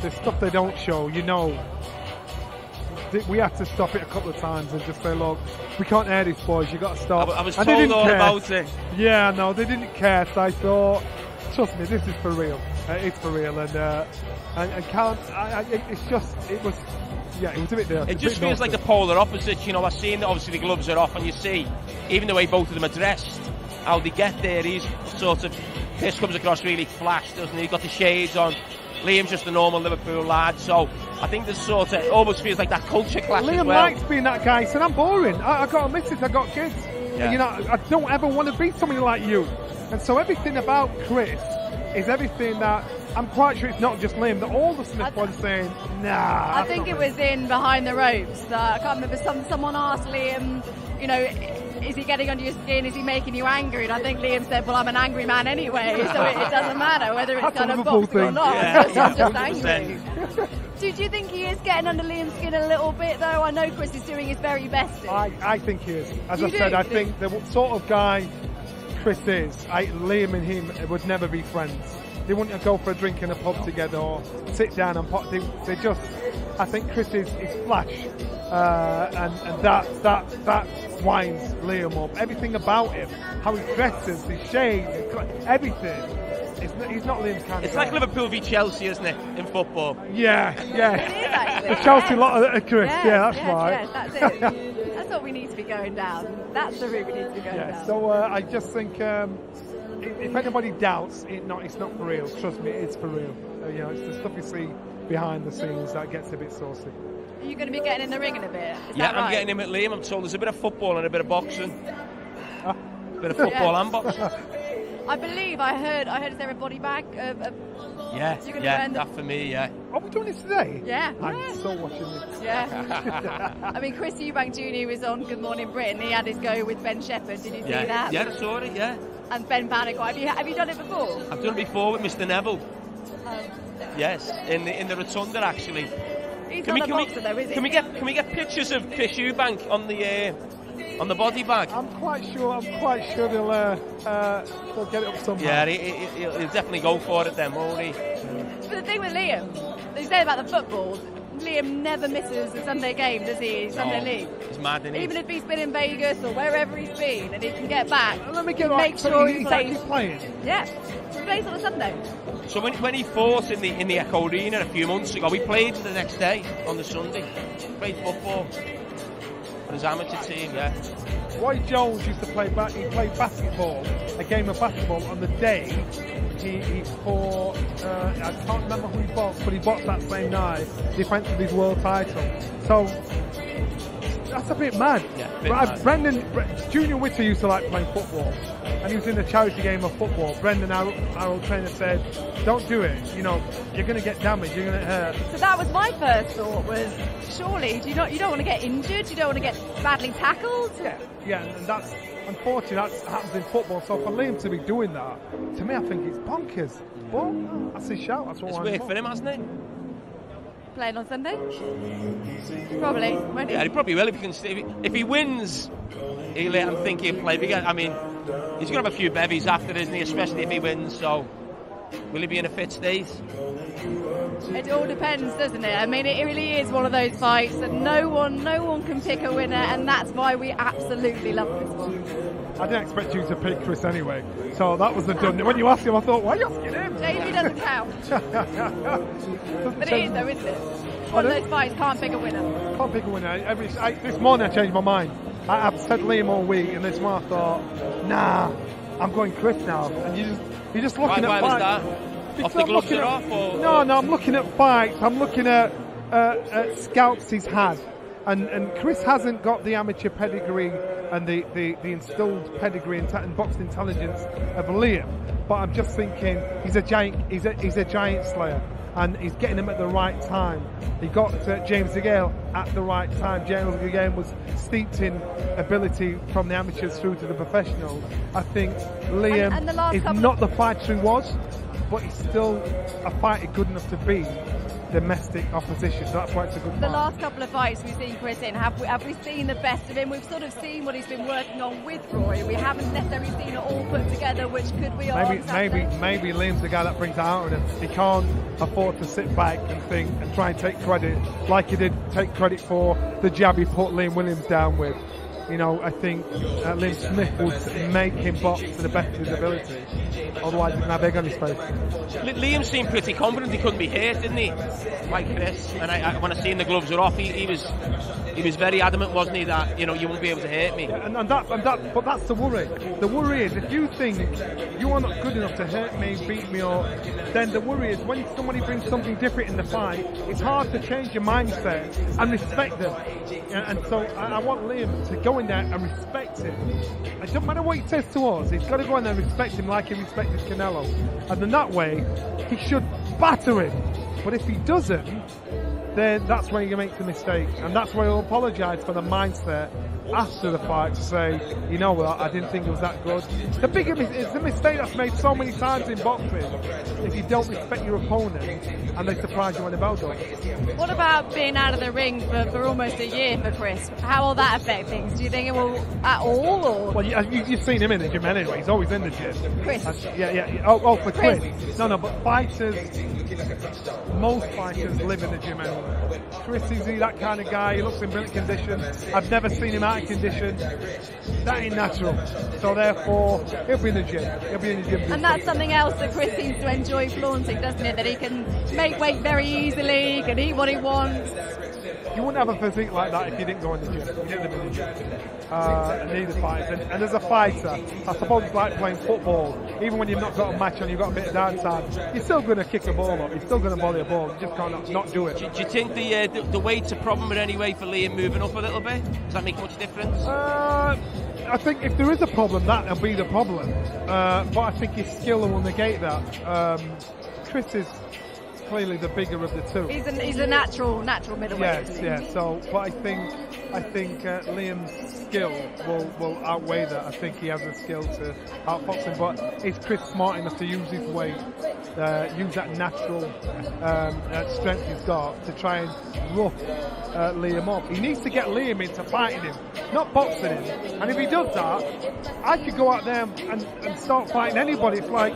there's stuff they don't show. We had to stop it a couple of times and just say, look, we can't air this, boys. You got to stop. I was and told all about it. Yeah, no, they didn't care. So I thought, trust me, this is for real. It's for real, and can't. It was a bit dirty. It just feels like the polar opposite. I've seen that obviously the gloves are off, and you see even the way both of them are dressed, how they get there. He's sort of, Chris comes across really flash, doesn't he? He's got the shades on. Liam's just a normal Liverpool lad, so I think there's it almost feels like that culture clash Liam as well. likes being that guy. He said, I'm boring. I got a missus, I got kids. Yeah. I don't ever want to be somebody like you. And so everything about Chris is everything that, I'm quite sure it's not just Liam, that all the Smith boys are saying, nah. I think it was in Behind the Ropes. I can't remember, someone asked Liam, is he getting under your skin? Is he making you angry? And I think Liam said, well, I'm an angry man anyway, so it doesn't matter whether it's kind of boxing or not. I'm just angry. Do you think he is getting under Liam's skin a little bit, though? I know Chris is doing his very best. I think he is. As I said, I think the sort of guy Chris is, Liam and him would never be friends. They wouldn't go for a drink in a pub together or sit down and pot. They just, I think Chris is flash, and that winds Liam up. Everything about him, how he dresses, his shades, everything. He's not Liam's kind of It's guy. like Liverpool v Chelsea, isn't it, in football? Yeah. It is actually. The Chelsea lot of Chris, that's right. Yes, that's it. That's what we need to be going down. That's the route we need to be going down. So I just think if anybody doubts, it's not for real. Trust me, it's for real. It's the stuff you see behind the scenes that gets a bit saucy. Are you going to be getting in the ring in a bit? Is Yeah, that right? I'm getting him at Liam. I'm told there's a bit of football and a bit of boxing. A bit of football and boxing. I believe I heard is there a body bag of That for me, yeah. Are we doing this today? Yeah. I'm still watching this. Yeah. I mean, Chris Eubank Jr. was on Good Morning Britain. He had his go with Ben Shepherd. Did you see that? Yeah, I saw it, yeah. And Ben Bannock. Have you done it before? I've done it before with Mr. Neville. Yes, in the Rotunda, actually. He's not a boxer, though, is he? Can we get pictures of Chris Eubank on the body bag? I'm quite sure they'll get it up somehow. Yeah, he'll definitely go for it then, won't he? But the thing with Liam, they say about the football, Liam never misses a Sunday game, does he? Sunday league. He's mad, isn't he? Even if he's been in Vegas or wherever he's been and he can get back, make sure he he's plays. actually playing. Yeah, he plays on a Sunday. So when he fought in the Echo Arena a few months ago, we played the next day on the Sunday. Played football for his amateur team, yeah. Roy Jones used to play he played basketball, a game of basketball on the day he fought, I can't remember who he boxed, but he boxed that same night, defended his world title. So that's a bit mad. Yeah, Brendan Junior Witter used to like playing football, and he was in the charity game of football. Brendan, our old trainer, said, "Don't do it. You're going to get damaged. You're going to hurt." So that was my first thought. Was surely you don't want to get injured. You don't want to get badly tackled. Yeah, and that's unfortunately that happens in football. So for Liam to be doing that, to me, I think it's bonkers. But that's his shout. That's what It's I worked want. for him, hasn't it? Playing on Sunday? Probably. Won't he? Yeah, he probably will if he wins. He'll let him think he'll play. I mean, he's going to have a few bevies after, isn't he? Especially if he wins. So, will he be in a fit state? It all depends, doesn't it? I mean, it really is one of those fights that no one can pick a winner, and that's why we absolutely love this one. I didn't expect you to pick Chris anyway, so that was a done. When you asked him, I thought, why are you asking him? Jamie doesn't count. But it is, though, isn't it? One of those fights, can't pick a winner. Can't pick a winner. This morning I changed my mind. I've said Liam all week, and this morning I thought, nah, I'm going Chris now. And you're just looking at why was fights. that? Off the gloves are off? Or? No, I'm looking at fights. I'm looking at scouts he's had. And Chris hasn't got the amateur pedigree and the instilled pedigree and boxing intelligence of Liam. But I'm just thinking he's a giant. He's a giant slayer, and he's getting him at the right time. He got James DeGale at the right time. James DeGale was steeped in ability from the amateurs through to the professionals. I think Liam is not the fighter he was, but he's still a fighter good enough to be domestic opposition. So that's why it's a good The fight. last couple of fights we've seen Chris in, have we seen the best of him? We've sort of seen what he's been working on with Roy. We haven't necessarily seen it all put together, which could be on Saturday. Maybe Liam's the guy that brings it out of him. He can't afford to sit back and think and try and take credit like he did take credit for the jab he put Liam Williams down with. You know, I think Liam Smith would make him box to the best of his ability. Otherwise, he's going to have egg on his face. Liam seemed pretty confident he couldn't be hurt, didn't he? Like Chris. And when I seen the gloves were off, he was very adamant, wasn't he, that you won't be able to hurt me. But that's the worry. The worry is if you think you are not good enough to hurt me, beat me, or then the worry is when somebody brings something different in the fight, it's hard to change your mindset and respect them. And so I want Liam to go in there and respect him. It doesn't matter what he says to us, he's got to go in there and respect him like he respected Canelo. And then that way, he should batter him. But if he doesn't, then that's when he makes a mistake. And that's why he'll apologise for the mindset after the fight to say, you know what, I didn't think it was that good. The bigger it's the mistake that's made so many times in boxing. If you don't respect your opponent and they surprise you when the bell goes. What about being out of the ring for almost a year for Chris? How will that affect things? Do you think it will at all? Or? Well, you've seen him in the gym anyway. He's always in the gym. Chris? Yeah. Oh, for Chris. No, but fighters, most fighters live in the gym anyway. Chris is that kind of guy. He looks in brilliant condition. I've never seen him out of condition. That ain't natural. So therefore, he'll be in the gym. He'll be in the gym. And that's something else that Chris seems to enjoy flaunting, doesn't it? That he can make weight very easily, he can eat what he wants. You wouldn't have a physique like that if you didn't go in the gym. You didn't live in the gym. Neither fighters. And as a fighter, I suppose it's like playing football. Even when you've not got a match on, you've got a bit of downtime, you're still going to kick a ball up. You're still going to volley a ball. You just can't not do it. Do you think the weight's a problem in any way for Liam moving up a little bit? Does that make much difference? I think if there is a problem, that'll be the problem. But I think his skill will negate that. Chris is clearly the bigger of the two. He's a natural middleweight. Yes. So, but I think Liam's skill will outweigh that. I think he has the skill to outfox him. But is Chris smart enough to use his weight, use that natural strength he's got to try and rough Liam up? He needs to get Liam into fighting him, not boxing him. And if he does that, I could go out there and start fighting anybody. It's like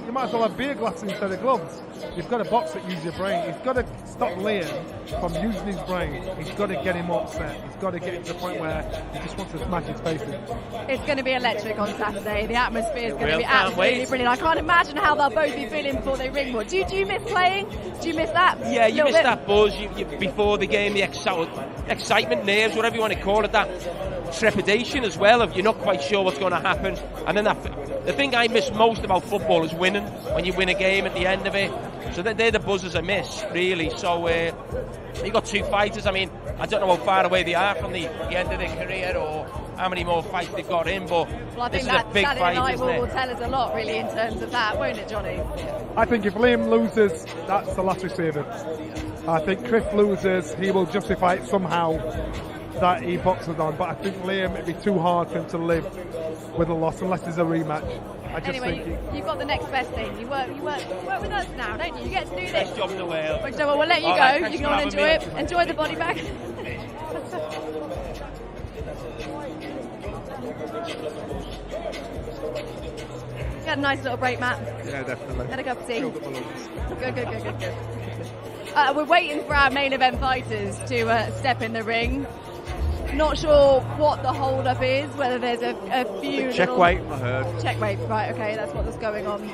you might as well have beer glasses instead of gloves. You've got to box that use your brain. He's got to stop Liam from using his brain. He's got to get him upset. He's got to get him to the point where he just wants to smash his face in. It's going to be electric on Saturday. The atmosphere is going to be absolutely brilliant. I can't imagine how they'll both be feeling before they ring more. Do you miss playing? Do you miss that? Yeah, you miss that buzz before the game, the excitement, nerves, whatever you want to call it, that trepidation as well of you're not quite sure what's going to happen. And then the thing I miss most about football is winning, when you win a game at the end of it. So they're the buzzers I miss, really. So you've got two fighters. I mean, I don't know how far away they are from the end of their career or how many more fights they've got in, but I think this is a big fight, night isn't it? will tell us a lot, really, in terms of that, won't it, Johnny? I think if Liam loses, that's the last receiver. I think Chris loses, he will justify it somehow that he boxes on, but I think Liam, it'd be too hard for him to live with a loss unless there's a rematch. Anyway, you've got the next best thing. You work with us now, don't you? You get to do this. Best job in the world. So we'll let you go. Right, you can all enjoy it. Enjoy the body bag. You had a nice little break, Matt. Yeah, definitely. Had a cup of tea. Good. We're waiting for our main event fighters to step in the ring. Not sure what the hold up is, whether there's a few check weight, I heard. Check weight, right, okay, that's what's going on.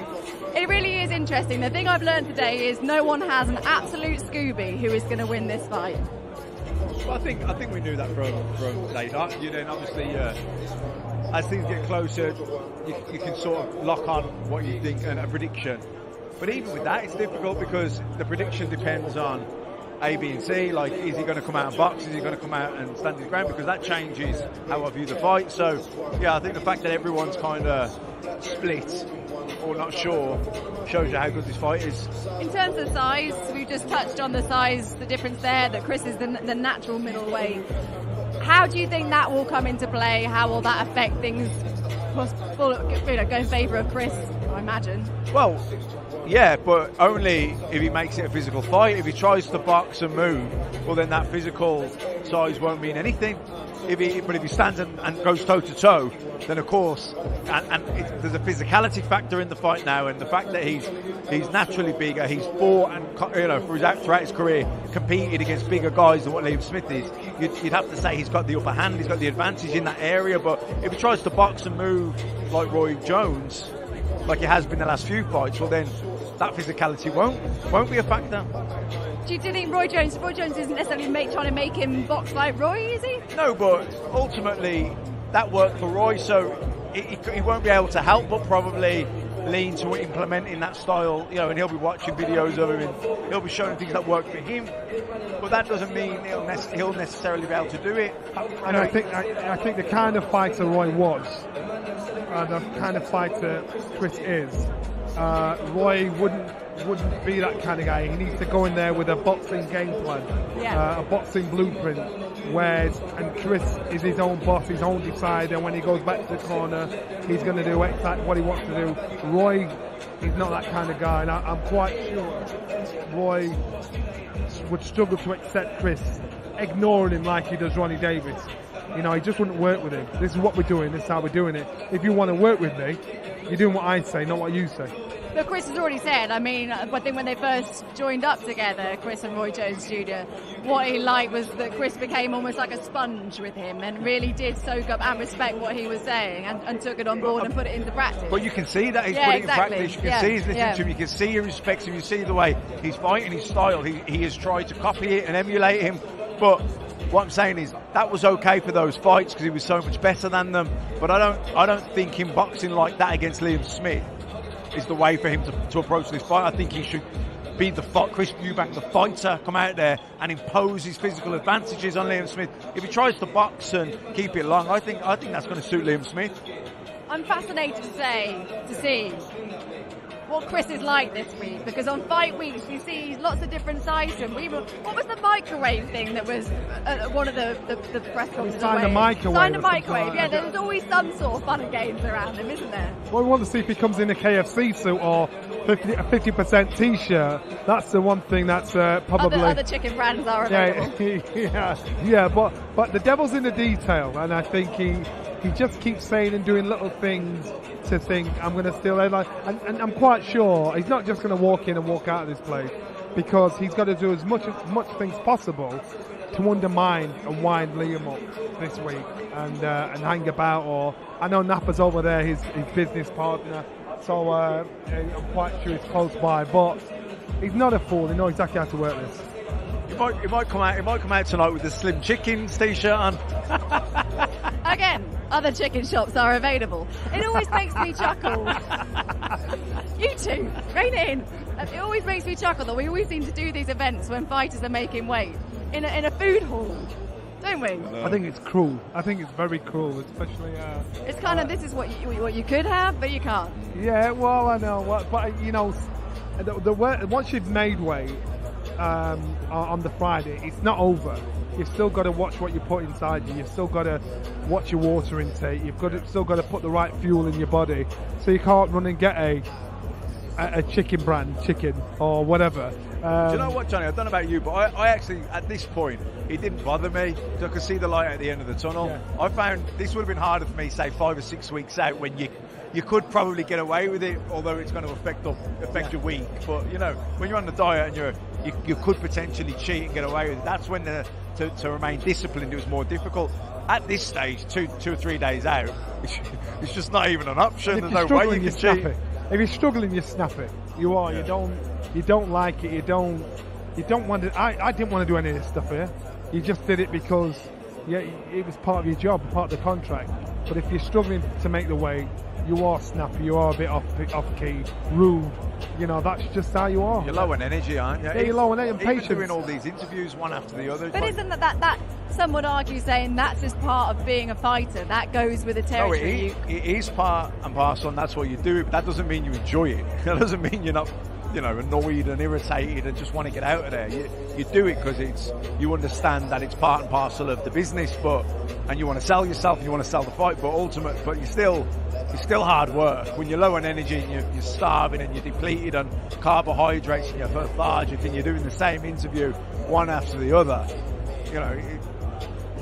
It really is interesting. The thing I've learned today is no one has an absolute Scooby who is going to win this fight. Well, I think we knew that from today. You know, obviously, as things get closer, you can sort of lock on what you think and a prediction. But even with that, it's difficult because the prediction depends on A, B and C, like is he going to come out and box, is he going to come out and stand his ground, because that changes how I view the fight. So yeah, I think the fact that everyone's kind of split or not sure shows you how good this fight is. In terms of size, we've just touched on the size, the difference there, that Chris is the natural middleweight. How do you think that will come into play? How will that affect things go in favour of Chris, I imagine. Well, yeah, but only if he makes it a physical fight. If he tries to box and move, well, then that physical size won't mean anything. But if he stands and goes toe to toe, then of course, there's a physicality factor in the fight now, and the fact that he's naturally bigger, he's fought and throughout his career competed against bigger guys than what Liam Smith is. You'd have to say he's got the upper hand, he's got the advantage in that area. But if he tries to box and move like Roy Jones, like he has been the last few fights, well then that physicality won't be a factor. Do you think Roy Jones isn't necessarily trying to make him box like Roy, is he? No, but ultimately that worked for Roy, so he won't be able to help but probably lean to implementing that style, and he'll be watching videos of him and he'll be showing things that work for him. But that doesn't mean he'll necessarily be able to do it. And I think the kind of fighter Roy was, and the kind of fighter Chris is, Roy wouldn't be that kind of guy. He needs to go in there with a boxing game plan, a boxing blueprint. And Chris is his own boss, his own decider. When he goes back to the corner, he's going to do exactly what he wants to do. Roy is not that kind of guy, and I'm quite sure Roy would struggle to accept Chris ignoring him like he does Ronnie Davis. He just wouldn't work with him. This is what we're doing, this is how we're doing it. If you want to work with me, you're doing what I say, not what you say. But Chris has already said, I think when they first joined up together, Chris and Roy Jones Jr., what he liked was that Chris became almost like a sponge with him and really did soak up and respect what he was saying and took it on board and put it into practice. But you can see that he's put it in practice. You can see he's listening to him. You can see he respects him. You see the way he's fighting, his style. He has tried to copy it and emulate him. But what I'm saying is that was okay for those fights because he was so much better than them. But I don't think him boxing like that against Liam Smith is the way for him to approach this fight. I think he should be Chris Eubank, the fighter, come out there and impose his physical advantages on Liam Smith. If he tries to box and keep it long, I think that's going to suit Liam Smith. I'm fascinated to see what Chris is like this week, because on fight weeks we see lots of different sides to him. What was the microwave thing that was one of the press conferences? Signed a microwave. Signed a microwave, yeah. There's always some sort of fun and games around him, isn't there? Well, we want to see if he comes in a KFC suit or a 50% t-shirt. That's the one thing that's probably... Other chicken brands are available. But the devil's in the detail, and I think he just keeps saying and doing little things to think, I'm going to steal their life. And I'm quite sure he's not just going to walk in and walk out of this place, because he's got to do as much things possible to undermine and wind Liam up this week and hang about. Or I know Napa's over there, his business partner, so I'm quite sure he's close by. But he's not a fool. He knows exactly how to work this. He might come out tonight with the Slim Chickens t-shirt on. Again, other chicken shops are available. It always makes me chuckle. You two, rein it in. It always makes me chuckle that we always seem to do these events when fighters are making weight in a food hall, don't we? I think it's cruel. I think it's very cruel, especially. It's kind of, this is what you could have, but you can't. Yeah, well, I know, but once you've made weight on the Friday, it's not over. You've still got to watch what you put inside you. You've still got to watch your water intake. Still got to put the right fuel in your body. So you can't run and get a chicken brand chicken or whatever. Do you know what, Johnny? I don't know about you, but I actually, at this point, it didn't bother me. I could see the light at the end of the tunnel. Yeah. I found this would have been harder for me, say 5 or 6 weeks out, when you could probably get away with it, although it's going to affect your week. But when you're on the diet and you could potentially cheat and get away with it, that's when to remain disciplined, it was more difficult. At this stage, 2 or 3 days out, it's just not even an option. There's no way you can cheat. If you're struggling, you snap it. You are. Yeah. You don't like it. You don't want to. I didn't want to do any of this stuff here. You just did it because it was part of your job, part of the contract. But if you're struggling to make the weight, you are snappy. You are a bit off key, rude. That's just how you are. You're low on energy, aren't you? Yeah, you're low on energy and patience. Even doing all these interviews one after the other. But isn't that some would argue saying that's just part of being a fighter? That goes with the territory. No, it is part and parcel, and that's what you do. But that doesn't mean you enjoy it. That doesn't mean you're not, annoyed and irritated and just want to get out of there. You do it because you understand that it's part and parcel of the business, and you want to sell yourself and you want to sell the fight. But you still it's still hard work. When you're low on energy and you're starving and you're depleted on carbohydrates and you're lethargic and you're doing the same interview one after the other, you know,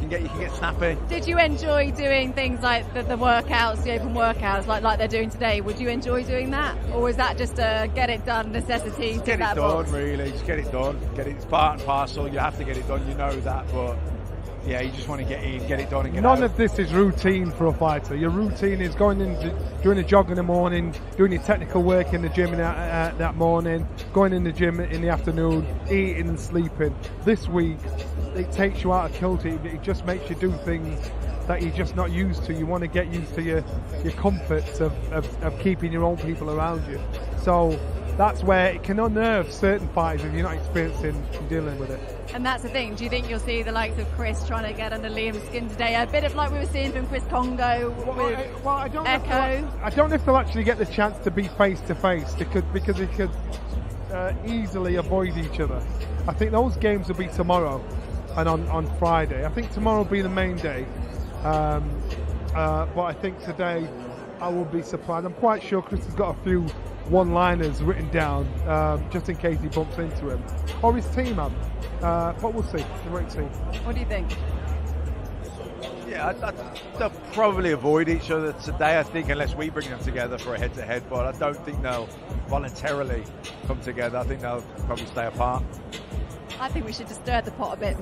you can get snappy. Did you enjoy doing things like the workouts, the open workouts, like they're doing today? Would you enjoy doing that, or was that just a get it done necessity? Just get it done, really. Just get it done. It's part and parcel. You have to get it done. You know that, but yeah, you just want to get in, get it done, and get out. None of this is routine for a fighter. Your routine is going in, doing a jog in the morning, doing your technical work in the gym that morning, going in the gym in the afternoon, eating and sleeping. This week, it takes you out of kilter. It just makes you do things that you're just not used to. You want to get used to your comforts of keeping your own people around you. So that's where it can unnerve certain fighters if you're not experienced in dealing with it. And that's the thing. Do you think you'll see the likes of Chris trying to get under Liam's skin today? A bit of like we were seeing from Chris Congo with Echo. I don't know if they'll actually get the chance to be face to face because they could easily avoid each other. I think those games will be tomorrow and on Friday. I think tomorrow will be the main day. But I think today I will be surprised. I'm quite sure Chris has got a few one-liners written down just in case he bumps into him or his team have. But we'll see. We'll wait and see. What do you think? Yeah, they'll probably avoid each other today, I think, unless we bring them together for a head-to-head. But I don't think they'll voluntarily come together. I think they'll probably stay apart. I think we should just stir the pot a bit.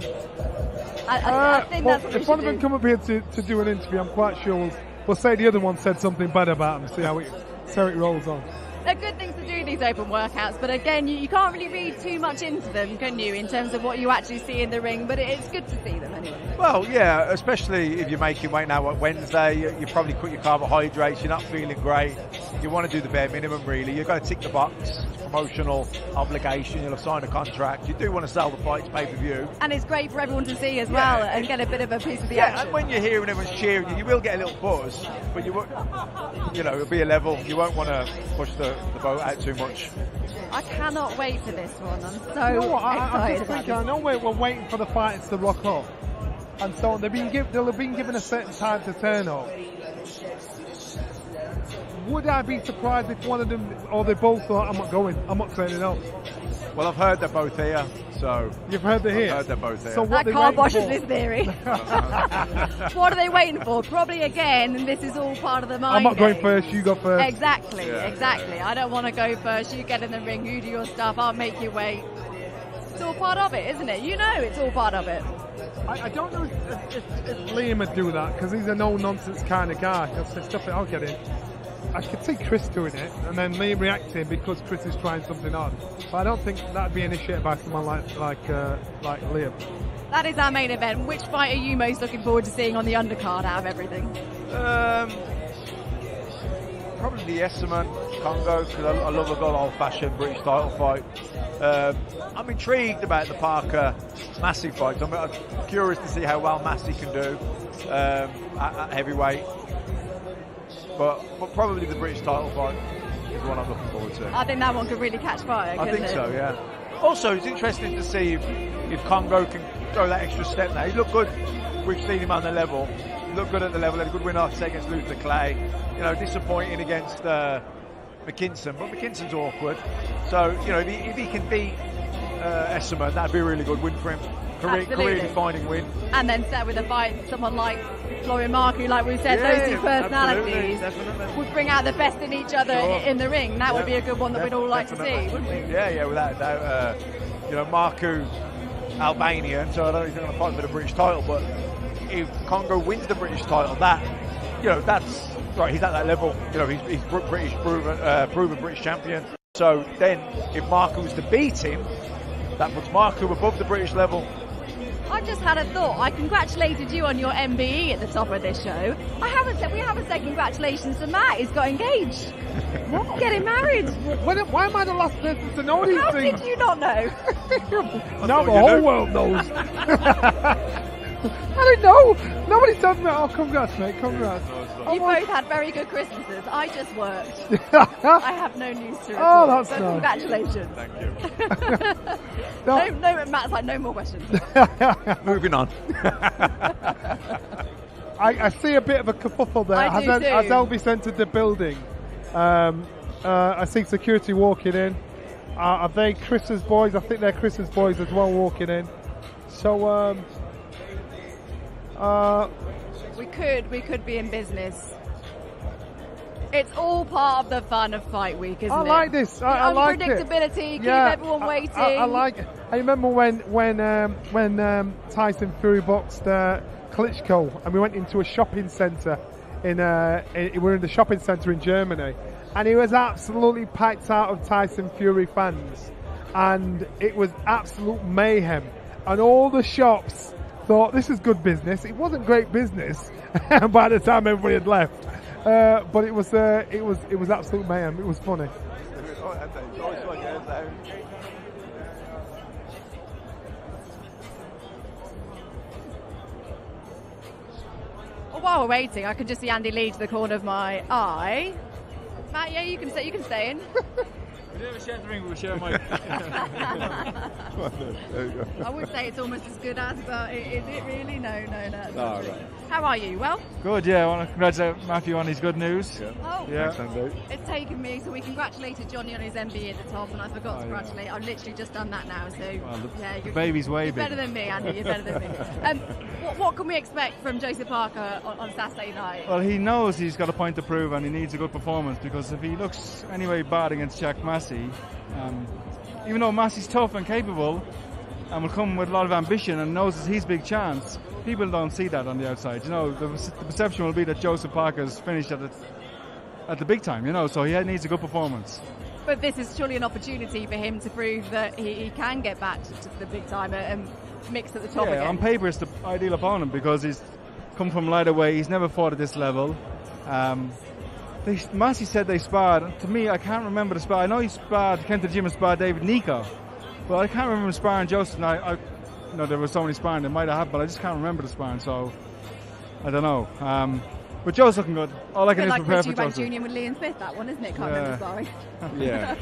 I think that's what we should do. If one of them come up here to do an interview, I'm quite sure we'll say the other one said something bad about him, see how it rolls on. They're good things to do, these open workouts, but again, you can't really read too much into them, can you, in terms of what you actually see in the ring, but it's good to see them anyway. Well, yeah, especially if you're making weight now on Wednesday, you probably cut your carbohydrates, you're not feeling great, you want to do the bare minimum really, you've got to tick the box, it's a promotional obligation, you'll have signed a contract, you do want to sell the fights pay-per-view. And it's great for everyone to see as well and get a bit of a piece of the action. And when you're here and everyone's cheering you, you will get a little buzz, but you won't, it'll be a level, you won't want to push the boat out too much. I cannot wait for this one. I'm so excited. I know we're waiting for the fighters to rock up, and so they'll have been given a certain time to turn up. Would I be surprised if one of them or they both thought, I'm not going, I'm not turning up? Well, I've heard they're both here, so... You've heard they're here? I've heard they're both here. So what that kiboshes this theory. What are they waiting for? Probably again, and this is all part of the mind I'm not going game. First, you go first. Exactly. I don't want to go first. You get in the ring, you do your stuff, I'll make you wait. It's all part of it, isn't it? You know it's all part of it. I don't know if Liam would do that, because he's a no-nonsense kind of guy. He'll say, stuff it, I'll get in. I could see Chris doing it and then Liam reacting because Chris is trying something on. But I don't think that'd be initiated by someone like Liam. That is our main event. Which fight are you most looking forward to seeing on the undercard out of everything? Probably the Esserman Congo, because I love a good old-fashioned British title fight. I'm intrigued about the Parker Massey fight. I'm curious to see how well Massey can do at heavyweight. But probably the British title fight is what I'm looking forward to. I think that one could really catch fire. I think so, yeah. Also, it's interesting to see if Congo can go that extra step now. He looked good. We've seen him on the level. He looked good at the level. Had a good win after against Luther Clay. Disappointing against McKinson, but McKinson's awkward. So, if he can beat Esserman, that'd be a really good win for him. Career-defining win. And then set with a fight, someone like Florian Marku, like we said, those two personalities would bring out the best in each other in the ring. That would be a good one that we'd all like to see, wouldn't we? Yeah, without a doubt. Marku, Albanian, so I don't know if he's going to fight for the British title, but if Congo wins the British title, that's right. He's at that level. He's British proven British champion. So then, if Marku was to beat him, that puts Marku above the British level. I just had a thought. I congratulated you on your MBE at the top of this show. We haven't said congratulations to Matt. He's got engaged. What? Getting married. Why am I the last person to know these things? How did you not know? Now the whole world knows. I didn't know. Nobody told me. Oh, congrats, mate. Congrats. You both had very good Christmases. I just worked. I have no news to report. Oh, that's so nice. Congratulations. Thank you. No, Matt's like, no more questions. Moving on. I see a bit of a kerfuffle there. I do too. Has Elvis entered the building? I see security walking in. Are they Chris's boys? I think they're Chris's boys as well walking in. So we could be in business. It's all part of the fun of Fight Week, isn't it? I like this. I like it. Unpredictability, keep everyone waiting. I like it. I remember when Tyson Fury boxed Klitschko, and we went into a shopping centre we were in the shopping centre in Germany, and it was absolutely packed out of Tyson Fury fans, and it was absolute mayhem, and all the shops thought this is good business. It wasn't great business by the time everybody had left, but it was absolute mayhem. It was funny. Well, while we're waiting, I can just see Andy Lee to the corner of my eye. Matt, yeah, you can stay in. We never share the ring, but we share a mic. I would say it's almost as good as, but is it really? No. Right. How are you? Well? Good, yeah. I want to congratulate Matthew on his good news. Yeah. It's taken me, so we congratulated Johnny on his MBE at the top, and I forgot to congratulate. I've literally just done that now, so the baby's way bigger. You're better than me, Andy. You're better than me. What can we expect from Joseph Parker on Saturday night? Well, he knows he's got a point to prove, and he needs a good performance, because if he looks anyway bad against Jack Massey, even though Massey's tough and capable and will come with a lot of ambition and knows it's his big chance, people don't see that on the outside. You know, the perception will be that Joseph Parker's finished at the big time, you know, so he needs a good performance. But this is surely an opportunity for him to prove that he can get back to the big time and mix at the top again. On paper it's the ideal opponent, because he's come from lighter weight, he's never fought at this level. Massey said they sparred. To me, I can't remember the spar. I know he came to the gym and sparred David Nika, but I can't remember sparring Joseph. I there was so many sparring, they might have, but I just can't remember the sparring, so I don't know. But Joe's looking good. All I can do is prepare for Joseph. Joseph. Junior with Liam Smith, that one, isn't it? Can't remember sparring. Yeah.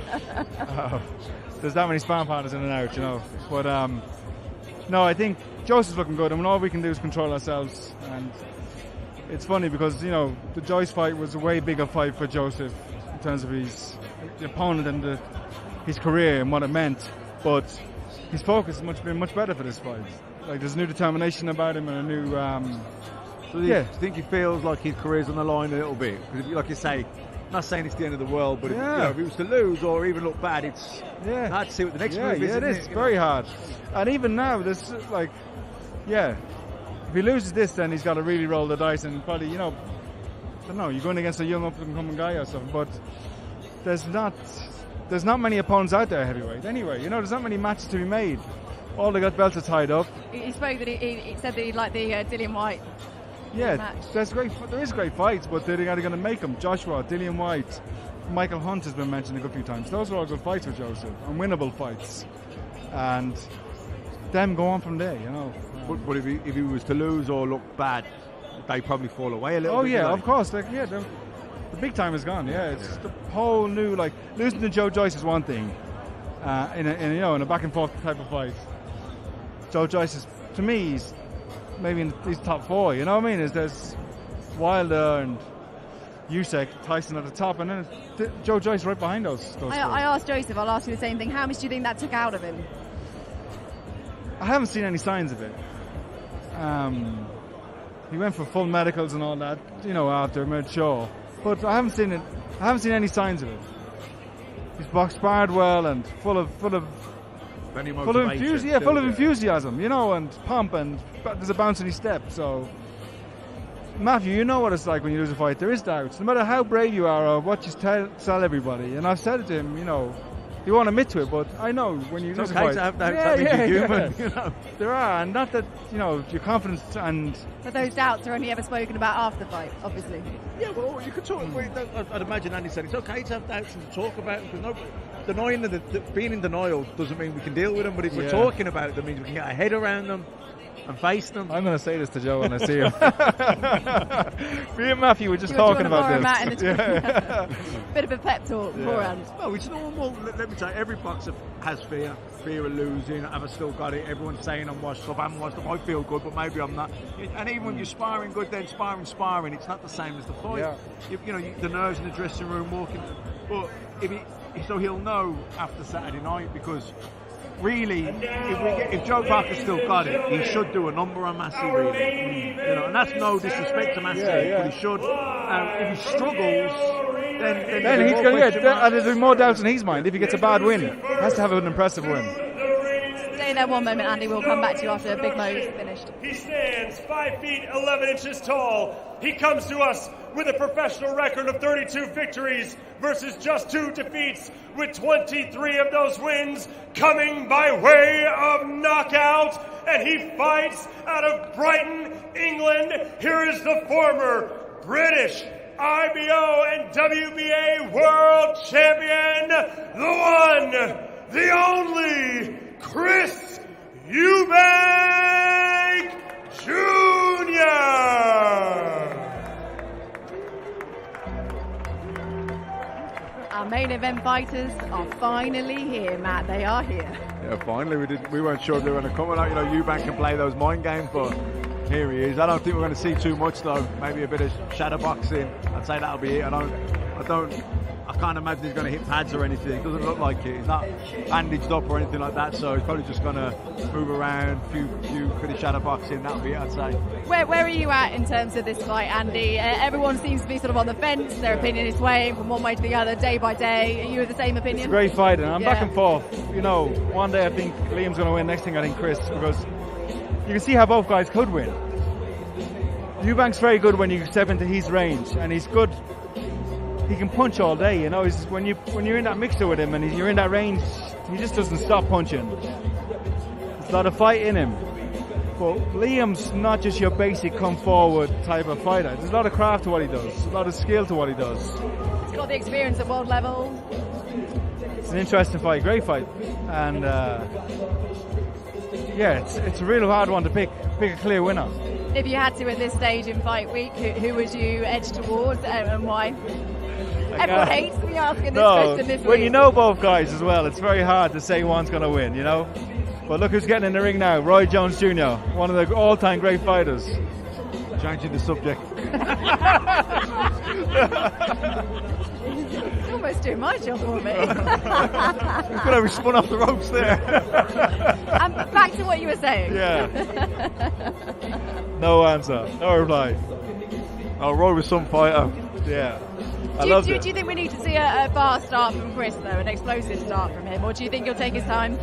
There's that many sparring partners in and out, you know. But no, I think Joseph's looking good, and all we can do is control ourselves. And it's funny because, you know, the Joyce fight was a way bigger fight for Joseph in terms of his opponent and his career and what it meant. But his focus has been much better for this fight. Like, there's a new determination about him and a new... do you think he feels like his career's on the line a little bit? Because, like you say, not saying it's the end of the world, but if he was to lose or even look bad, it's hard to see what the next move is. Yeah, it is. Very hard. And even now, there's if he loses this, then he's got to really roll the dice and probably, you know, I don't know, you're going against a young up-and-coming guy or something, but there's not many opponents out there heavyweight anyway. You know, there's not many matches to be made. All they got belts are tied up. He spoke that he said that he'd like the Dillian White match. There is great fights, but they're going to make them. Joshua, Dillian White, Michael Hunt has been mentioned a good few times. Those are all good fights for Joseph, and winnable fights. And them go on from there, you know. But if he was to lose or look bad, they probably fall away a little bit. Oh yeah, of course. The big time is gone. Yeah, it's the whole new, like, losing to Joe Joyce is one thing, in a back and forth type of fight. Joe Joyce is, to me, he's maybe in his top four. You know what I mean? There's Wilder and Usyk, Tyson at the top, and then Joe Joyce right behind those. I asked Joseph. I'll ask you the same thing. How much do you think that took out of him? I haven't seen any signs of it. He went for full medicals and all that, you know, after made sure. But I haven't seen it. I haven't seen any signs of it. He's sparred well and full of enthusiasm, you know, and pomp, and there's a bounce in his step. So, Matthew, you know what it's like when you lose a fight. There is doubts, no matter how brave you are or what you tell everybody. And I've said it to him, you know. You won't admit to it, but I know when you lose a fight. To have doubts, you're human. You know? There are, and not that, you know, your confidence and... But those doubts are only ever spoken about after the fight, obviously. Yeah, well, you could talk... I'd imagine Andy said it's okay to have doubts and to talk about them, because being in denial doesn't mean we can deal with them, but if we're talking about it, that means we can get our head around them. and face them. I'm going to say this to Joe when I see him. Me and Matthew were just talking about this. Bit of a pep talk beforehand. Well, it's normal. Let me tell you, every boxer has fear of losing. Have I still got it? Everyone's saying I'm washed up. I haven't washed up. I feel good, but maybe I'm not. And even when you're sparring good, then sparring, it's not the same as the fight. Yeah. You know, the nerves in the dressing room, walking. But so he'll know after Saturday night, because really, if Joe Parker's still got it, he should do a number on Massey, really. You know, and that's no disrespect to Massey, but he should. If he struggles, then he's going to get. And there's more doubts in his mind. If he gets a bad win, he has to have an impressive win. Stay there one moment, Andy. We'll come back to you after Big Mo's finished. He stands 5 feet 11 inches tall. He comes to us with a professional record of 32 victories versus just 2 defeats, with 23 of those wins coming by way of knockout. And he fights out of Brighton, England. Here is the former British IBO and WBA world champion, the one, the only, Chris Eubank Jr. Our main event fighters are finally here, Matt. They are here. Yeah, finally. We weren't sure if they were going to come. You know, Eubank can play those mind games, but here he is. I don't think we're going to see too much, though. Maybe a bit of shadow boxing. I'd say that'll be it. I can't imagine he's going to hit pads or anything. It doesn't look like it. He's not bandaged up or anything like that, so he's probably just going to move around, few bit of shadow boxing. That'll be it, I'd say. Where are you at in terms of this fight, Andy? Everyone seems to be sort of on the fence. Their opinion is swaying from one way to the other, day by day. Are you of the same opinion? It's a great fight, and I'm back and forth. You know, one day I think Liam's going to win, next thing I think Chris, because you can see how both guys could win. Eubank's very good when you step into his range, and he's good. He can punch all day, you know. When you're in that mixer with him and you're in that range, he just doesn't stop punching. There's a lot of fight in him. But Liam's not just your basic come forward type of fighter. There's a lot of craft to what he does, a lot of skill to what he does. He's got the experience at world level. It's an interesting fight, great fight, and it's a real hard one to pick a clear winner. If you had to at this stage in fight week, who would you edge towards and why? Everyone hates me asking this question this week. When you know both guys as well, it's very hard to say one's going to win, you know. But look who's getting in the ring now, Roy Jones Jr., one of the all-time great fighters. Changing the subject. It's almost doing my job for me. We could have spun off the ropes there. And back to what you were saying. Yeah. No answer, no reply. Oh, Roy was some fighter. Yeah. Do you think we need to see a fast start from Chris, though, an explosive start from him, or do you think he'll take his time?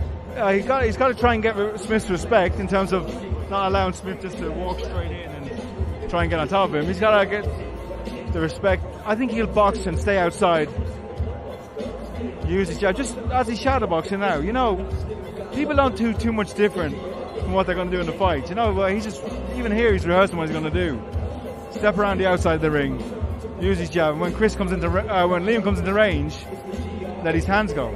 He's got to try and get Smith's respect in terms of not allowing Smith just to walk straight in and try and get on top of him. He's got to get the respect. I think he'll box and stay outside. Use his jab, just as he's shadow boxing now. You know, people don't do too much different from what they're going to do in the fight. You know, he's just, even here, he's rehearsing what he's going to do. Step around the outside of the ring. Use his jab, and when Liam comes into range, let his hands go.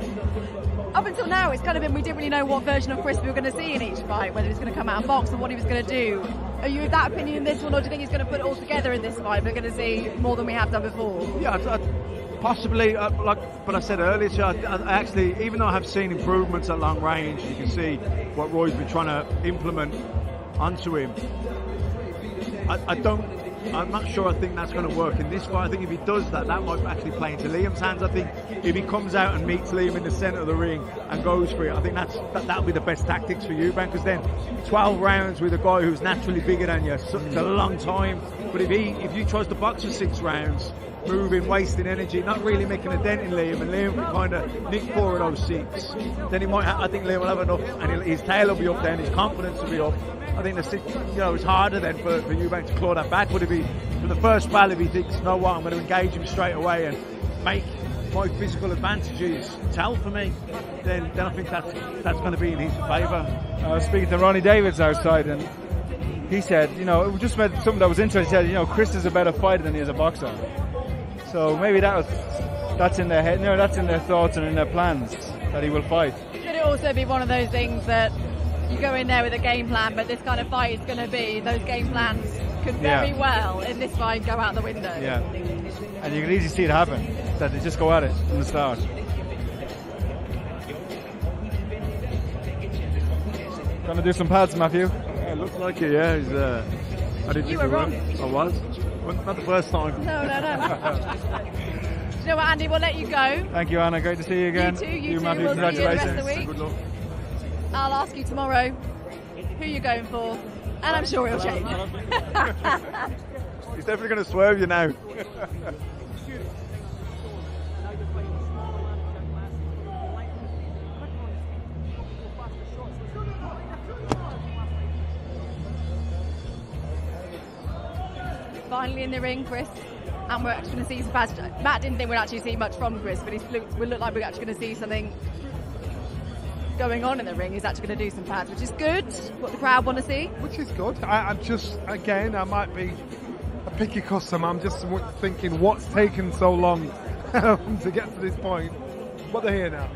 Up until now, it's kind of been, we didn't really know what version of Chris we were going to see in each fight, whether he was going to come out and box or what he was going to do. Are you of that opinion in this one, or do you think he's going to put it all together in this fight? We're going to see more than we have done before. Yeah, possibly. But I said earlier, I actually, even though I have seen improvements at long range, you can see what Roy's been trying to implement onto him. I'm not sure I think that's going to work in this fight. I think if he does that might actually play into Liam's hands. I think if he comes out and meets Liam in the centre of the ring and goes for it, I think that'll be the best tactics for Eubank, because then 12 rounds with a guy who's naturally bigger than you, it's a long time. But if you tries to box for 6 rounds, moving, wasting energy, not really making a dent in Liam, and Liam can kind of nick 4 of those 6, then I think Liam will have enough, and his tail will be up there, and his confidence will be up. I think it's harder then for Eubank to claw that back. But from the first battle, if he thinks, you know what, I'm going to engage him straight away and make my physical advantages tell for me, then I think that's going to be in his favour. I was speaking to Ronnie Davids outside, and he said, you know, it just meant something that was interesting. He said, you know, Chris is a better fighter than he is a boxer. So maybe that's in their head, you know, that's in their thoughts and in their plans, that he will fight. Could it also be one of those things that you go in there with a game plan, but this kind of fight is going to be, those game plans could very well in this fight go out the window. Yeah, and you can easily see it happen, that they just go at it from the start. Gonna do some pads, Matthew? Yeah, it looks like it, yeah. He's, I didn't You think were we wrong. I was. Well, not the first time. No. Do you know what, Andy, we'll let you go. Thank you, Anna. Great to see you again. You too. Matthew. We'll see you the rest Congratulations. of the week. Good luck. I'll ask you tomorrow who you're going for, and I'm sure it'll change. He's definitely going to swerve you now. Finally in the ring, Chris, and we're actually going to see some pads. Matt didn't think we'd actually see much from Chris, but we look like we're actually going to see something going on in the ring. He's actually going to do some pads, which is good. What the crowd want to see. Which is good. I'm just, again, I might be a picky customer. I'm just thinking, what's taken so long to get to this point? But they're here now.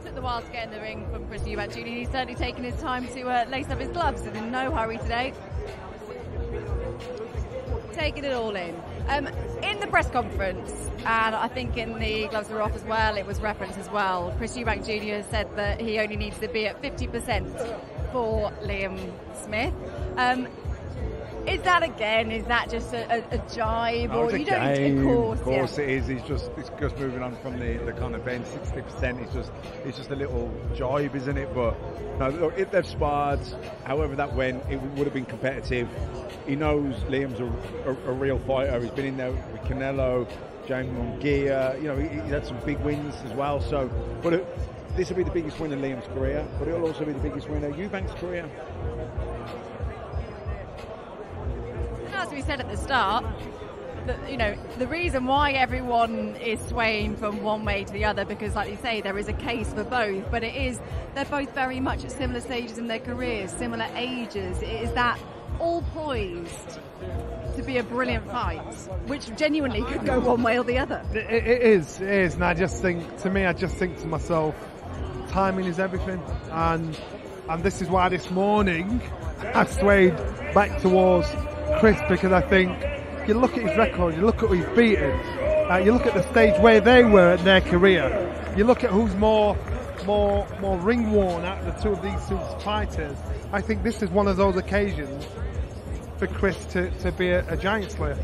Took the while to get in the ring from Chris Eubank Jr. He's certainly taken his time to lace up his gloves. He's in no hurry today. Taking it all in. In the press conference, and I think in the gloves were off as well, it was referenced as well. Chris Eubank Jr. said that he only needs to be at 50% for Liam Smith. Is that just a jibe? No, or it's a you don't game. Of course it is. It's just moving on from the kind of bench 60%. It's just a little jibe, isn't it? But no, look, if they've sparred, however that went, it would have been competitive. He knows Liam's a real fighter. He's been in there with Canelo, James Munguia. You know, he's had some big wins as well. So, but this will be the biggest win in Liam's career, but it'll also be the biggest win in Eubank's career. As we said at the start, the reason why everyone is swaying from one way to the other, because like you say, there is a case for both, but they're both very much at similar stages in their careers, similar ages. It is that all poised to be a brilliant fight, which genuinely could go one way or the other. It is, and I just think to myself, timing is everything, and this is why this morning I swayed back towards Chris, because I think you look at his record, you look at who he's beaten, you look at the stage where they were in their career, you look at who's more ring worn out of the two of these two fighters. I think this is one of those occasions for Chris to be a giant slayer.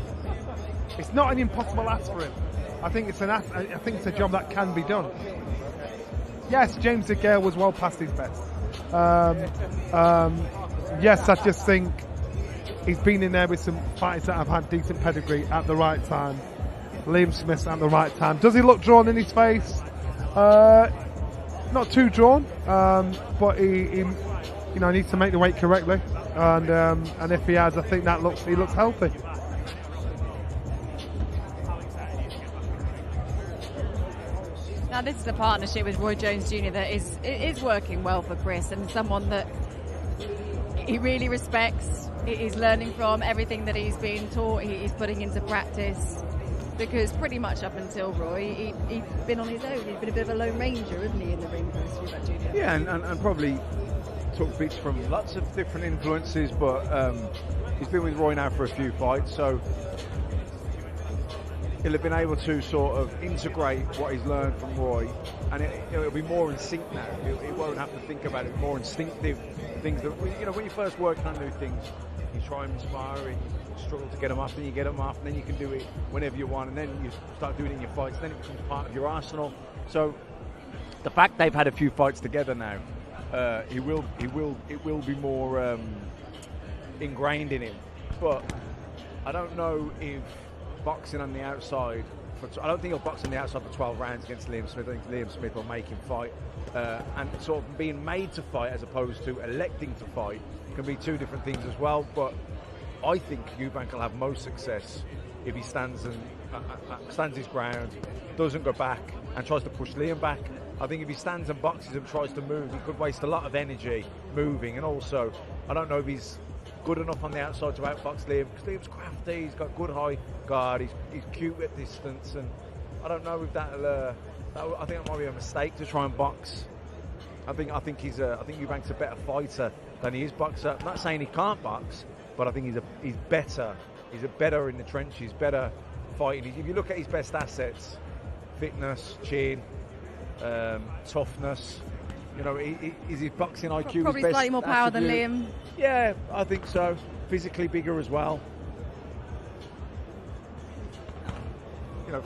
It's not an impossible ask for him. I think it's a job that can be done. Yes, James DeGale was well past his best. Yes, I just think he's been in there with some fighters that have had decent pedigree at the right time. Liam Smith at the right time. Does he look drawn in his face? Not too drawn, but he needs to make the weight correctly. and if he has, I think he looks healthy. Now this is a partnership with Roy Jones Jr. that is working well for Chris, and someone that he really respects. He's learning from everything that he's been taught. He's putting into practice, because pretty much up until Roy, he's been on his own. He's been a bit of a lone ranger, hasn't he, in the ring for Eubank Jr. Yeah, and probably took bits from lots of different influences, but he's been with Roy now for a few fights, so he'll have been able to sort of integrate what he's learned from Roy, and it'll be more in sync now. He won't have to think about it. More instinctive things that, when you first work on new things, you try and inspire, you struggle to get them off, then you get them off, and then you can do it whenever you want, and then you start doing it in your fights, then it becomes part of your arsenal. So the fact they've had a few fights together now, it will be more ingrained in him. But I don't know if boxing on the outside, I don't think he'll box on the outside for 12 rounds against Liam Smith. I think Liam Smith will make him fight, and sort of being made to fight as opposed to electing to fight can be two different things as well. But I think Eubank will have most success if he stands his ground, doesn't go back and tries to push Liam back. I think if he stands and boxes and tries to move, he could waste a lot of energy moving, and also I don't know if he's good enough on the outside to outbox Liam, because Liam's crafty, he's got good high guard, he's cute at distance, and I don't know if I think it might be a mistake to try and box. I think Eubank's a better fighter than he is boxer. I'm not saying he can't box, but I think he's better. He's better in the trenches, better fighting. If you look at his best assets, fitness, chin, toughness, is his boxing IQ probably his best slightly more power than attribute? Liam. Yeah, I think so. Physically bigger as well.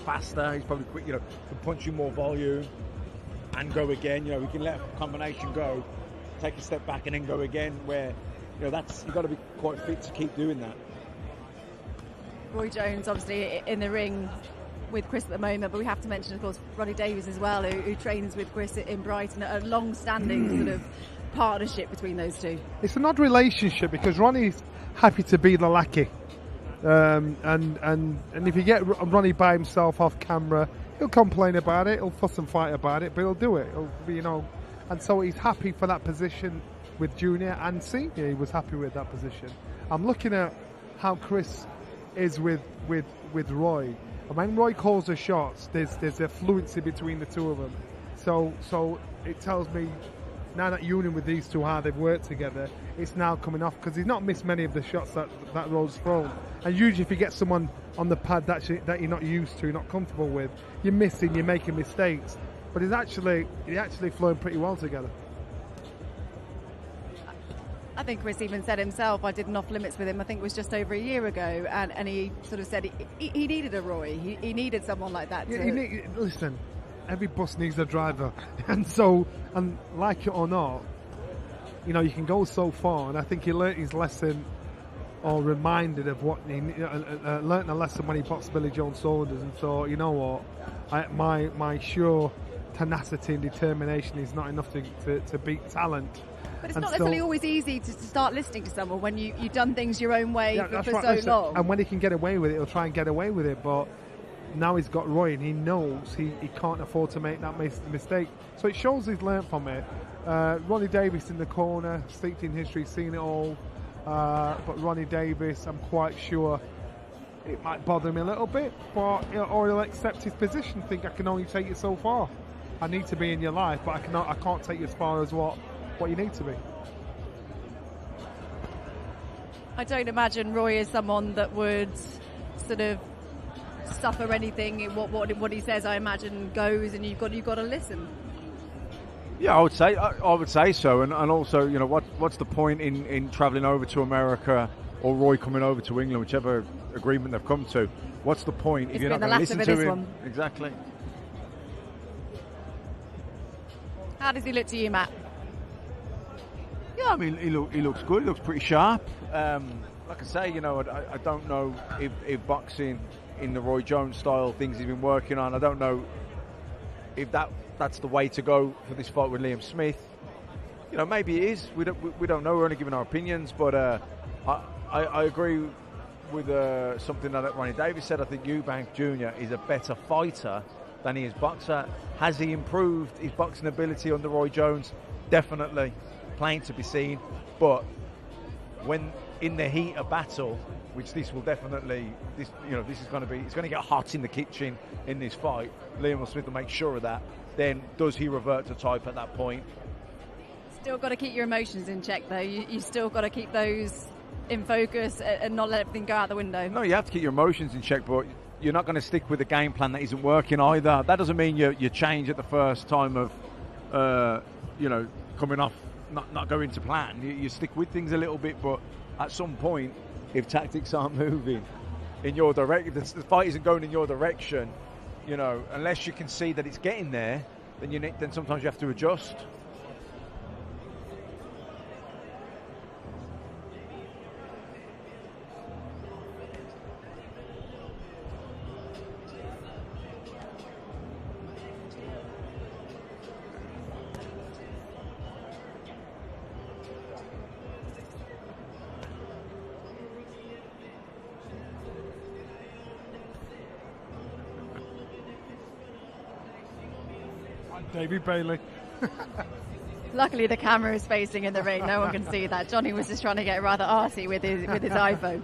Faster. He's probably quick. Can punch you more volume and go again. He can let a combination go, take a step back and then go again. Where you've got to be quite fit to keep doing that. Roy Jones obviously in the ring with Chris at the moment, but we have to mention, of course, Ronnie Davies as well, who trains with Chris in Brighton. A long-standing sort of partnership between those two. It's an odd relationship because Ronnie's happy to be the lackey, and if you get Ronnie by himself off camera, he'll complain about it, he'll fuss and fight about it, but he'll do it. And so he's happy for that position with Junior and Senior. He was happy with that position. I'm looking at how Chris is with Roy. And when Roy calls the shots, there's a fluency between the two of them. So it tells me now that union with these two, how they've worked together, it's now coming off, because he's not missed many of the shots that Roy's thrown. And usually if you get someone on the pad that you're not used to, not comfortable with, you're missing, you're making mistakes. But he's actually flowing pretty well together. I think Chris even said himself, I did an off limits with him, I think it was just over a year ago, and he sort of said he needed a Roy. He needed someone like that. Listen, every bus needs a driver, and like it or not, you can go so far. And I think he learnt his lesson, or reminded of what he learnt a lesson when he boxed Billy Joe Saunders, and thought, you know what, my sure tenacity and determination is not enough to beat talent. But it's not necessarily always easy to start listening to someone when you've done things your own way for so long. And when he can get away with it, he'll try and get away with it. But now he's got Roy, and he knows he can't afford to make that mistake. So it shows he's learnt from it. Ronnie Davies in the corner, steeped in history, seen it all. But Ronnie Davies, I'm quite sure it might bother him a little bit, or he'll accept his position. Think I can only take you so far. I need to be in your life, but I can't take you as far as what you need to be. I don't imagine Roy is someone that would sort of suffer anything. What he says, I imagine, goes, and you've got to listen. Yeah, I would say so, and also, what's the point in travelling over to America, or Roy coming over to England, whichever agreement they've come to? What's the point if you're not going to listen to him? One. Exactly. How does he look to you, Matt? Yeah, I mean, he looks good. He looks pretty sharp. Like I say, I don't know if boxing in the Roy Jones style things he's been working on, I don't know if that's the way to go for this fight with Liam Smith. maybe it is. We don't know. We're only giving our opinions, but I agree with something that Ronnie Davies said. I think Eubank Jr. is a better fighter than he is boxer. Has he improved his boxing ability under Roy Jones? Definitely, plain to be seen. But when in the heat of battle, which this will definitely, this is going to be, it's going to get hot in the kitchen in this fight. Liam Smith will make sure of that. Then does he revert to type at that point? Still got to keep your emotions in check, though. You still got to keep those in focus and not let everything go out the window. No, you have to keep your emotions in check, but you're not going to stick with a game plan that isn't working either. That doesn't mean you change at the first time of, coming off, not going to plan. You stick with things a little bit, but at some point, if tactics aren't moving in your direction, the fight isn't going in your direction, unless you can see that it's getting there, then sometimes you have to adjust. David Bailey. Luckily, the camera is facing in the ring. No one can see that. Johnny was just trying to get rather arty with his iPhone.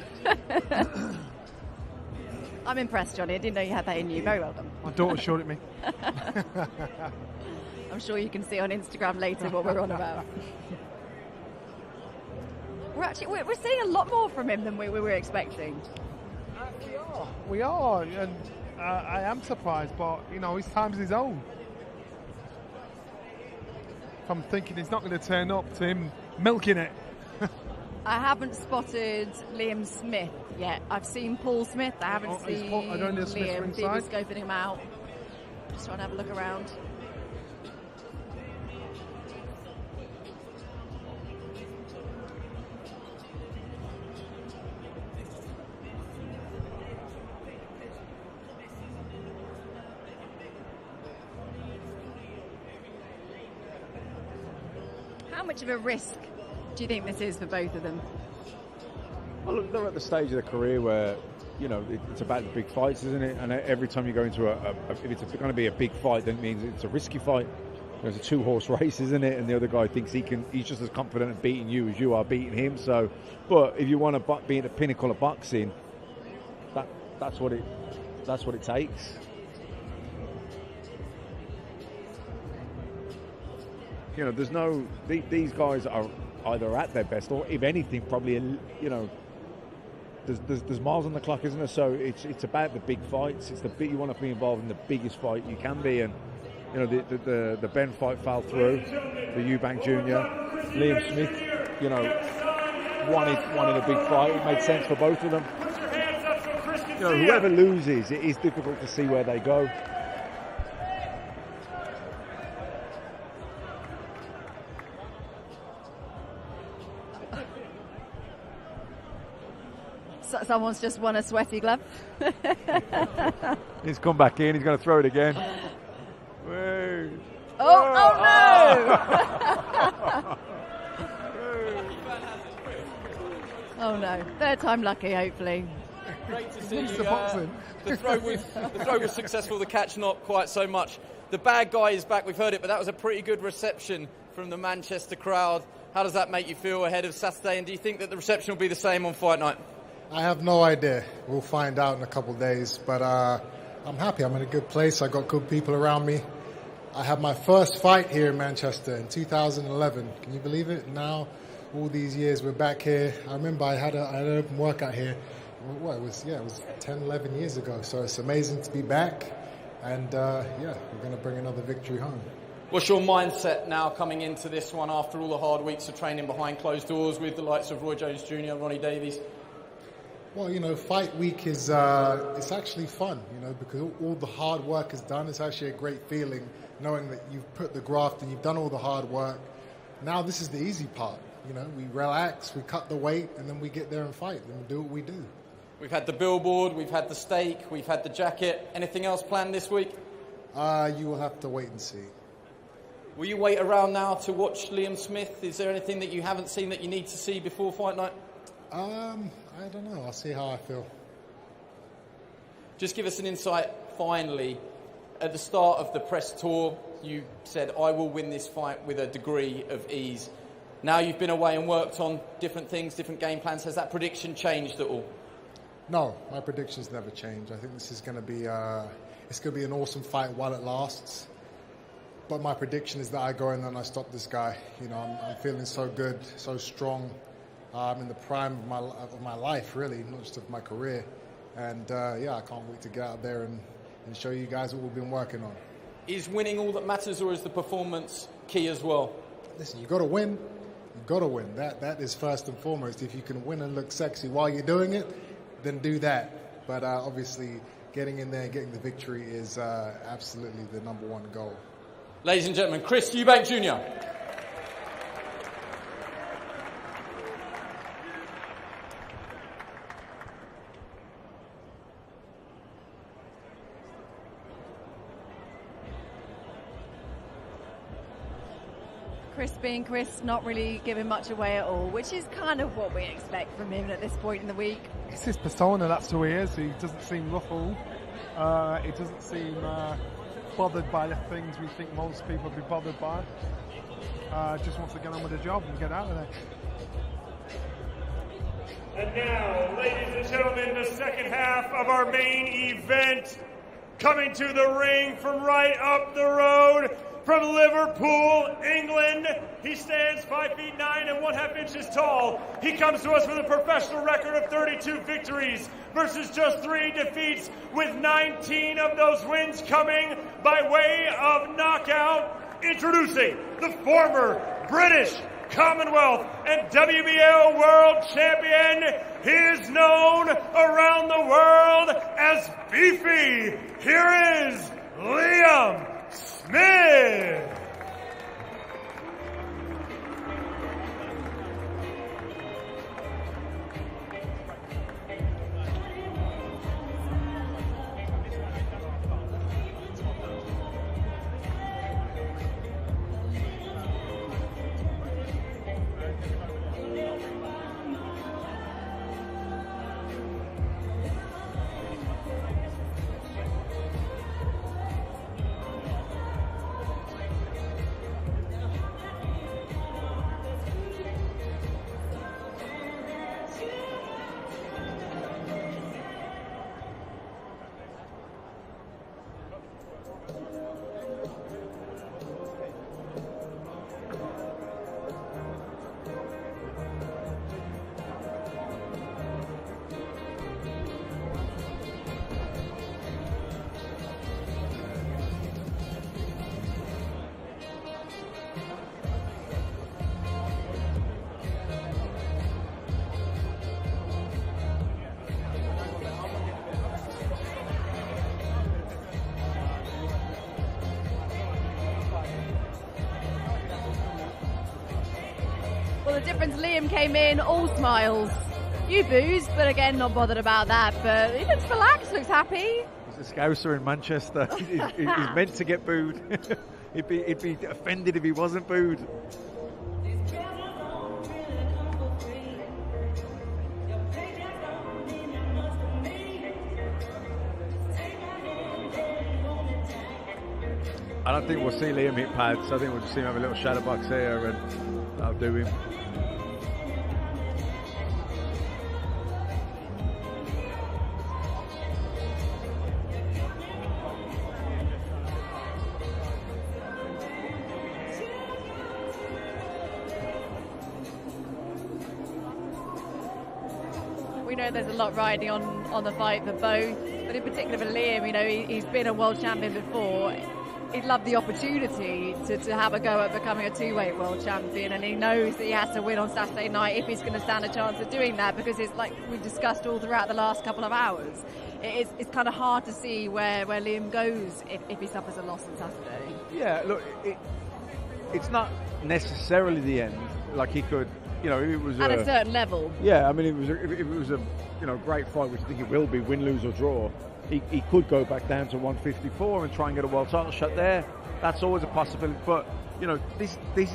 I'm impressed, Johnny. I didn't know you had that in you. Very well done. My daughter showed it me. I'm sure you can see on Instagram later what we're on about. We're seeing a lot more from him than we were expecting. We are, and I am surprised, but his time's his own. I'm thinking he's not going to turn up to him milking it. I haven't spotted Liam Smith yet. I've seen Paul Smith. I haven't seen Liam. David's scoping him out. Just trying to have a look around. How much of a risk do you think this is for both of them? Well, look, they're at the stage of their career where, it's about the big fights, isn't it? And every time you go into if it's going to be a big fight, then it means it's a risky fight. It's a 2-horse race, isn't it? And the other guy thinks he's just as confident at beating you as you are beating him. So, but if you want to be at the pinnacle of boxing, that's what it takes. These guys are either at their best or, if anything, probably, there's miles on the clock, isn't there? So it's about the big fights. You want to be involved in the biggest fight you can be, and the Ben fight fell through. The Eubank Jr., Liam Smith, wanted a big fight. It made sense for both of them. Whoever loses, it is difficult to see where they go. Someone's just won a sweaty glove. He's come back in. He's going to throw it again. Oh no! Oh no! Third time lucky, hopefully. Great to see you. The throw was successful. The catch not quite so much. The bad guy is back. We've heard it, but that was a pretty good reception from the Manchester crowd. How does that make you feel ahead of Saturday? And do you think that the reception will be the same on fight night? I have no idea. We'll find out in a couple of days. But I'm happy. I'm in a good place. I got good people around me. I had my first fight here in Manchester in 2011. Can you believe it? Now, all these years, we're back here. I remember I had an open workout here. It was 10, 11 years ago. So it's amazing to be back. And we're going to bring another victory home. What's your mindset now coming into this one after all the hard weeks of training behind closed doors with the likes of Roy Jones Jr., Ronnie Davies? Well, fight week is it's actually fun, because all the hard work is done. It's actually a great feeling knowing that you've put the graft and you've done all the hard work. Now this is the easy part. We relax, we cut the weight, and then we get there and fight, and we do what we do. We've had the billboard, we've had the steak, we've had the jacket. Anything else planned this week? You will have to wait and see. Will you wait around now to watch Liam Smith? Is there anything that you haven't seen that you need to see before fight night? I don't know. I'll see how I feel. Just give us an insight, finally. At the start of the press tour, you said, I will win this fight with a degree of ease. Now you've been away and worked on different things, different game plans. Has that prediction changed at all? No, my predictions never change. I think this is going to be it's going to be an awesome fight while it lasts. But my prediction is that I go in there and I stop this guy. You know, I'm feeling so good, so strong. I'm in the prime of my life, really, not just of my career. And yeah, I can't wait to get out there and show you guys what we've been working on. Is winning all that matters, or is the performance key as well? Listen, you got to win. You got to win. That is first and foremost. If you can win and look sexy while you're doing it, then do that. But obviously, getting in there and getting the victory is absolutely the number one goal. Ladies and gentlemen, Chris Eubank Jr. Chris being Chris, not really giving much away at all, which is kind of what we expect from him at this point in the week. It's his persona, that's who he is. He doesn't seem ruffled. He doesn't seem bothered by the things we think most people would be bothered by. Just wants to get on with the job and get out of there. And now, ladies and gentlemen, the second half of our main event. Coming to the ring from right up the road, from Liverpool, England. He stands 5 feet 9 and 1/2 inches tall. He comes to us with a professional record of 32 victories versus just 3 defeats, with 19 of those wins coming by way of knockout. Introducing the former British, Commonwealth, and WBO World Champion. He is known around the world as Beefy. Here is Liam Smith. Well, the difference, Liam came in all smiles. You boozed, but again, not bothered about that. But he looks relaxed, looks happy. He's a Scouser in Manchester. he's meant to get booed. he'd be offended if he wasn't booed. I don't think we'll see Liam hit pads. I think we'll just see him have a little shadow box here, and that'll do him. We know there's a lot riding on the fight for both, but in particular for Liam, you know, he's been a world champion before. He'd love the opportunity to have a go at becoming a two-weight world champion, and he knows that he has to win on Saturday night if he's going to stand a chance of doing that, because it's like we've discussed all throughout the last couple of hours. It's kind of hard to see where Liam goes if he suffers a loss on Saturday. Yeah, look, it's not necessarily the end. Like, he could, you know, if it was at a certain level. Yeah, I mean, if it was a great fight, which I think it will be, win, lose or draw. he could go back down to 154 and try and get a world title shot there. That's always a possibility. But you know, this is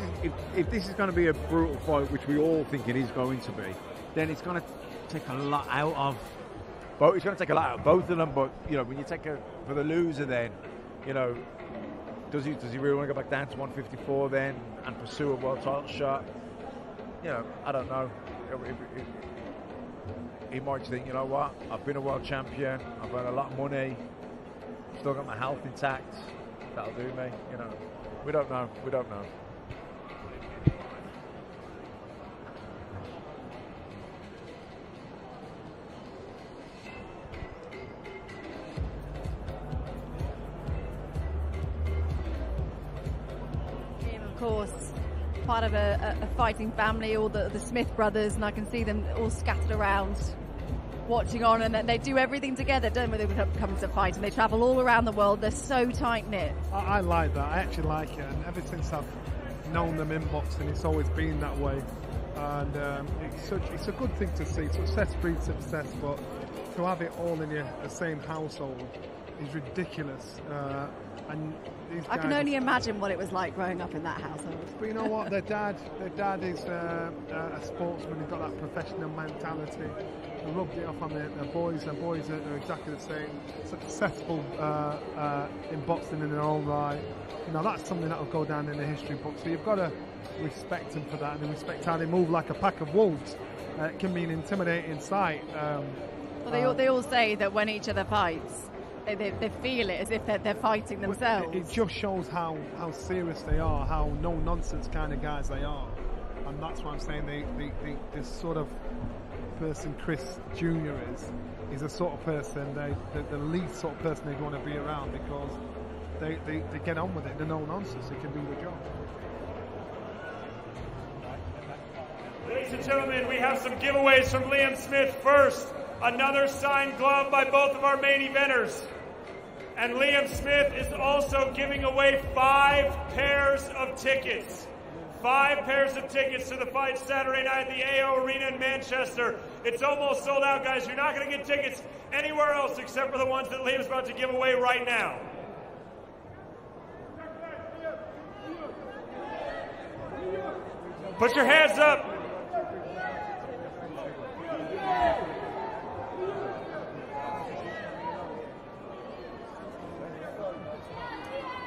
if this is going to be a brutal fight, which we all think it is going to be, then it's going to take a lot out of. But it's going to take a lot out of both of them. But you know, when you take for the loser, then you know, does he really want to go back down to 154 then and pursue a world title shot? You know, I don't know. He might think, you know what, I've been a world champion, I've earned a lot of money, still got my health intact, that'll do me, you know. We don't know. Of course, part of a fighting family, all the Smith brothers, and I can see them all scattered around watching on, and they do everything together, don't they, when it comes to fighting. They travel all around the world. They're so tight-knit. I like that. I actually like it, and ever since I've known them in boxing, it's always been that way. And it's a good thing to see. Success breeds success, but to have it all in the same household is ridiculous. And I can only imagine what it was like growing up in that household. But you know what? Their dad is a sportsman. He's got that professional mentality. They rubbed it off on their boys. Their boys are exactly the same. Successful in boxing in their own right. You know, that's something that will go down in the history book. So you've got to respect them for that, and respect how they move like a pack of wolves. It can be an intimidating sight. Well, they all say that when each other fights, they feel it as if they're fighting themselves. It just shows how serious they are, how no-nonsense kind of guys they are. And that's why I'm saying this sort of person Chris Jr. is a sort of person, the least sort of person they'd want to be around, because they get on with it. They're no-nonsense. They can do the job. Ladies and gentlemen, we have some giveaways from Liam Smith first. Another signed glove by both of our main eventers. And Liam Smith is also giving away 5 pairs of tickets. 5 pairs of tickets to the fight Saturday night at the AO Arena in Manchester. It's almost sold out, guys. You're not going to get tickets anywhere else except for the ones that Liam's about to give away right now. Put your hands up.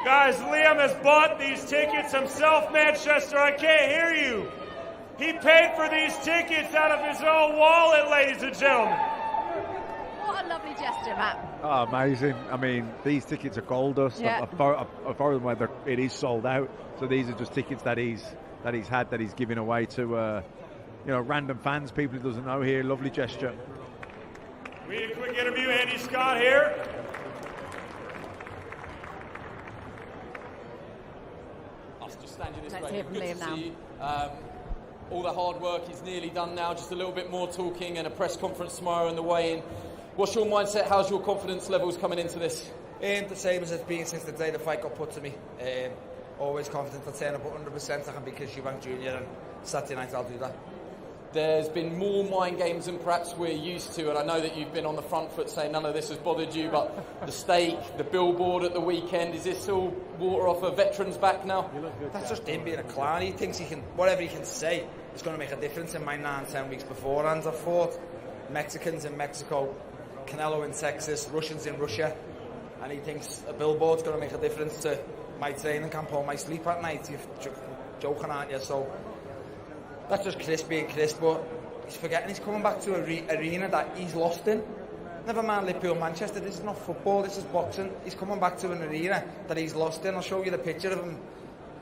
Guys, Liam has bought these tickets himself, Manchester. I can't hear you. He paid for these tickets out of his own wallet, ladies and gentlemen. What a lovely gesture, Matt. Oh, amazing. I mean, these tickets are gold dust. Yeah. I've borrowed them whether it is sold out. So these are just tickets that he's giving away to random fans, people he doesn't know here. Lovely gesture. We need a quick interview. Andy Scott here. Let's hear from Liam now. All the hard work is nearly done now, just a little bit more talking and a press conference tomorrow and the weigh-in. What's your mindset? How's your confidence levels coming into this? The same as it's been since the day the fight got put to me. Always confident I'll turn up 100%. I can beat Eubank Jr. and Saturday night I'll do that. There's been more mind games than perhaps we're used to, and I know that you've been on the front foot saying none of this has bothered you, but the steak, the billboard at the weekend, is this all water off a veteran's back now? That's just him being a clown. He thinks whatever he can say is going to make a difference. In my 9-10 weeks beforehand, I fought Mexicans in Mexico, Canelo in Texas, Russians in Russia, and he thinks a billboard's going to make a difference to my training camp or my sleep at night. You're joking, aren't you? So that's just Chris being Chris, but he's forgetting he's coming back to an arena that he's lost in. Never mind Liverpool, Manchester, this is not football, this is boxing. He's coming back to an arena that he's lost in. I'll show you the picture of him,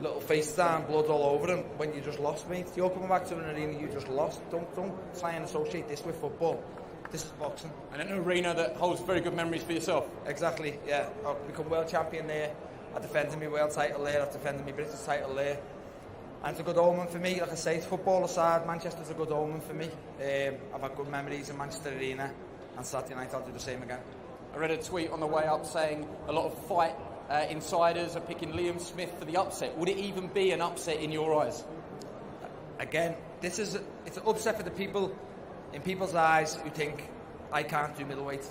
little face down, blood all over him, when you just lost, mate. You're coming back to an arena you just lost. Don't try and associate this with football. This is boxing. And an arena that holds very good memories for yourself. Exactly, yeah. I've become world champion there. I defended my world title there, I've defended my British title there. And it's a good omen for me. Like I say, football aside, Manchester's a good omen for me. I've had good memories in Manchester Arena, and Saturday night I'll do the same again. I read a tweet on the way up saying a lot of fight insiders are picking Liam Smith for the upset. Would it even be an upset in your eyes? Again, it's an upset for the people, in people's eyes, who think I can't do middleweight.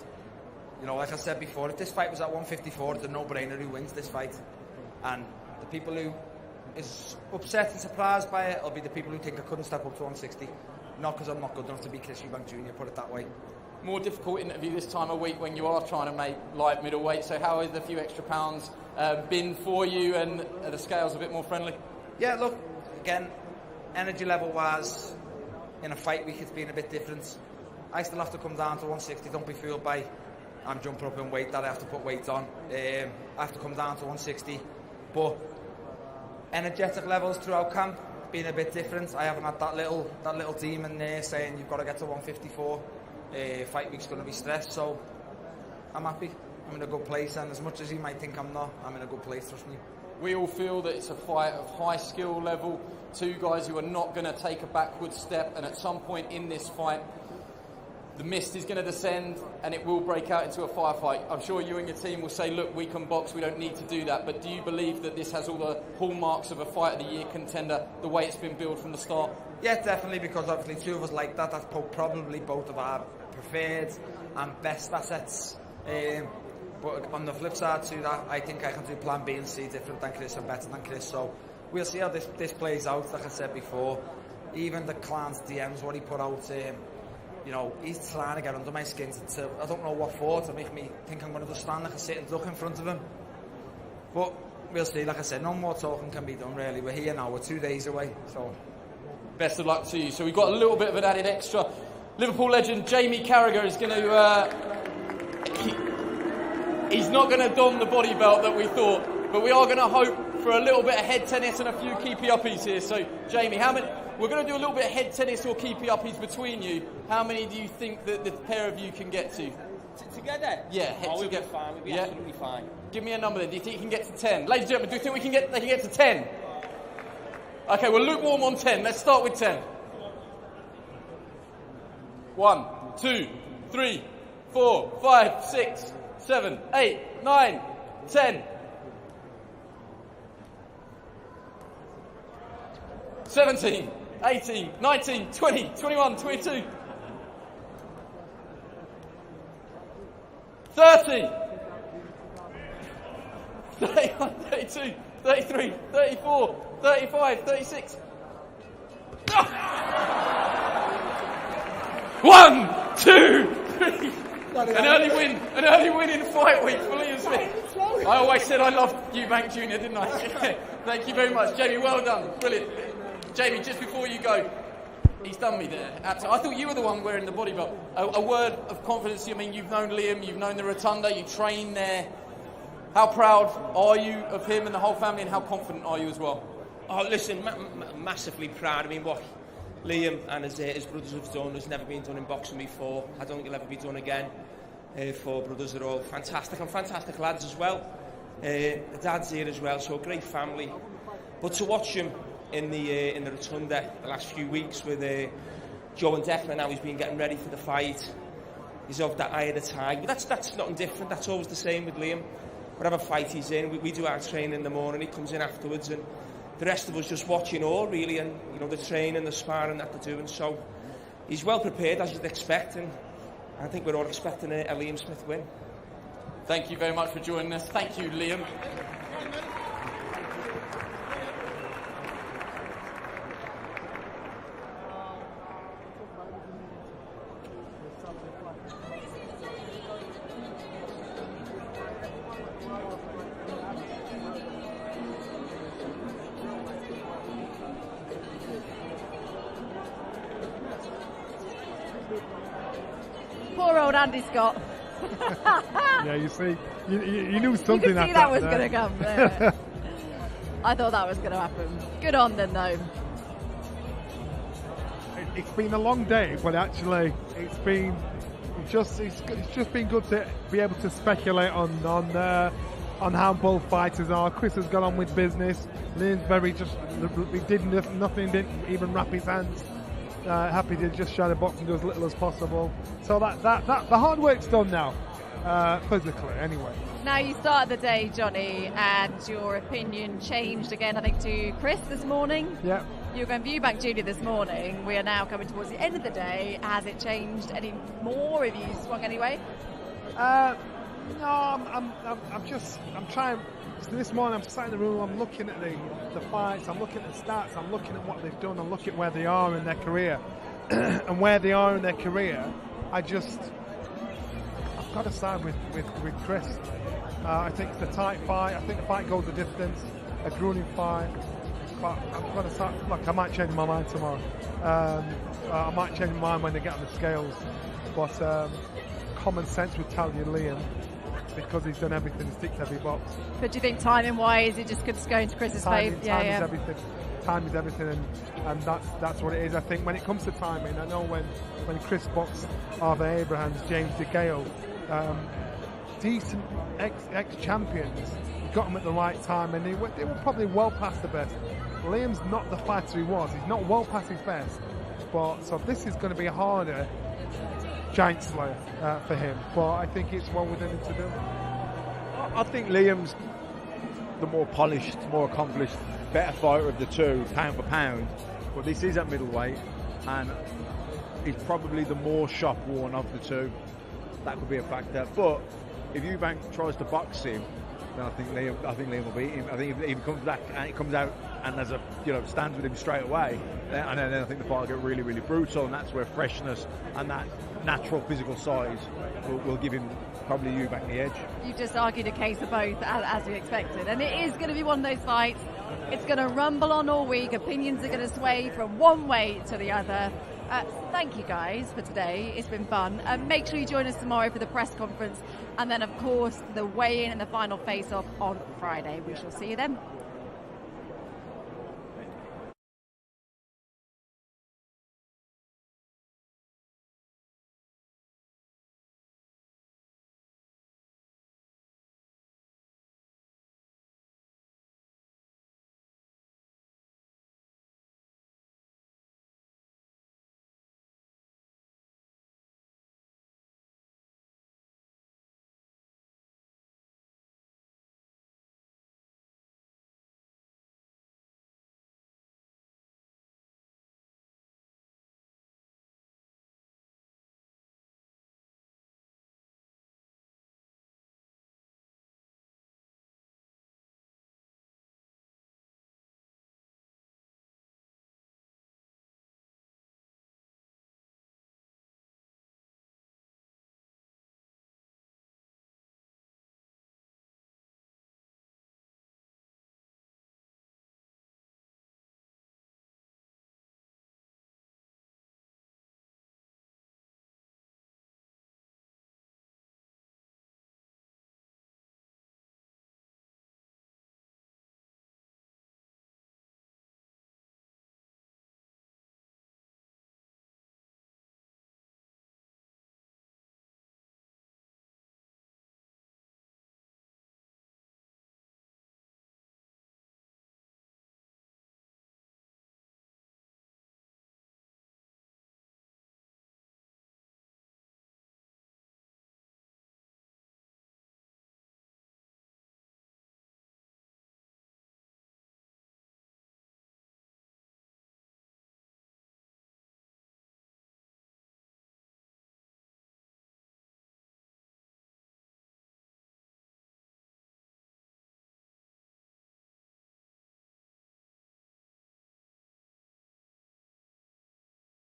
You know, like I said before, if this fight was at 154, it's a no-brainer who wins this fight. And the people who is upset and surprised by it will be the people who think I couldn't step up to 160. Not because I'm not good enough to beat Chris Eubank Jr., put it that way. More difficult interview this time of week when you are trying to make light middleweight. So how has the few extra pounds been for you, and are the scales a bit more friendly? Yeah, look, again, energy level-wise, in a fight week it's been a bit different. I still have to come down to 160, don't be fooled by I'm jumping up in weight that I have to put weight on. I have to come down to 160, but energetic levels throughout camp been a bit different. I haven't had that little demon there saying you've got to get to 154. Fight week's going to be stressed, so I'm happy. I'm in a good place, and as much as you might think I'm not, I'm in a good place, trust me. We all feel that it's a fight of high skill level, two guys who are not going to take a backward step, and at some point in this fight the mist is going to descend and it will break out into a firefight. I'm sure you and your team will say, look, we can box, we don't need to do that, but do you believe that this has all the hallmarks of a fight of the year contender, the way it's been built from the start? Yeah, definitely, because obviously two of us like that. That's probably both of our preferred and best assets. But on the flip side to that, I think I can do plan B and C different than Chris and better than Chris. So we'll see how this plays out. Like I said before, even the Clan's DMs, what he put out, you know, he's trying to get under my skin to I don't know what for, to make me think I'm going to just stand like a sit and duck in front of him. But we'll see. Like I said, no more talking can be done really. We're here now, we're 2 days away, so best of luck to you. So we've got a little bit of an added extra. Liverpool legend Jamie Carragher is going to he's not going to don the body belt that we thought, but we are going to hope for a little bit of head tennis and a few keepy-uppies here. So Jamie, how many? We're going to do a little bit of head tennis or keepy-uppies between you. How many do you think that the pair of you can get to? Together? Yeah, we'll be fine. We'll be absolutely fine. Give me a number then. Do you think you can get to 10? Ladies and gentlemen, do you think they can get to 10? Okay, we're lukewarm on 10. Let's start with 10. 1, 2, 3, 4, 5, 6, 7, 8, 9, 10. 17, 18, 19, 20, 21, 22, 30, 31, 32, 33, 34, 35, 36. 1, 2, 3. An early win in fight week for Liam Smith. I always said I loved Eubank Jr., didn't I? Thank you very much, Jamie. Well done, brilliant. Jamie, just before you go, he's done me there. Absolutely. I thought you were the one wearing the body belt. A word of confidence. I mean, you've known Liam, you've known the Rotunda, you train there. How proud are you of him and the whole family, and how confident are you as well? Oh, listen, massively proud. I mean, what Liam and his brothers have done has never been done in boxing before. I don't think it'll ever be done again. Four brothers are all fantastic, and fantastic lads as well. The dad's here as well, so a great family. But to watch him in the Rotunda the last few weeks with Joe and Declan, now he's been getting ready for the fight. He's of that eye of the tiger. But that's nothing different. That's always the same with Liam. Whatever fight he's in, we do our training in the morning. He comes in afterwards, and the rest of us just watching all really, and you know, the training, the sparring that they're doing. So he's well prepared, as you'd expect, and I think we're all expecting a Liam Smith win. Thank you very much for joining us. Thank you, Liam. Poor old Andy Scott. Yeah, you see, you knew something. You could see that was going to come. Yeah. I thought that was going to happen. Good on them, though. It's been a long day, but actually, it's just been good to be able to speculate on how both fighters are. Chris has gone on with business. Liam's he did nothing, didn't even wrap his hands. Happy to just try to box and do as little as possible. So that the hard work's done now, physically anyway. Now you started the day, Johnny, and your opinion changed again, I think, to Chris this morning. Yeah. You were going Eubank Jr. this morning. We are now coming towards the end of the day. Has it changed any more? Have you swung anyway? No, I'm trying. So this morning I'm sat in the room, I'm looking at the fights, I'm looking at the stats, I'm looking at what they've done, I'm looking at where they are in their career. And where they are in their career, I've got to side with Chris. I think it's a tight fight. I think the fight goes the distance, a grueling fight. But I've got to start. Look, I might change my mind tomorrow. I might change my mind when they get on the scales. But common sense would tell you Liam, because he's done everything, he ticks every box. But do you think timing-wise, it just could go into Chris's favour? Time is everything. Time is everything, and that's what it is. I think when it comes to timing, I know when Chris boxed Arthur Abrahams, James DeGale, decent ex-champions, got them at the right time, and they were probably well past the best. Liam's not the fighter he was. He's not well past his best. But so this is going to be a harder giant slayer for him. But I think it's well within him to do. I think Liam's the more polished, more accomplished, better fighter of the two, pound for pound. But this is at middleweight, and he's probably the more shop-worn of the two. That could be a factor. But if Eubank tries to box him, then I think Liam will beat him. I think if he comes back and he comes out and stands with him straight away, then I think the fight will get really, really brutal, and that's where freshness and that natural physical size will give him probably Eubank the edge. You've just argued a case of both, as we expected, and it is going to be one of those fights. It's going to rumble on all week. Opinions are going to sway from one way to the other. Thank you guys for today. It's been fun. Make sure you join us tomorrow for the press conference, and then of course the weigh-in and the final face-off on Friday. We shall see you then.